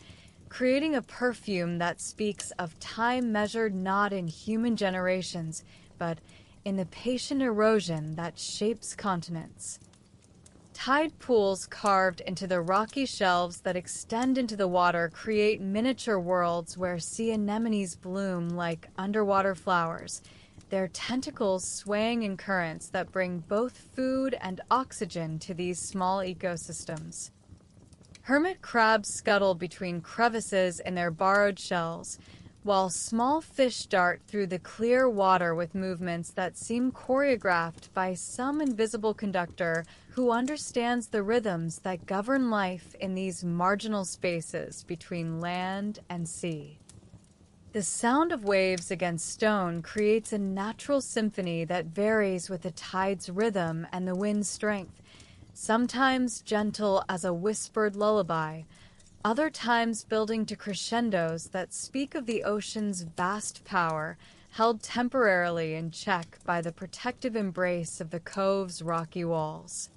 creating a perfume that speaks of time measured not in human generations, but in the patient erosion that shapes continents. Tide pools carved into the rocky shelves that extend into the water create miniature worlds where sea anemones bloom like underwater flowers, their tentacles swaying in currents that bring both food and oxygen to these small ecosystems. Hermit crabs scuttle between crevices in their borrowed shells, while small fish dart through the clear water with movements that seem choreographed by some invisible conductor who understands the rhythms that govern life in these marginal spaces between land and sea. The sound of waves against stone creates a natural symphony that varies with the tide's rhythm and the wind's strength, sometimes gentle as a whispered lullaby, other times building to crescendos that speak of the ocean's vast power held temporarily in check by the protective embrace of the cove's rocky walls.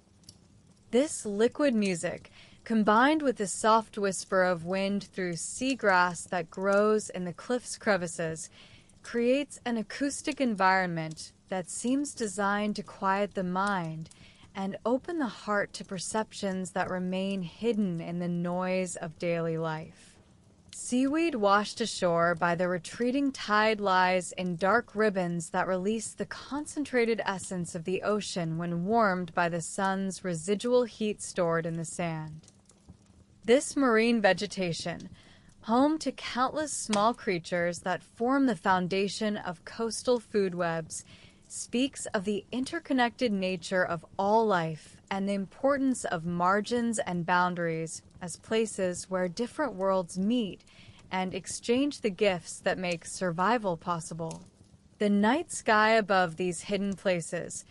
This liquid music, combined with the soft whisper of wind through seagrass that grows in the cliff's crevices, creates an acoustic environment that seems designed to quiet the mind and open the heart to perceptions that remain hidden in the noise of daily life. Seaweed washed ashore by the retreating tide lies in dark ribbons that release the concentrated essence of the ocean when warmed by the sun's residual heat stored in the sand. This marine vegetation, home to countless small creatures that form the foundation of coastal food webs, speaks of the interconnected nature of all life and the importance of margins and boundaries as places where different worlds meet and exchange the gifts that make survival possible. The night sky above these hidden places,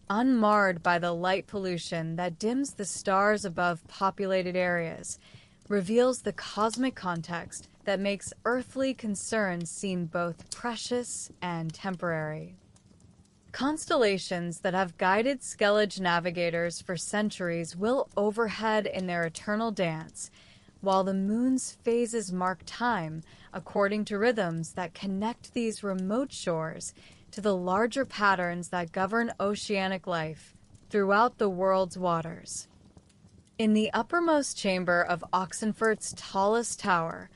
unmarred by the light pollution that dims the stars above populated areas, reveals the cosmic context that makes earthly concerns seem both precious and temporary. Constellations that have guided skellige navigators for centuries will overhead in their eternal dance, while the moon's phases mark time according to rhythms that connect these remote shores to the larger patterns that govern oceanic life throughout the world's waters. In the uppermost chamber of Oxenfurt's tallest tower,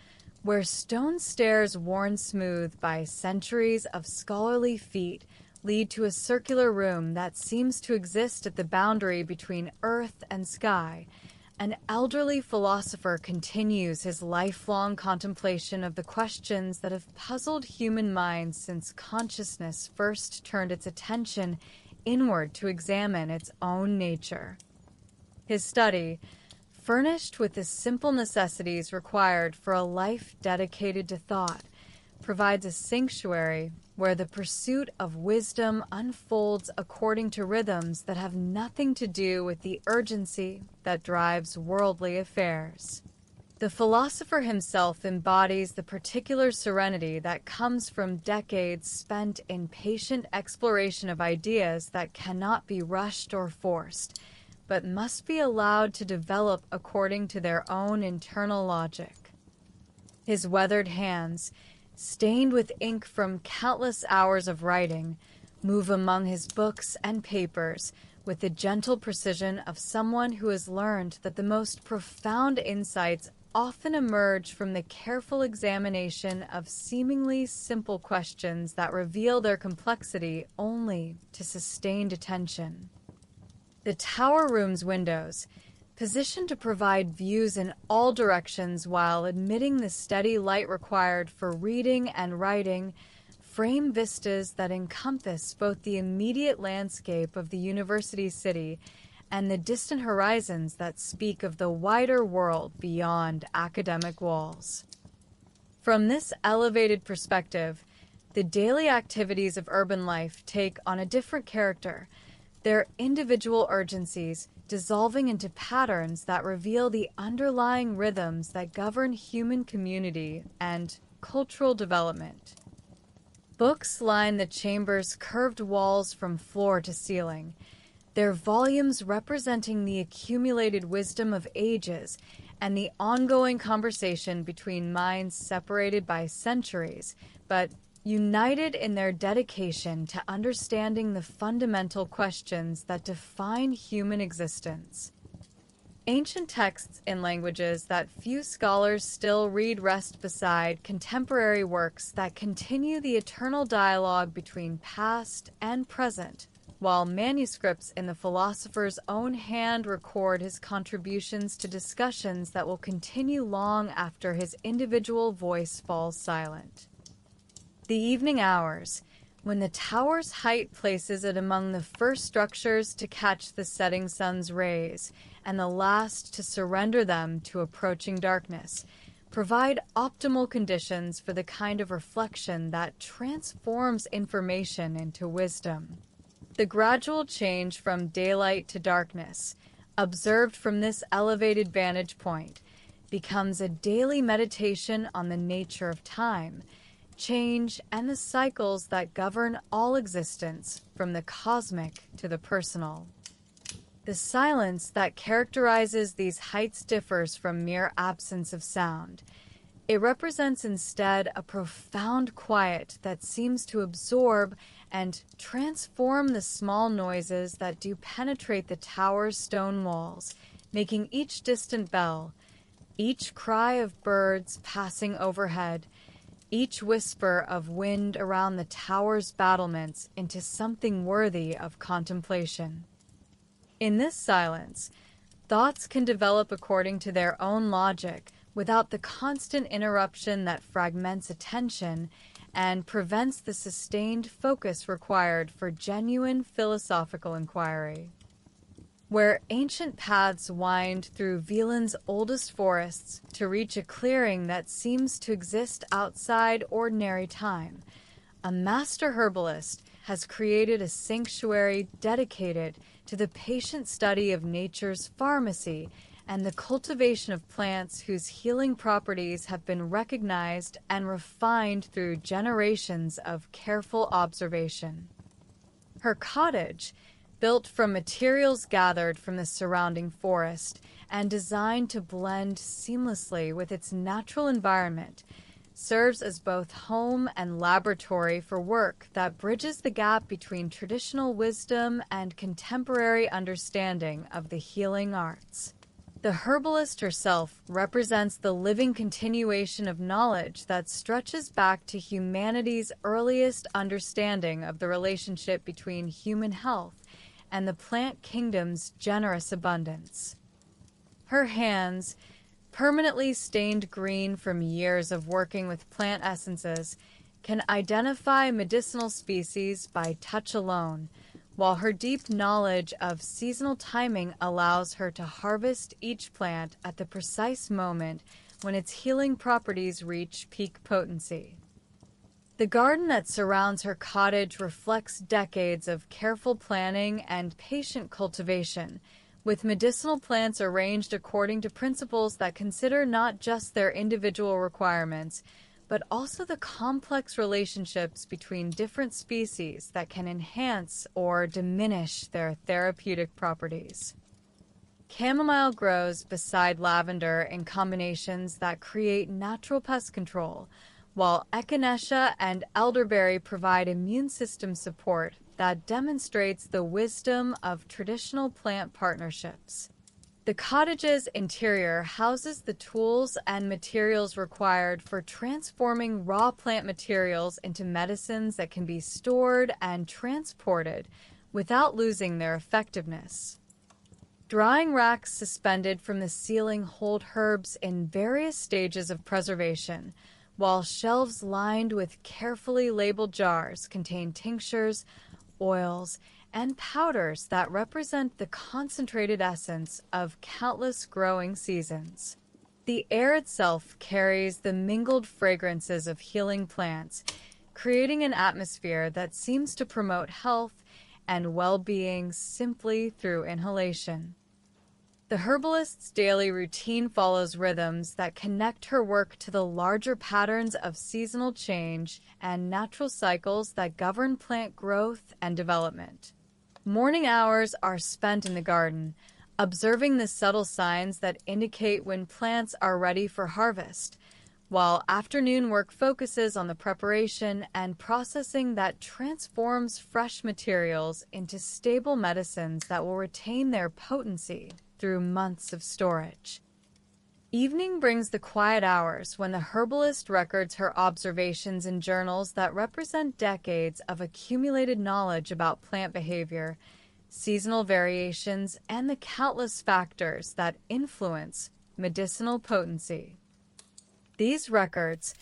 where stone stairs worn smooth by centuries of scholarly feet lead to a circular room that seems to exist at the boundary between earth and sky, an elderly philosopher continues his lifelong contemplation of the questions that have puzzled human minds since consciousness first turned its attention inward to examine its own nature. His study, furnished with the simple necessities required for a life dedicated to thought, provides a sanctuary where the pursuit of wisdom unfolds according to rhythms that have nothing to do with the urgency that drives worldly affairs. The philosopher himself embodies the particular serenity that comes from decades spent in patient exploration of ideas that cannot be rushed or forced, but must be allowed to develop according to their own internal logic. His weathered hands, stained with ink from countless hours of writing, move among his books and papers with the gentle precision of someone who has learned that the most profound insights often emerge from the careful examination of seemingly simple questions that reveal their complexity only to sustained attention. The tower room's windows, positioned to provide views in all directions while admitting the steady light required for reading and writing, frame vistas that encompass both the immediate landscape of the university city and the distant horizons that speak of the wider world beyond academic walls. From this elevated perspective, the daily activities of urban life take on a different character, their individual urgencies dissolving into patterns that reveal the underlying rhythms that govern human community and cultural development. Books line the chamber's curved walls from floor to ceiling, their volumes representing the accumulated wisdom of ages and the ongoing conversation between minds separated by centuries, but united in their dedication to understanding the fundamental questions that define human existence. Ancient texts in languages that few scholars still read rest beside contemporary works that continue the eternal dialogue between past and present, while manuscripts in the philosopher's own hand record his contributions to discussions that will continue long after his individual voice falls silent. The evening hours, when the tower's height places it among the first structures to catch the setting sun's rays and the last to surrender them to approaching darkness, provide optimal conditions for the kind of reflection that transforms information into wisdom. The gradual change from daylight to darkness, observed from this elevated vantage point, becomes a daily meditation on the nature of time, change, and the cycles that govern all existence, from the cosmic to the personal. The silence that characterizes these heights differs from mere absence of sound. It represents instead a profound quiet that seems to absorb and transform the small noises that do penetrate the tower's stone walls, making each distant bell, each cry of birds passing overhead, each whisper of wind around the tower's battlements into something worthy of contemplation. In this silence, thoughts can develop according to their own logic without the constant interruption that fragments attention and prevents the sustained focus required for genuine philosophical inquiry. Where ancient paths wind through Wieland's oldest forests to reach a clearing that seems to exist outside ordinary time, a master herbalist has created a sanctuary dedicated to the patient study of nature's pharmacy and the cultivation of plants whose healing properties have been recognized and refined through generations of careful observation. Her cottage, built from materials gathered from the surrounding forest and designed to blend seamlessly with its natural environment, serves as both home and laboratory for work that bridges the gap between traditional wisdom and contemporary understanding of the healing arts. The herbalist herself represents the living continuation of knowledge that stretches back to humanity's earliest understanding of the relationship between human health and the plant kingdom's generous abundance. Her hands, permanently stained green from years of working with plant essences, can identify medicinal species by touch alone, while her deep knowledge of seasonal timing allows her to harvest each plant at the precise moment when its healing properties reach peak potency. The garden that surrounds her cottage reflects decades of careful planning and patient cultivation, with medicinal plants arranged according to principles that consider not just their individual requirements, but also the complex relationships between different species that can enhance or diminish their therapeutic properties. Chamomile grows beside lavender in combinations that create natural pest control, while echinacea and elderberry provide immune system support that demonstrates the wisdom of traditional plant partnerships. The cottage's interior houses the tools and materials required for transforming raw plant materials into medicines that can be stored and transported without losing their effectiveness. Drying racks suspended from the ceiling hold herbs in various stages of preservation, while shelves lined with carefully labeled jars contain tinctures, oils, and powders that represent the concentrated essence of countless growing seasons. The air itself carries the mingled fragrances of healing plants, creating an atmosphere that seems to promote health and well-being simply through inhalation. The herbalist's daily routine follows rhythms that connect her work to the larger patterns of seasonal change and natural cycles that govern plant growth and development. Morning hours are spent in the garden, observing the subtle signs that indicate when plants are ready for harvest, while afternoon work focuses on the preparation and processing that transforms fresh materials into stable medicines that will retain their potency through months of storage. Evening brings the quiet hours when the herbalist records her observations in journals that represent decades of accumulated knowledge about plant behavior, seasonal variations, and the countless factors that influence medicinal potency. These records,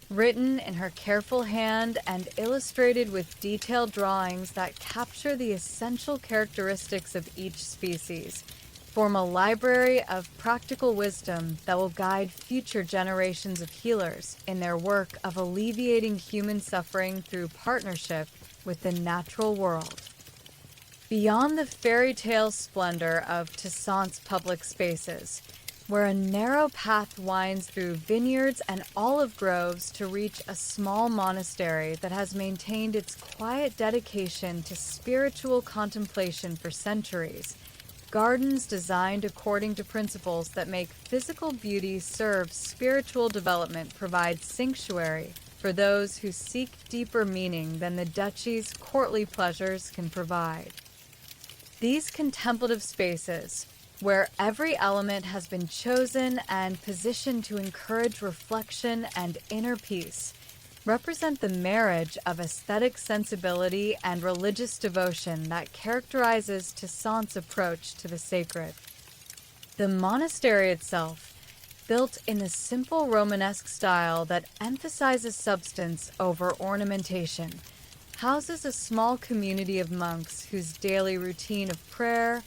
written in her careful hand and illustrated with detailed drawings that capture the essential characteristics of each species, form a library of practical wisdom that will guide future generations of healers in their work of alleviating human suffering through partnership with the natural world. Beyond the fairy tale splendor of Toussaint's public spaces, where a narrow path winds through vineyards and olive groves to reach a small monastery that has maintained its quiet dedication to spiritual contemplation for centuries. Gardens designed according to principles that make physical beauty serve spiritual development provide sanctuary for those who seek deeper meaning than the duchy's courtly pleasures can provide. These contemplative spaces, where every element has been chosen and positioned to encourage reflection and inner peace, represent the marriage of aesthetic sensibility and religious devotion that characterizes Toussaint's approach to the sacred. The monastery itself, built in the simple Romanesque style that emphasizes substance over ornamentation, houses a small community of monks whose daily routine of prayer,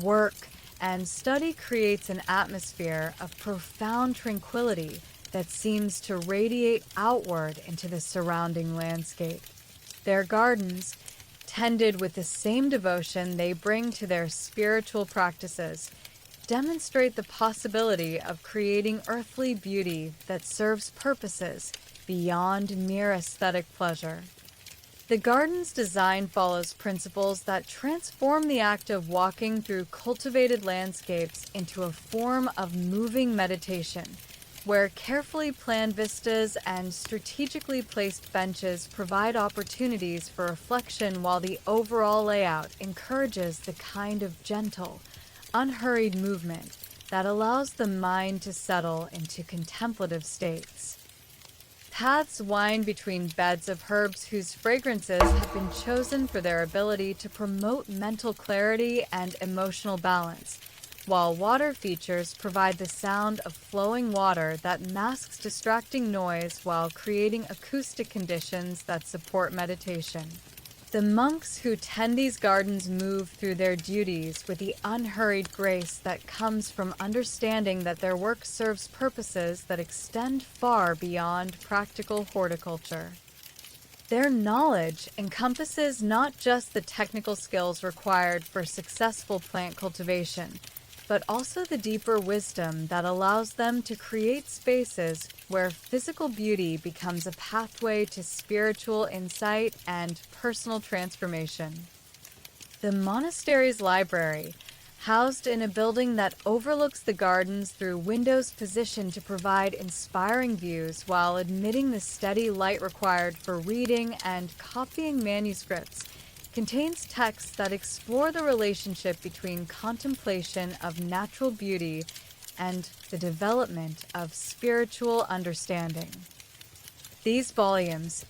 work, and study creates an atmosphere of profound tranquility that seems to radiate outward into the surrounding landscape. Their gardens, tended with the same devotion they bring to their spiritual practices, demonstrate the possibility of creating earthly beauty that serves purposes beyond mere aesthetic pleasure. The garden's design follows principles that transform the act of walking through cultivated landscapes into a form of moving meditation, where carefully planned vistas and strategically placed benches provide opportunities for reflection while the overall layout encourages the kind of gentle, unhurried movement that allows the mind to settle into contemplative states. Paths wind between beds of herbs whose fragrances have been chosen for their ability to promote mental clarity and emotional balance, while water features provide the sound of flowing water that masks distracting noise while creating acoustic conditions that support meditation. The monks who tend these gardens move through their duties with the unhurried grace that comes from understanding that their work serves purposes that extend far beyond practical horticulture. Their knowledge encompasses not just the technical skills required for successful plant cultivation, but also the deeper wisdom that allows them to create spaces where physical beauty becomes a pathway to spiritual insight and personal transformation. The monastery's library, housed in a building that overlooks the gardens through windows positioned to provide inspiring views while admitting the steady light required for reading and copying manuscripts, contains texts that explore the relationship between contemplation of natural beauty and the development of spiritual understanding. These volumes,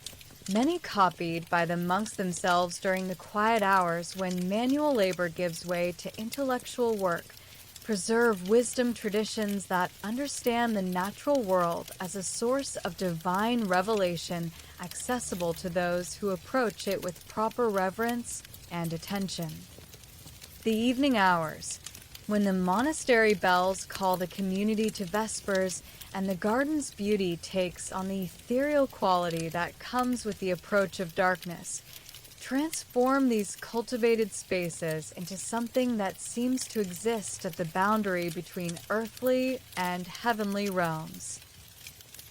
many copied by the monks themselves during the quiet hours when manual labor gives way to intellectual work, preserve wisdom traditions that understand the natural world as a source of divine revelation accessible to those who approach it with proper reverence and attention. The evening hours, when the monastery bells call the community to vespers and the garden's beauty takes on the ethereal quality that comes with the approach of darkness, transform these cultivated spaces into something that seems to exist at the boundary between earthly and heavenly realms.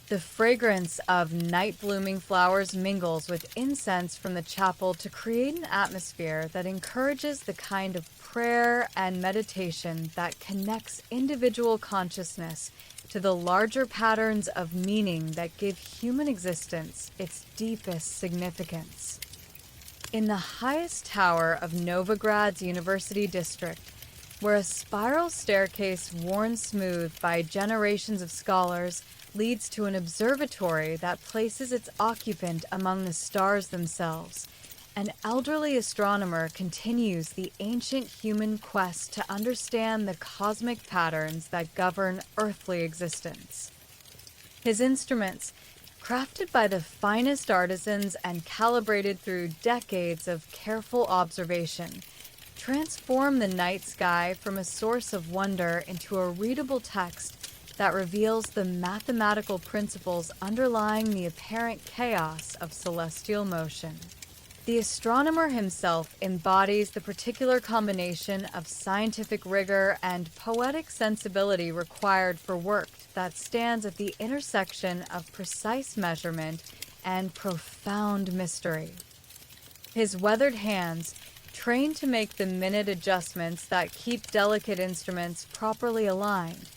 The fragrance of night-blooming flowers mingles with incense from the chapel to create an atmosphere that encourages the kind of prayer and meditation that connects individual consciousness to the larger patterns of meaning that give human existence its deepest significance. In the highest tower of Novigrad's University District, where a spiral staircase worn smooth by generations of scholars leads to an observatory that places its occupant among the stars themselves, an elderly astronomer continues the ancient human quest to understand the cosmic patterns that govern earthly existence. His instruments, crafted by the finest artisans and calibrated through decades of careful observation, transform the night sky from a source of wonder into a readable text that reveals the mathematical principles underlying the apparent chaos of celestial motion. The astronomer himself embodies the particular combination of scientific rigor and poetic sensibility required for work that stands at the intersection of precise measurement and profound mystery. His weathered hands, trained to make the minute adjustments that keep delicate instruments properly aligned,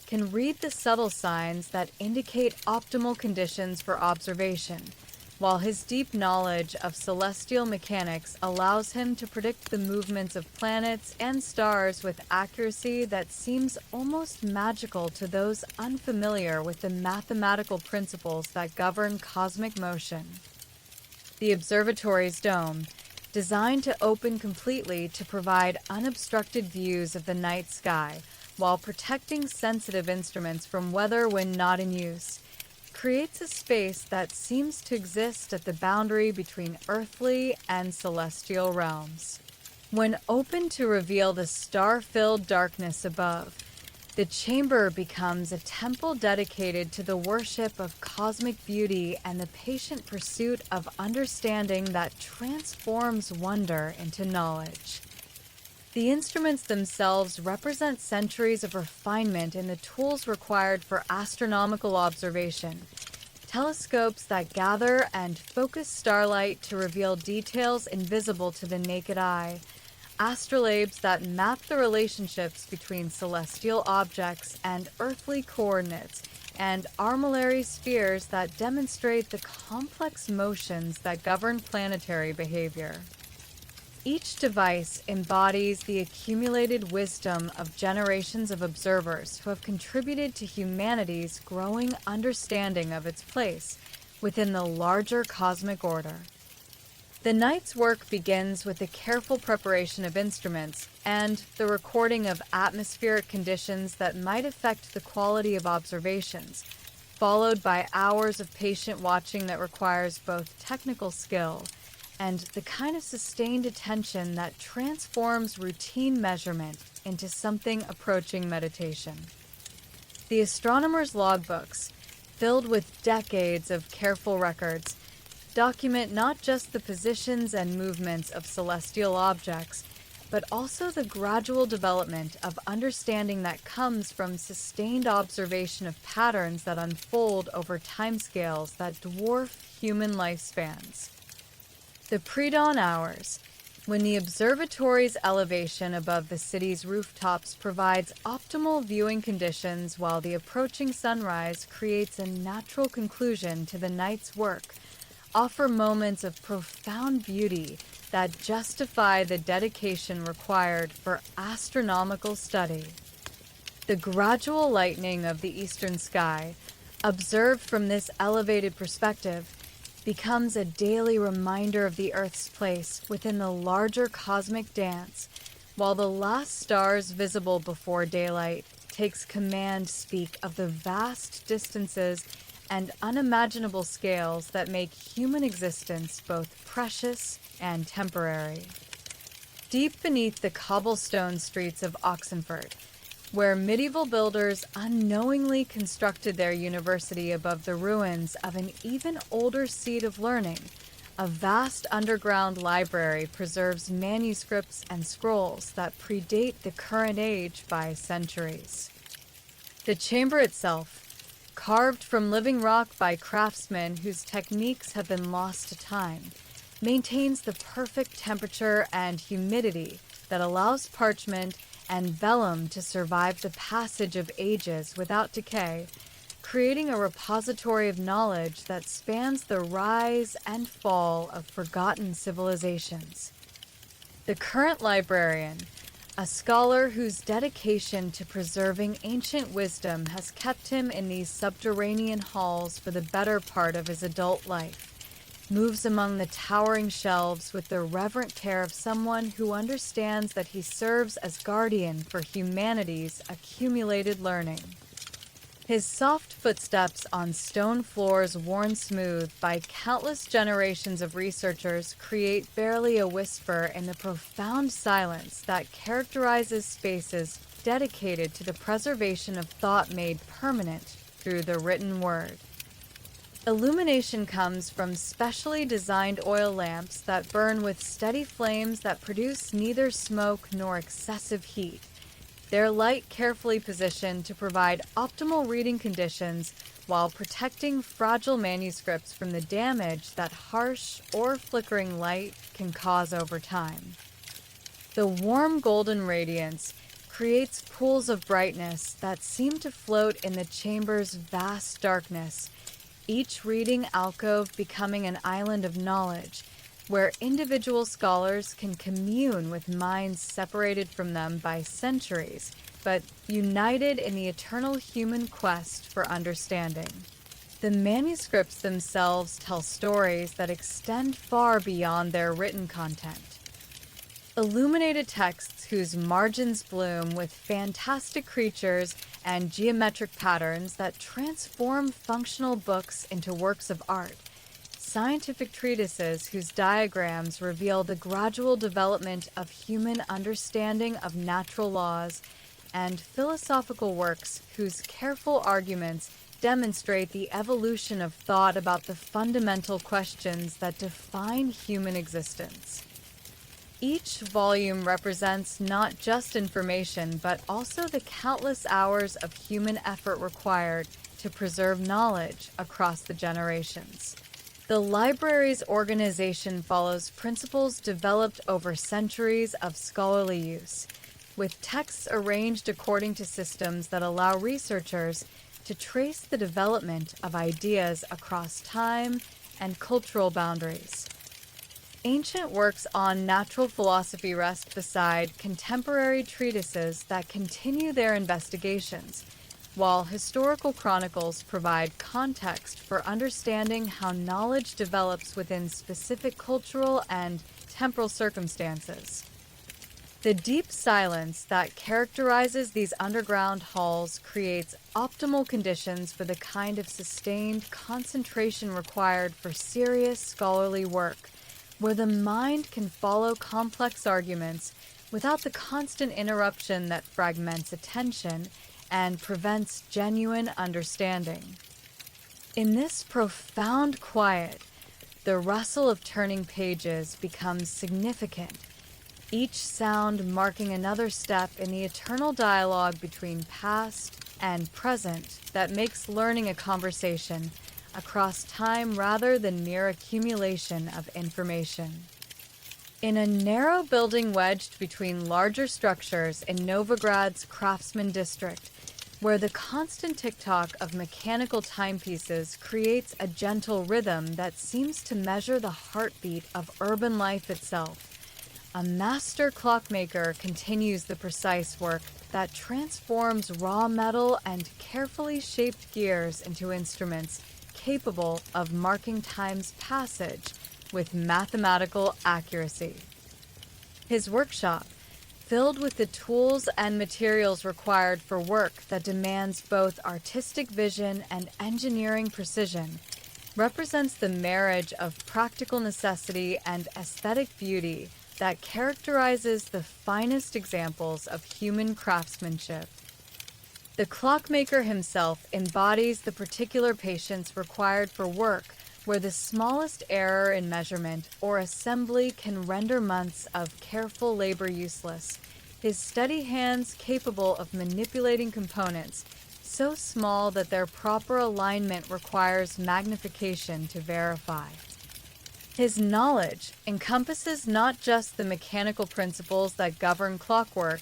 can read the subtle signs that indicate optimal conditions for observation, while his deep knowledge of celestial mechanics allows him to predict the movements of planets and stars with accuracy that seems almost magical to those unfamiliar with the mathematical principles that govern cosmic motion. The observatory's dome, designed to open completely to provide unobstructed views of the night sky while protecting sensitive instruments from weather when not in use, creates a space that seems to exist at the boundary between earthly and celestial realms. When opened to reveal the star-filled darkness above, the chamber becomes a temple dedicated to the worship of cosmic beauty and the patient pursuit of understanding that transforms wonder into knowledge. The instruments themselves represent centuries of refinement in the tools required for astronomical observation. Telescopes that gather and focus starlight to reveal details invisible to the naked eye. Astrolabes that map the relationships between celestial objects and earthly coordinates, and armillary spheres that demonstrate the complex motions that govern planetary behavior. Each device embodies the accumulated wisdom of generations of observers who have contributed to humanity's growing understanding of its place within the larger cosmic order. The night's work begins with the careful preparation of instruments and the recording of atmospheric conditions that might affect the quality of observations, followed by hours of patient watching that requires both technical skill and the kind of sustained attention that transforms routine measurement into something approaching meditation. The astronomer's logbooks, filled with decades of careful records, document not just the positions and movements of celestial objects, but also the gradual development of understanding that comes from sustained observation of patterns that unfold over timescales that dwarf human lifespans. The pre-dawn hours, when the observatory's elevation above the city's rooftops provides optimal viewing conditions while the approaching sunrise creates a natural conclusion to the night's work, offer moments of profound beauty that justify the dedication required for astronomical study. The gradual lightening of the eastern sky, observed from this elevated perspective, becomes a daily reminder of the Earth's place within the larger cosmic dance, while the last stars visible before daylight takes command speak of the vast distances and unimaginable scales that make human existence both precious and temporary. Deep beneath the cobblestone streets of Oxenfurt, where medieval builders unknowingly constructed their university above the ruins of an even older seat of learning, a vast underground library preserves manuscripts and scrolls that predate the current age by centuries. The chamber itself, carved from living rock by craftsmen whose techniques have been lost to time, maintains the perfect temperature and humidity that allows parchment and vellum to survive the passage of ages without decay, creating a repository of knowledge that spans the rise and fall of forgotten civilizations. The current librarian, a scholar whose dedication to preserving ancient wisdom has kept him in these subterranean halls for the better part of his adult life, moves among the towering shelves with the reverent care of someone who understands that he serves as guardian for humanity's accumulated learning. His soft footsteps on stone floors worn smooth by countless generations of researchers create barely a whisper in the profound silence that characterizes spaces dedicated to the preservation of thought made permanent through the written word. Illumination comes from specially designed oil lamps that burn with steady flames that produce neither smoke nor excessive heat. Their light carefully positioned to provide optimal reading conditions while protecting fragile manuscripts from the damage that harsh or flickering light can cause over time. The warm golden radiance creates pools of brightness that seem to float in the chamber's vast darkness, each reading alcove becoming an island of knowledge, where individual scholars can commune with minds separated from them by centuries, but united in the eternal human quest for understanding. The manuscripts themselves tell stories that extend far beyond their written content. Illuminated texts whose margins bloom with fantastic creatures and geometric patterns that transform functional books into works of art. Scientific treatises whose diagrams reveal the gradual development of human understanding of natural laws, and philosophical works whose careful arguments demonstrate the evolution of thought about the fundamental questions that define human existence. Each volume represents not just information, but also the countless hours of human effort required to preserve knowledge across the generations. The library's organization follows principles developed over centuries of scholarly use, with texts arranged according to systems that allow researchers to trace the development of ideas across time and cultural boundaries. Ancient works on natural philosophy rest beside contemporary treatises that continue their investigations, while historical chronicles provide context for understanding how knowledge develops within specific cultural and temporal circumstances. The deep silence that characterizes these underground halls creates optimal conditions for the kind of sustained concentration required for serious scholarly work, where the mind can follow complex arguments without the constant interruption that fragments attention and prevents genuine understanding. In this profound quiet, the rustle of turning pages becomes significant, each sound marking another step in the eternal dialogue between past and present that makes learning a conversation across time rather than mere accumulation of information. In a narrow building wedged between larger structures in Novigrad's craftsman district, where the constant tick-tock of mechanical timepieces creates a gentle rhythm that seems to measure the heartbeat of urban life itself, a master clockmaker continues the precise work that transforms raw metal and carefully shaped gears into instruments capable of marking time's passage with mathematical accuracy. His workshop, filled with the tools and materials required for work that demands both artistic vision and engineering precision, represents the marriage of practical necessity and aesthetic beauty that characterizes the finest examples of human craftsmanship. The clockmaker himself embodies the particular patience required for work where the smallest error in measurement or assembly can render months of careful labor useless, his steady hands capable of manipulating components so small that their proper alignment requires magnification to verify. His knowledge encompasses not just the mechanical principles that govern clockwork,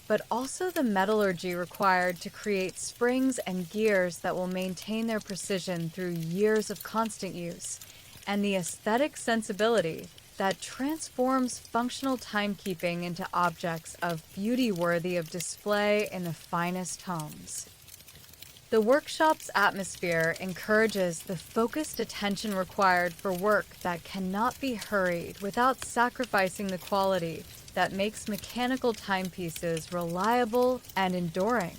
but also the metallurgy required to create springs and gears that will maintain their precision through years of constant use, and the aesthetic sensibility that transforms functional timekeeping into objects of beauty worthy of display in the finest homes. The workshop's atmosphere encourages the focused attention required for work that cannot be hurried without sacrificing the quality that makes mechanical timepieces reliable and enduring.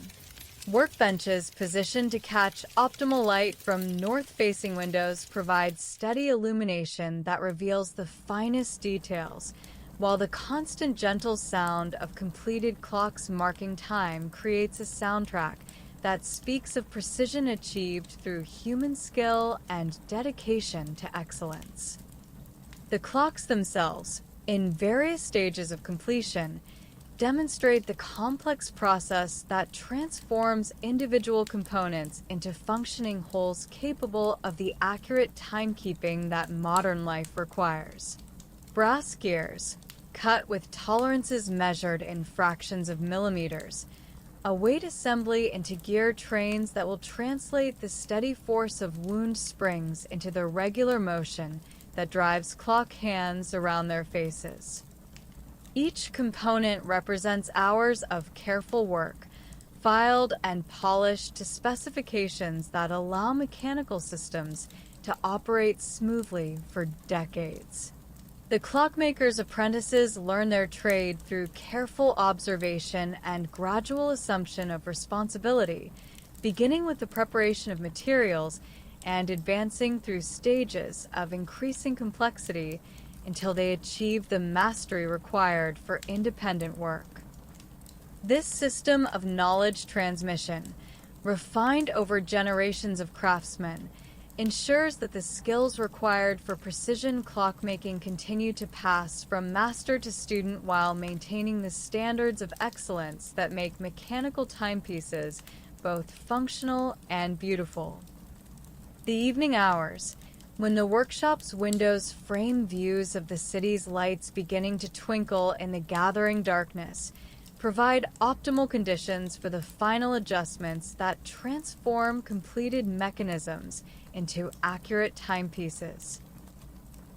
Workbenches positioned to catch optimal light from north-facing windows provide steady illumination that reveals the finest details, while the constant gentle sound of completed clocks marking time creates a soundtrack that speaks of precision achieved through human skill and dedication to excellence. The clocks themselves, in various stages of completion, demonstrate the complex process that transforms individual components into functioning wholes capable of the accurate timekeeping that modern life requires. Brass gears, cut with tolerances measured in fractions of millimeters, await assembly into gear trains that will translate the steady force of wound springs into the regular motion that drives clock hands around their faces. Each component represents hours of careful work, filed and polished to specifications that allow mechanical systems to operate smoothly for decades. The clockmaker's apprentices learn their trade through careful observation and gradual assumption of responsibility, beginning with the preparation of materials and advancing through stages of increasing complexity until they achieve the mastery required for independent work. This system of knowledge transmission, refined over generations of craftsmen, ensures that the skills required for precision clockmaking continue to pass from master to student while maintaining the standards of excellence that make mechanical timepieces both functional and beautiful. The evening hours, when the workshop's windows frame views of the city's lights beginning to twinkle in the gathering darkness, provide optimal conditions for the final adjustments that transform completed mechanisms into accurate timepieces.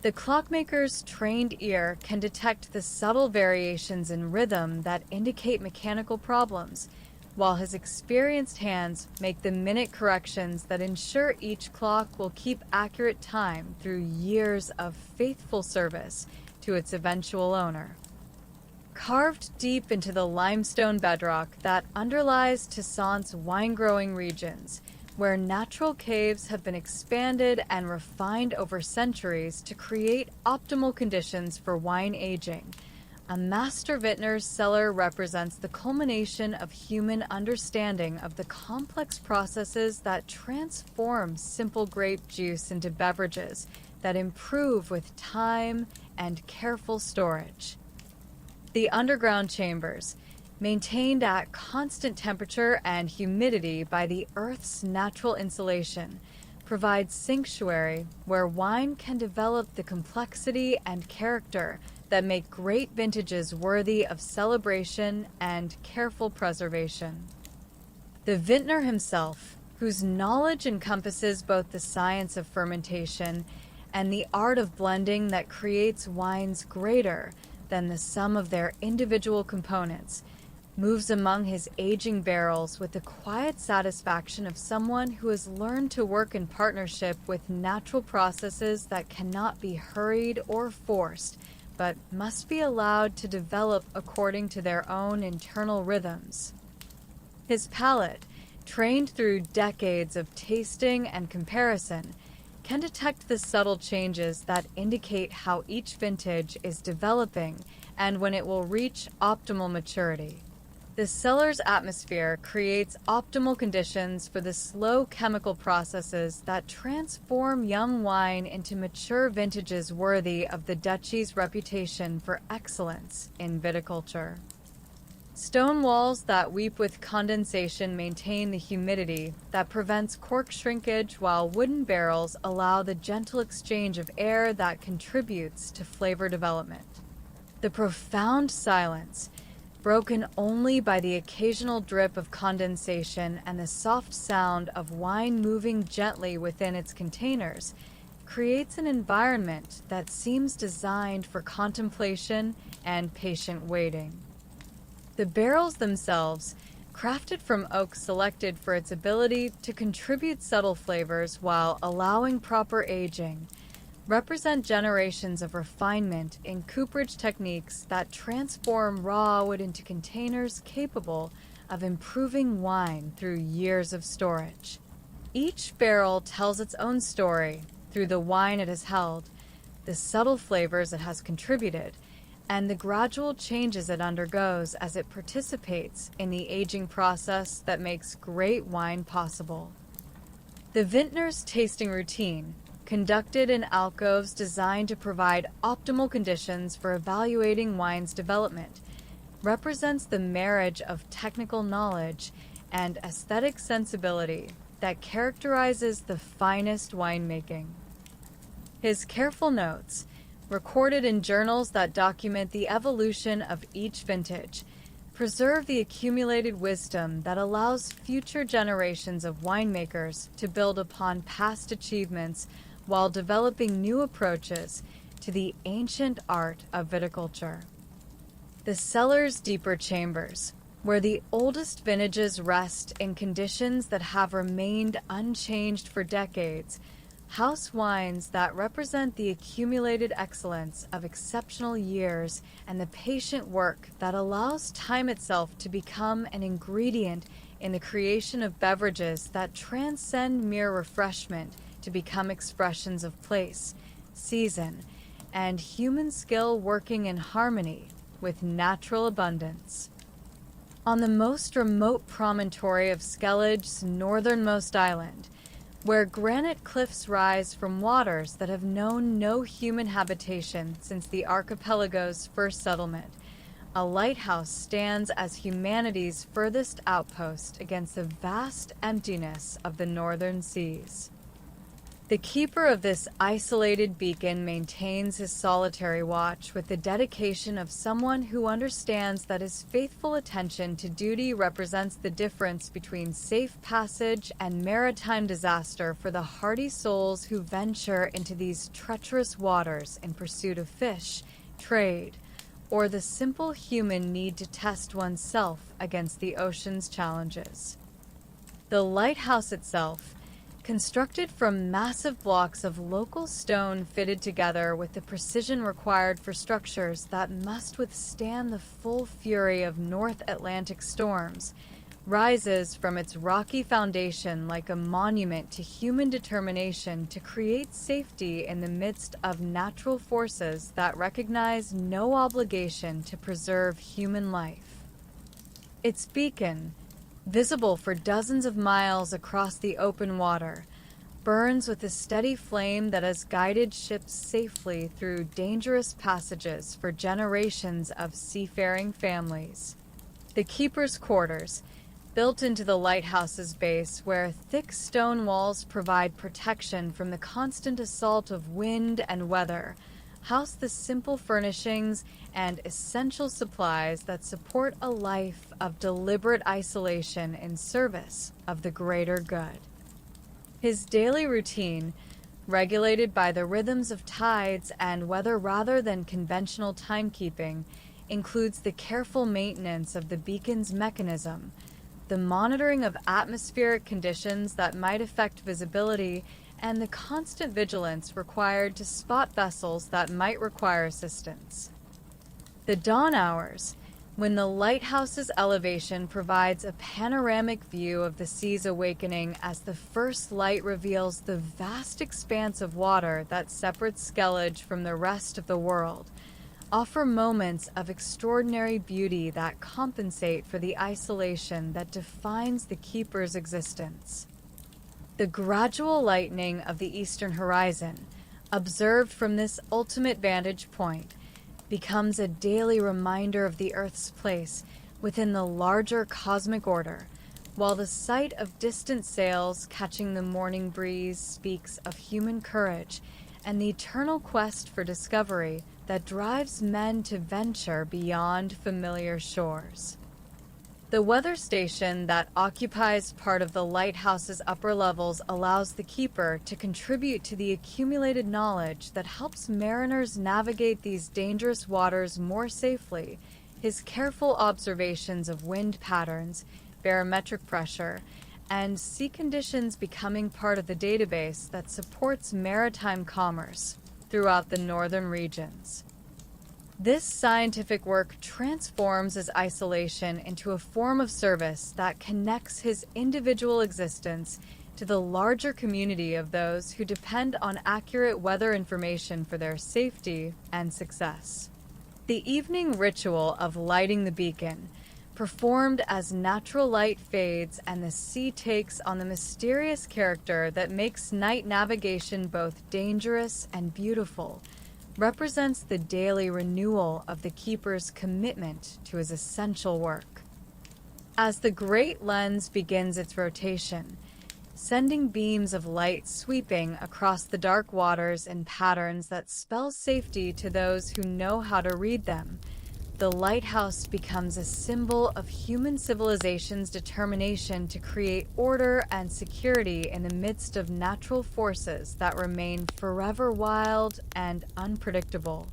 The clockmaker's trained ear can detect the subtle variations in rhythm that indicate mechanical problems, while his experienced hands make the minute corrections that ensure each clock will keep accurate time through years of faithful service to its eventual owner. Carved deep into the limestone bedrock that underlies Toussaint's wine-growing regions, where natural caves have been expanded and refined over centuries to create optimal conditions for wine aging, a master vintner's cellar represents the culmination of human understanding of the complex processes that transform simple grape juice into beverages that improve with time and careful storage. The underground chambers, maintained at constant temperature and humidity by the Earth's natural insulation, provide sanctuary where wine can develop the complexity and character that make great vintages worthy of celebration and careful preservation. The vintner himself, whose knowledge encompasses both the science of fermentation and the art of blending that creates wines greater than the sum of their individual components, moves among his aging barrels with the quiet satisfaction of someone who has learned to work in partnership with natural processes that cannot be hurried or forced, but must be allowed to develop according to their own internal rhythms. His palate, trained through decades of tasting and comparison, can detect the subtle changes that indicate how each vintage is developing and when it will reach optimal maturity. The cellar's atmosphere creates optimal conditions for the slow chemical processes that transform young wine into mature vintages worthy of the duchy's reputation for excellence in viticulture. Stone walls that weep with condensation maintain the humidity that prevents cork shrinkage, while wooden barrels allow the gentle exchange of air that contributes to flavor development. The profound silence, broken only by the occasional drip of condensation and the soft sound of wine moving gently within its containers, creates an environment that seems designed for contemplation and patient waiting. The barrels themselves, crafted from oak selected for its ability to contribute subtle flavors while allowing proper aging, represent generations of refinement in cooperage techniques that transform raw wood into containers capable of improving wine through years of storage. Each barrel tells its own story through the wine it has held, the subtle flavors it has contributed, and the gradual changes it undergoes as it participates in the aging process that makes great wine possible. The vintner's tasting routine, conducted in alcoves designed to provide optimal conditions for evaluating wine's development, represents the marriage of technical knowledge and aesthetic sensibility that characterizes the finest winemaking. His careful notes, recorded in journals that document the evolution of each vintage, preserve the accumulated wisdom that allows future generations of winemakers to build upon past achievements while developing new approaches to the ancient art of viticulture. The cellar's deeper chambers, where the oldest vintages rest in conditions that have remained unchanged for decades, house wines that represent the accumulated excellence of exceptional years and the patient work that allows time itself to become an ingredient in the creation of beverages that transcend mere refreshment to become expressions of place, season, and human skill working in harmony with natural abundance. On the most remote promontory of Skellige's northernmost island, where granite cliffs rise from waters that have known no human habitation since the archipelago's first settlement, a lighthouse stands as humanity's furthest outpost against the vast emptiness of the northern seas. The keeper of this isolated beacon maintains his solitary watch with the dedication of someone who understands that his faithful attention to duty represents the difference between safe passage and maritime disaster for the hardy souls who venture into these treacherous waters in pursuit of fish, trade, or the simple human need to test oneself against the ocean's challenges. The lighthouse itself, constructed from massive blocks of local stone fitted together with the precision required for structures that must withstand the full fury of North Atlantic storms, rises from its rocky foundation like a monument to human determination to create safety in the midst of natural forces that recognize no obligation to preserve human life. Its beacon, visible for dozens of miles across the open water, burns with a steady flame that has guided ships safely through dangerous passages for generations of seafaring families. The keeper's quarters, built into the lighthouse's base where thick stone walls provide protection from the constant assault of wind and weather, house the simple furnishings and essential supplies that support a life of deliberate isolation in service of the greater good. His daily routine, regulated by the rhythms of tides and weather rather than conventional timekeeping, includes the careful maintenance of the beacon's mechanism, the monitoring of atmospheric conditions that might affect visibility, and the constant vigilance required to spot vessels that might require assistance. The dawn hours, when the lighthouse's elevation provides a panoramic view of the sea's awakening as the first light reveals the vast expanse of water that separates Skellige from the rest of the world, offer moments of extraordinary beauty that compensate for the isolation that defines the keeper's existence. The gradual lightening of the eastern horizon, observed from this ultimate vantage point, becomes a daily reminder of the Earth's place within the larger cosmic order, while the sight of distant sails catching the morning breeze speaks of human courage and the eternal quest for discovery that drives men to venture beyond familiar shores. The weather station that occupies part of the lighthouse's upper levels allows the keeper to contribute to the accumulated knowledge that helps mariners navigate these dangerous waters more safely. His careful observations of wind patterns, barometric pressure, and sea conditions becoming part of the database that supports maritime commerce throughout the northern regions. This scientific work transforms his isolation into a form of service that connects his individual existence to the larger community of those who depend on accurate weather information for their safety and success. The evening ritual of lighting the beacon, performed as natural light fades and the sea takes on the mysterious character that makes night navigation both dangerous and beautiful, represents the daily renewal of the keeper's commitment to his essential work. As the great lens begins its rotation, sending beams of light sweeping across the dark waters in patterns that spell safety to those who know how to read them, the lighthouse becomes a symbol of human civilization's determination to create order and security in the midst of natural forces that remain forever wild and unpredictable.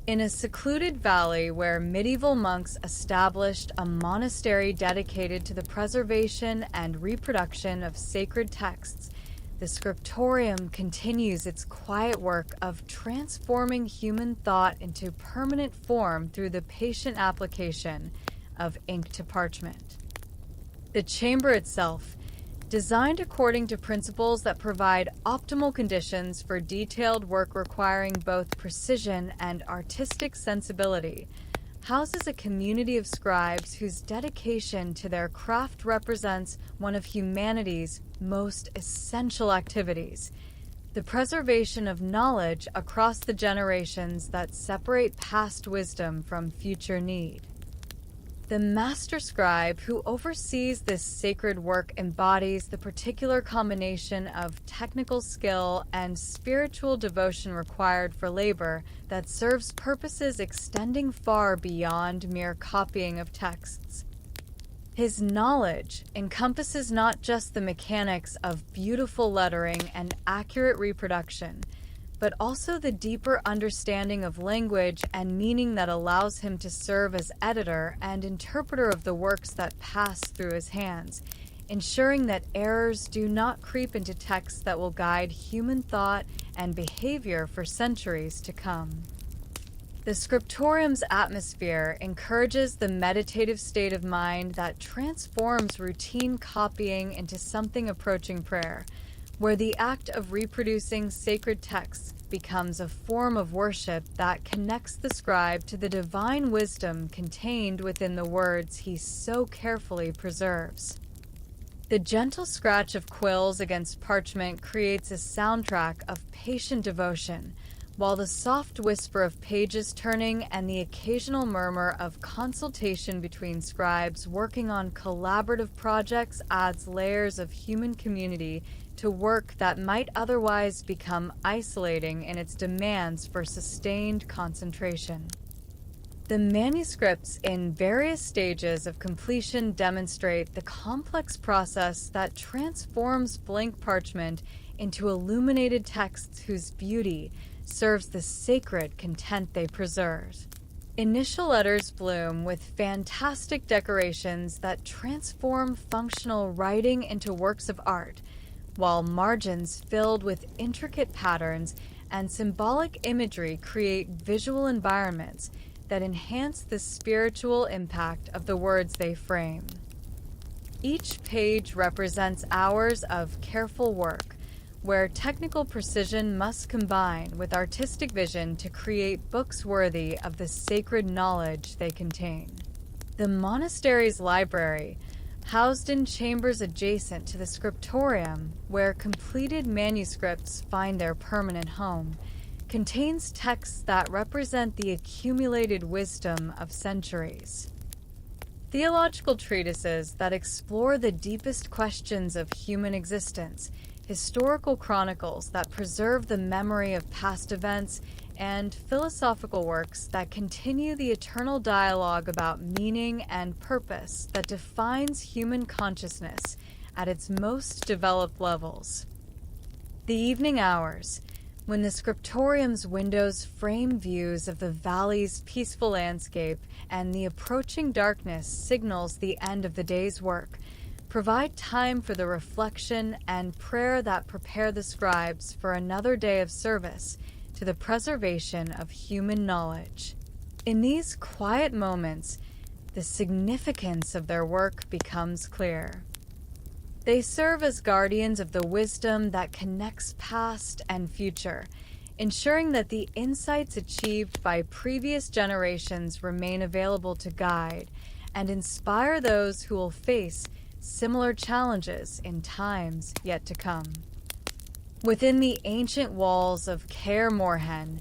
In a secluded valley where medieval monks established a monastery dedicated to the preservation and reproduction of sacred texts, the scriptorium continues its quiet work of transforming human thought into permanent form through the patient application of ink to parchment. The chamber itself, designed according to principles that provide optimal conditions for detailed work requiring both precision and artistic sensibility, houses a community of scribes whose dedication to their craft represents one of humanity's most essential activities, the preservation of knowledge across the generations that separate past wisdom from future need. The master scribe who oversees this sacred work embodies the particular combination of technical skill and spiritual devotion required for labor that serves purposes extending far beyond mere copying of texts. His knowledge encompasses not just the mechanics of beautiful lettering and accurate reproduction, but also the deeper understanding of language and meaning that allows him to serve as editor and interpreter of the works that pass through his hands, ensuring that errors do not creep into texts that will guide human thought and behavior for centuries to come. The scriptorium's atmosphere encourages the meditative state of mind that transforms routine copying into something approaching prayer, where the act of reproducing sacred texts becomes a form of worship that connects the scribe to the divine wisdom contained within the words he so carefully preserves. The gentle scratch of quills against parchment creates a soundtrack of patient devotion, while the soft whisper of pages turning and the occasional murmur of consultation between scribes working on collaborative projects adds layers of human community to work that might otherwise become isolating in its demands for sustained concentration. The manuscripts in various stages of completion demonstrate the complex process that transforms blank parchment into illuminated texts whose beauty serves the sacred content they preserve. Initial letters bloom with fantastic decorations that transform functional writing into works of art, while margins filled with intricate patterns and symbolic imagery create visual environments that enhance the spiritual impact of the words they frame. Each page represents hours of careful work, where technical precision must combine with artistic vision to create books worthy of the sacred knowledge they contain. The monastery's library, housed in chambers adjacent to the scriptorium, where completed manuscripts find their permanent home, contains texts that represent the accumulated wisdom of centuries. Theological treatises that explore the deepest questions of human existence, historical chronicles that preserve the memory of past events, and philosophical works that continue the eternal dialogue about meaning and purpose that defines human consciousness at its most developed levels. The evening hours, when the scriptorium's windows frame views of the valley's peaceful landscape and the approaching darkness signals the end of the day's work, provide time for the reflection and prayer that prepare the scribes for another day of service to the preservation of human knowledge. In these quiet moments, the significance of their work becomes clear. They serve as guardians of the wisdom that connects past and future, ensuring that the insights achieved by previous generations remain available to guide and inspire those who will face similar challenges in times yet to come. Within the ancient walls of Kaer Morhen,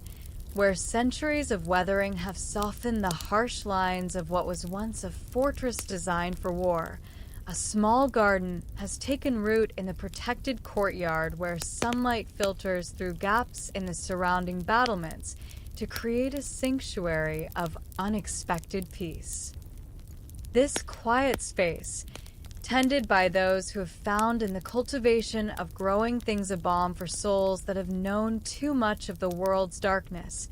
where centuries of weathering have softened the harsh lines of what was once a fortress designed for war, a small garden has taken root in the protected courtyard where sunlight filters through gaps in the surrounding battlements to create a sanctuary of unexpected peace. This quiet space, tended by those who have found in the cultivation of growing things a balm for souls that have known too much of the world's darkness,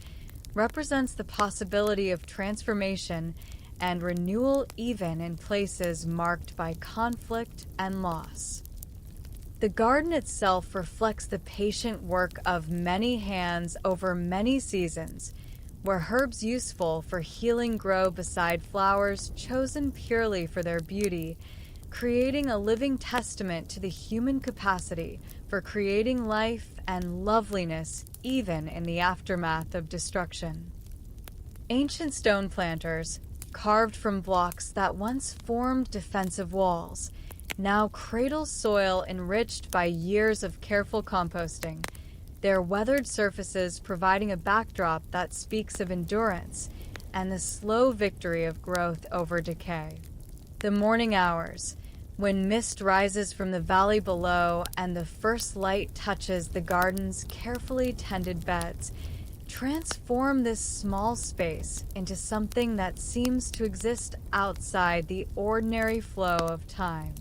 represents the possibility of transformation and renewal even in places marked by conflict and loss. The garden itself reflects the patient work of many hands over many seasons, where herbs useful for healing grow beside flowers chosen purely for their beauty, creating a living testament to the human capacity for creating life and loveliness even in the aftermath of destruction. Ancient stone planters, carved from blocks that once formed defensive walls, now cradle soil enriched by years of careful composting, their weathered surfaces providing a backdrop that speaks of endurance and the slow victory of growth over decay. The morning hours, when mist rises from the valley below and the first light touches the garden's carefully tended beds, transform this small space into something that seems to exist outside the ordinary flow of time.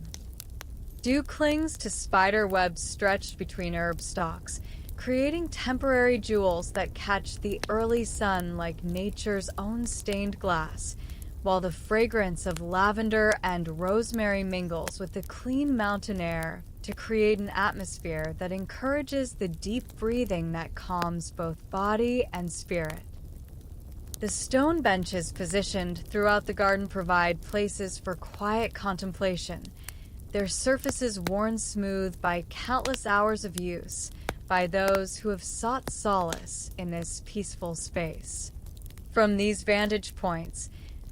Dew clings to spider webs stretched between herb stalks, creating temporary jewels that catch the early sun like nature's own stained glass, while the fragrance of lavender and rosemary mingles with the clean mountain air to create an atmosphere that encourages the deep breathing that calms both body and spirit. The stone benches positioned throughout the garden provide places for quiet contemplation, their surfaces worn smooth by countless hours of use by those who have sought solace in this peaceful space. From these vantage points,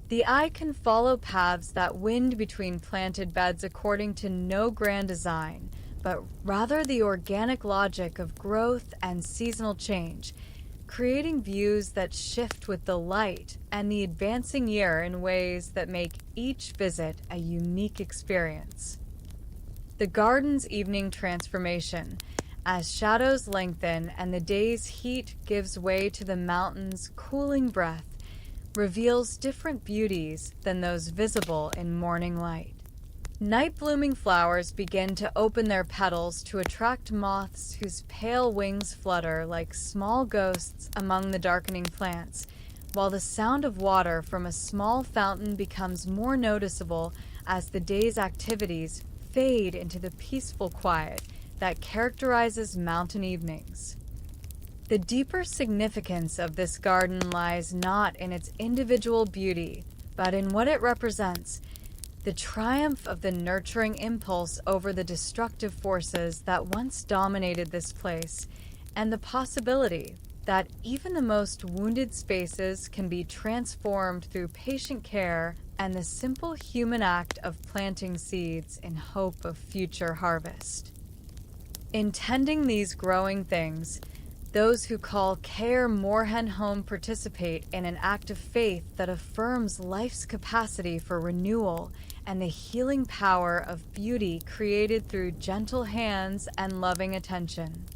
the eye can follow paths that wind between planted beds according to no grand design, but rather the organic logic of growth and seasonal change, creating views that shift with the light and the advancing year in ways that make each visit a unique experience. The garden's evening transformation, as shadows lengthen and the day's heat gives way to the mountain's cooling breath, reveals different beauties than those visible in morning light. Night-blooming flowers begin to open their petals to attract moths whose pale wings flutter like small ghosts among the darkening plants, while the sound of water from a small fountain becomes more noticeable as the day's activities fade into the peaceful quiet that characterizes mountain evenings. The deeper significance of this garden lies not in its individual beauty, but in what it represents: the triumph of the nurturing impulse over the destructive forces that once dominated this place, and the possibility that even the most wounded spaces can be transformed through patient care and the simple human act of planting seeds in hope of future harvest. In tending these growing things, those who call Kaer Morhen home participate in an act of faith that affirms life's capacity for renewal and the healing power of beauty created through gentle hands and loving attention.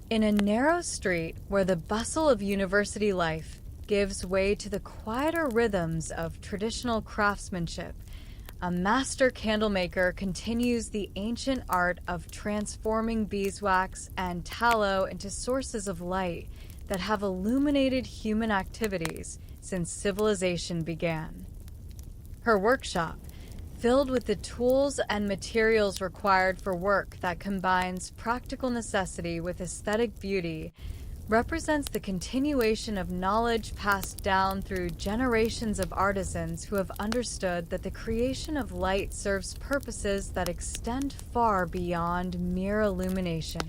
In a narrow street where the bustle of university life gives way to the quieter rhythms of traditional craftsmanship, a master candlemaker continues the ancient art of transforming beeswax and tallow into sources of light that have illuminated human activities since civilization began. Her workshop, filled with the tools and materials required for work that combines practical necessity with aesthetic beauty, represents the continuation of knowledge passed down through generations of artisans who have understood that the creation of light serves purposes that extend far beyond mere illumination.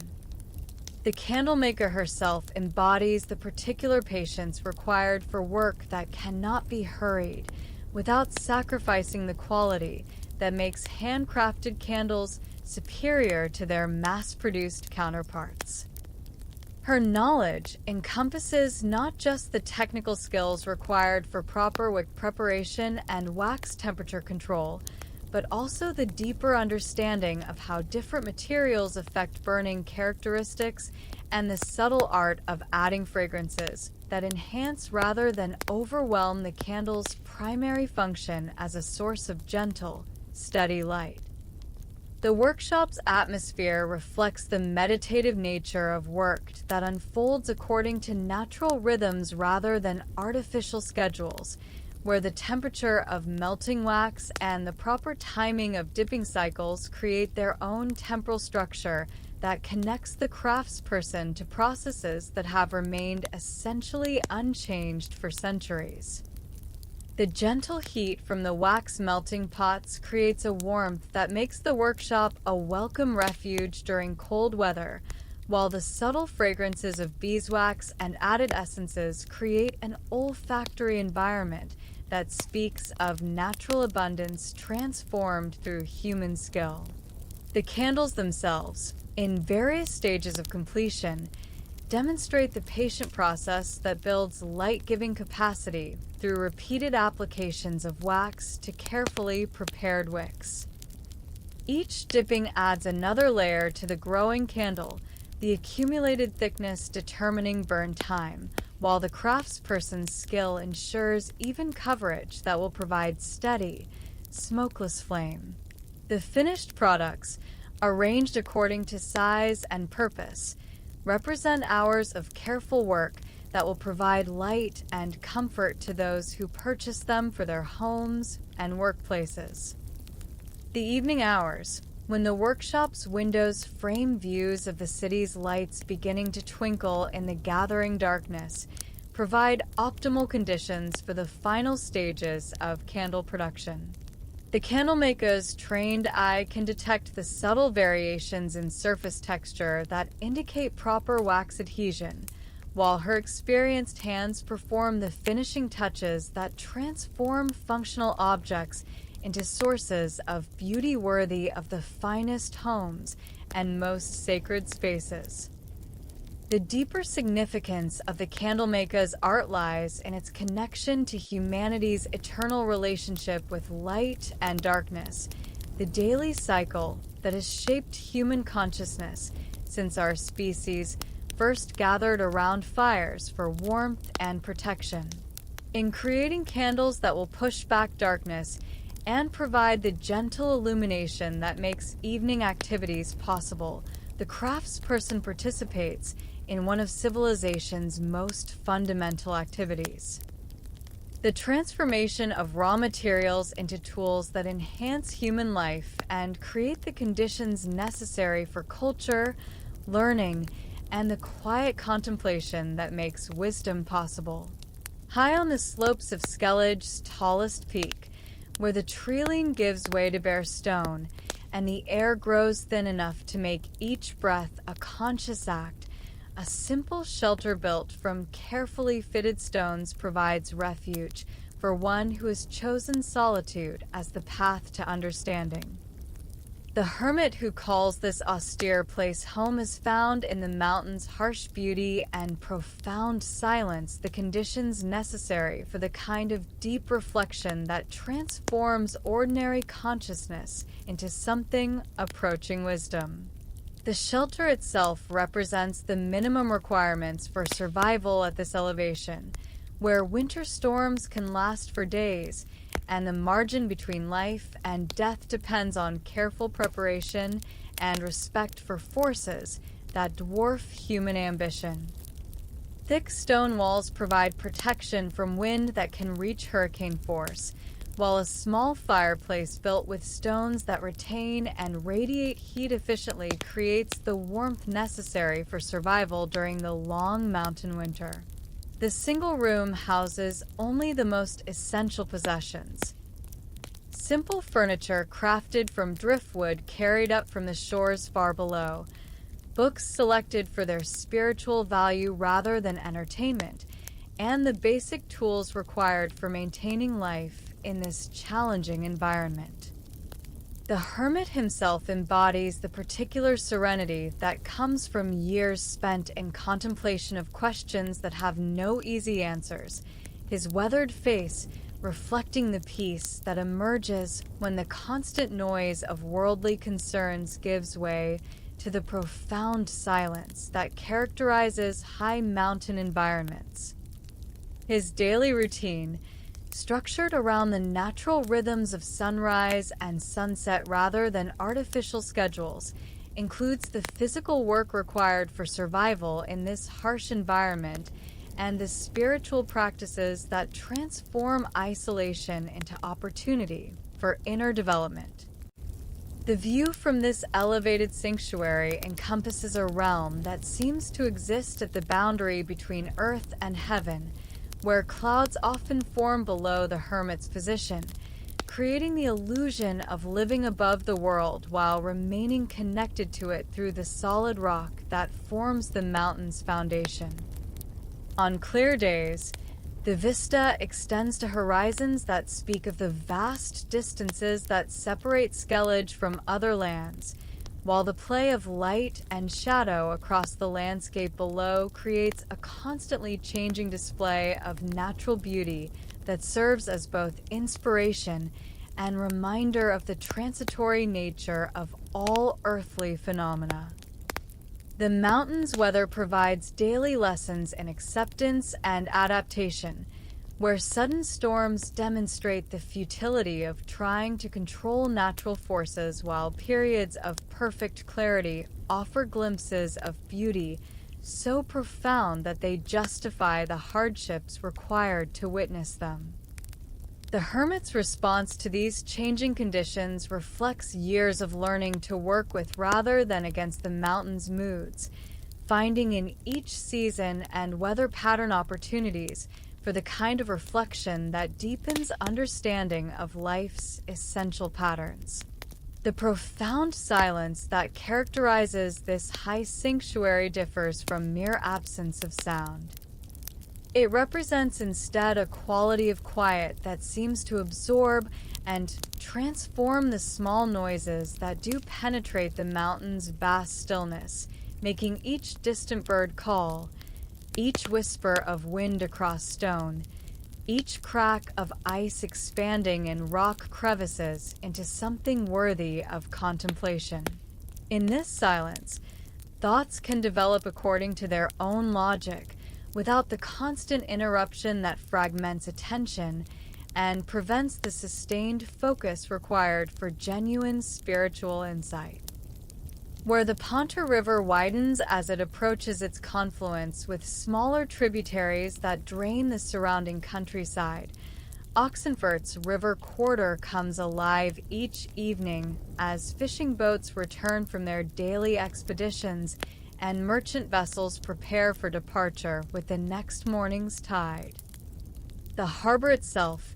The candlemaker herself embodies the particular patience required for work that cannot be hurried without sacrificing the quality that makes handcrafted candles superior to their mass-produced counterparts. Her knowledge encompasses not just the technical skills required for proper wick preparation and wax temperature control, but also the deeper understanding of how different materials affect burning characteristics and the subtle art of adding fragrances that enhance rather than overwhelm the candle's primary function as a source of gentle, steady light. The workshop's atmosphere reflects the meditative nature of work that unfolds according to natural rhythms rather than artificial schedules, where the temperature of melting wax and the proper timing of dipping cycles create their own temporal structure that connects the craftsperson to processes that have remained essentially unchanged for centuries. The gentle heat from the wax melting pots creates a warmth that makes the workshop a welcome refuge during cold weather, while the subtle fragrances of beeswax and added essences create an olfactory environment that speaks of natural abundance transformed through human skill. The candles themselves, in various stages of completion, demonstrate the patient process that builds light-giving capacity through repeated applications of wax to carefully prepared wicks. Each dipping adds another layer to the growing candle, the accumulated thickness determining burn time, while the craftsperson's skill ensures even coverage that will provide steady, smokeless flame. The finished products, arranged according to size and purpose, represent hours of careful work that will provide light and comfort to those who purchase them for their homes and workplaces. The evening hours, when the workshop's windows frame views of the city's lights beginning to twinkle in the gathering darkness, provide optimal conditions for the final stages of candle production. The candlemaker's trained eye can detect the subtle variations in surface texture that indicate proper wax adhesion, while her experienced hands perform the finishing touches that transform functional objects into sources of beauty worthy of the finest homes and most sacred spaces. The deeper significance of the candlemaker's art lies in its connection to humanity's eternal relationship with light and darkness, the daily cycle that has shaped human consciousness since our species first gathered around fires for warmth and protection. In creating candles that will push back darkness and provide the gentle illumination that makes evening activities possible, the craftsperson participates in one of civilization's most fundamental activities. The transformation of raw materials into tools that enhance human life and create the conditions necessary for culture, learning, and the quiet contemplation that makes wisdom possible. High on the slopes of Skellige's tallest peak, where the treeling gives way to bare stone, and the air grows thin enough to make each breath a conscious act, a simple shelter built from carefully fitted stones provides refuge for one who has chosen solitude as the path to understanding. The hermit who calls this austere place home has found in the mountain's harsh beauty and profound silence the conditions necessary for the kind of deep reflection that transforms ordinary consciousness into something approaching wisdom. The shelter itself represents the minimum requirements for survival at this elevation, where winter storms can last for days, and the margin between life and death depends on careful preparation and respect for forces that dwarf human ambition. Thick stone walls provide protection from wind that can reach hurricane force, while a small fireplace built with stones that retain and radiate heat efficiently creates the warmth necessary for survival during the long mountain winter. The single room houses only the most essential possessions. Simple furniture crafted from driftwood carried up from the shores far below, books selected for their spiritual value rather than entertainment, and the basic tools required for maintaining life in this challenging environment. The hermit himself embodies the particular serenity that comes from years spent in contemplation of questions that have no easy answers, his weathered face reflecting the peace that emerges when the constant noise of worldly concerns gives way to the profound silence that characterizes high mountain environments. His daily routine, structured around the natural rhythms of sunrise and sunset rather than artificial schedules, includes the physical work required for survival in this harsh environment and the spiritual practices that transform isolation into opportunity for inner development. The view from this elevated sanctuary encompasses a realm that seems to exist at the boundary between earth and heaven, where clouds often form below the hermit's position, creating the illusion of living above the world while remaining connected to it through the solid rock that forms the mountain's foundation. On clear days, the vista extends to horizons that speak of the vast distances that separate Skellige from other lands, while the play of light and shadow across the landscape below creates a constantly changing display of natural beauty that serves as both inspiration and reminder of the transitory nature of all earthly phenomena. The mountain's weather provides daily lessons in acceptance and adaptation, where sudden storms demonstrate the futility of trying to control natural forces while periods of perfect clarity offer glimpses of beauty so profound that they justify the hardships required to witness them. The hermit's response to these changing conditions reflects years of learning to work with rather than against the mountain's moods, finding in each season and weather pattern opportunities for the kind of reflection that deepens understanding of life's essential patterns. The profound silence that characterizes this high sanctuary differs from mere absence of sound. It represents instead a quality of quiet that seems to absorb and transform the small noises that do penetrate the mountain's vast stillness, making each distant bird call, each whisper of wind across stone, each crack of ice expanding in rock crevices into something worthy of contemplation. In this silence, thoughts can develop according to their own logic, without the constant interruption that fragments attention and prevents the sustained focus required for genuine spiritual insight. Where the Pontar River widens as it approaches its confluence with smaller tributaries that drain the surrounding countryside, Oxenfurt's river quarter comes alive each evening as fishing boats return from their daily expeditions and merchant vessels prepare for departure with the next morning's tide. The harbor itself,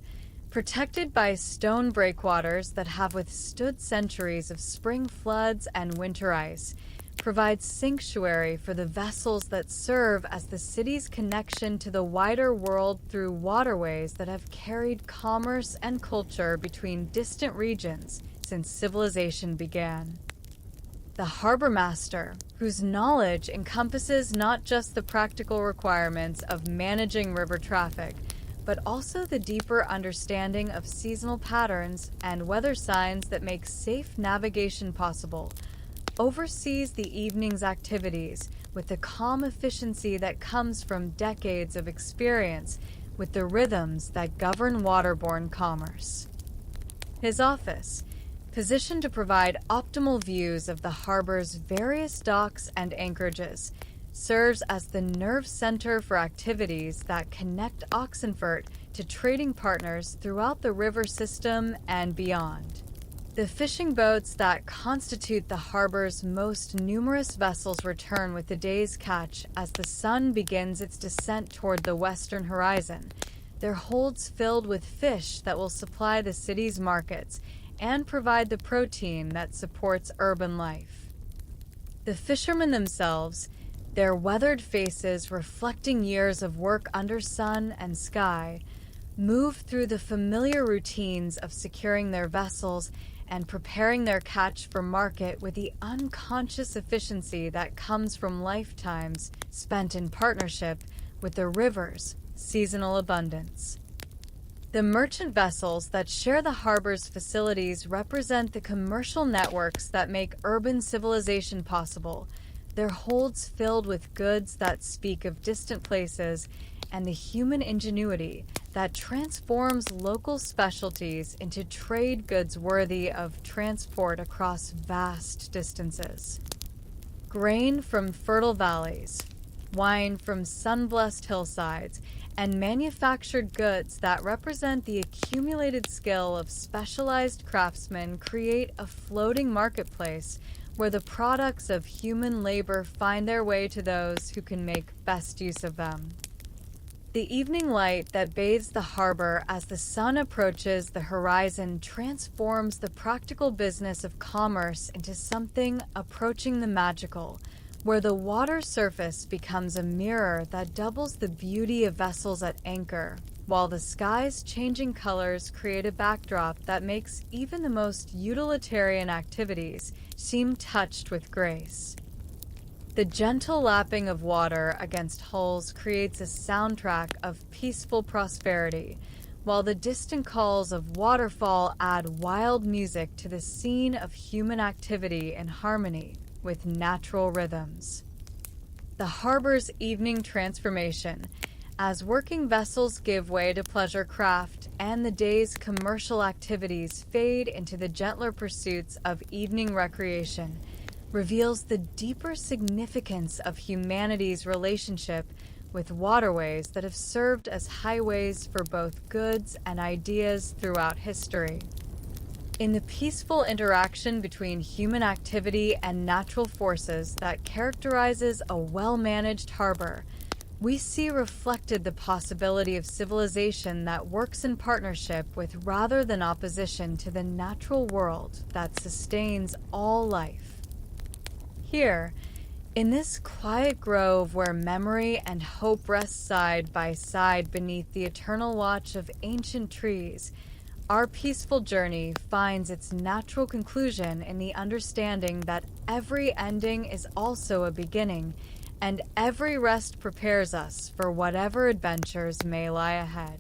protected by stone breakwaters that have withstood centuries of spring floods and winter ice, provides sanctuary for the vessels that serve as the city's connection to the wider world through waterways that have carried commerce and culture between distant regions since civilization began. The harbor master, whose knowledge encompasses not just the practical requirements of managing river traffic, but also the deeper understanding of seasonal patterns and weather signs that make safe navigation possible, oversees the evening's activities with the calm efficiency that comes from decades of experience with the rhythms that govern waterborne commerce. His office, positioned to provide optimal views of the harbor's various docks and anchorages, serves as the nerve center for activities that connect Oxenfurt to trading partners throughout the river system and beyond. The fishing boats that constitute the harbor's most numerous vessels return with the day's catch as the sun begins its descent toward the western horizon, their holds filled with fish that will supply the city's markets and provide the protein that supports urban life. The fishermen themselves, their weathered faces reflecting years of work under sun and sky, move through the familiar routines of securing their vessels and preparing their catch for market with the unconscious efficiency that comes from lifetimes spent in partnership with the river's seasonal abundance. The merchant vessels that share the harbor's facilities represent the commercial networks that make urban civilization possible, their holds filled with goods that speak of distant places and the human ingenuity that transforms local specialties into trade goods worthy of transport across vast distances. Grain from fertile valleys, wine from sun-blessed hillsides, and manufactured goods that represent the accumulated skill of specialized craftsmen create a floating marketplace where the products of human labor find their way to those who can make best use of them. The evening light that bathes the harbor as the sun approaches the horizon transforms the practical business of commerce into something approaching the magical, where the water surface becomes a mirror that doubles the beauty of vessels at anchor, while the sky's changing colors create a backdrop that makes even the most utilitarian activities seem touched with grace. The gentle lapping of water against hulls creates a soundtrack of peaceful prosperity, while the distant calls of waterfall add wild music to the scene of human activity in harmony with natural rhythms. The harbor's evening transformation, as working vessels give way to pleasure craft and the day's commercial activities fade into the gentler pursuits of evening recreation, reveals the deeper significance of humanity's relationship with waterways that have served as highways for both goods and ideas throughout history. In the peaceful interaction between human activity and natural forces that characterizes a well-managed harbor, we see reflected the possibility of civilization that works in partnership with rather than opposition to the natural world that sustains all life. Here, in this quiet grove where memory and hope rest side by side beneath the eternal watch of ancient trees, our peaceful journey finds its natural conclusion in the understanding that every ending is also a beginning, and every rest prepares us for whatever adventures may lie ahead.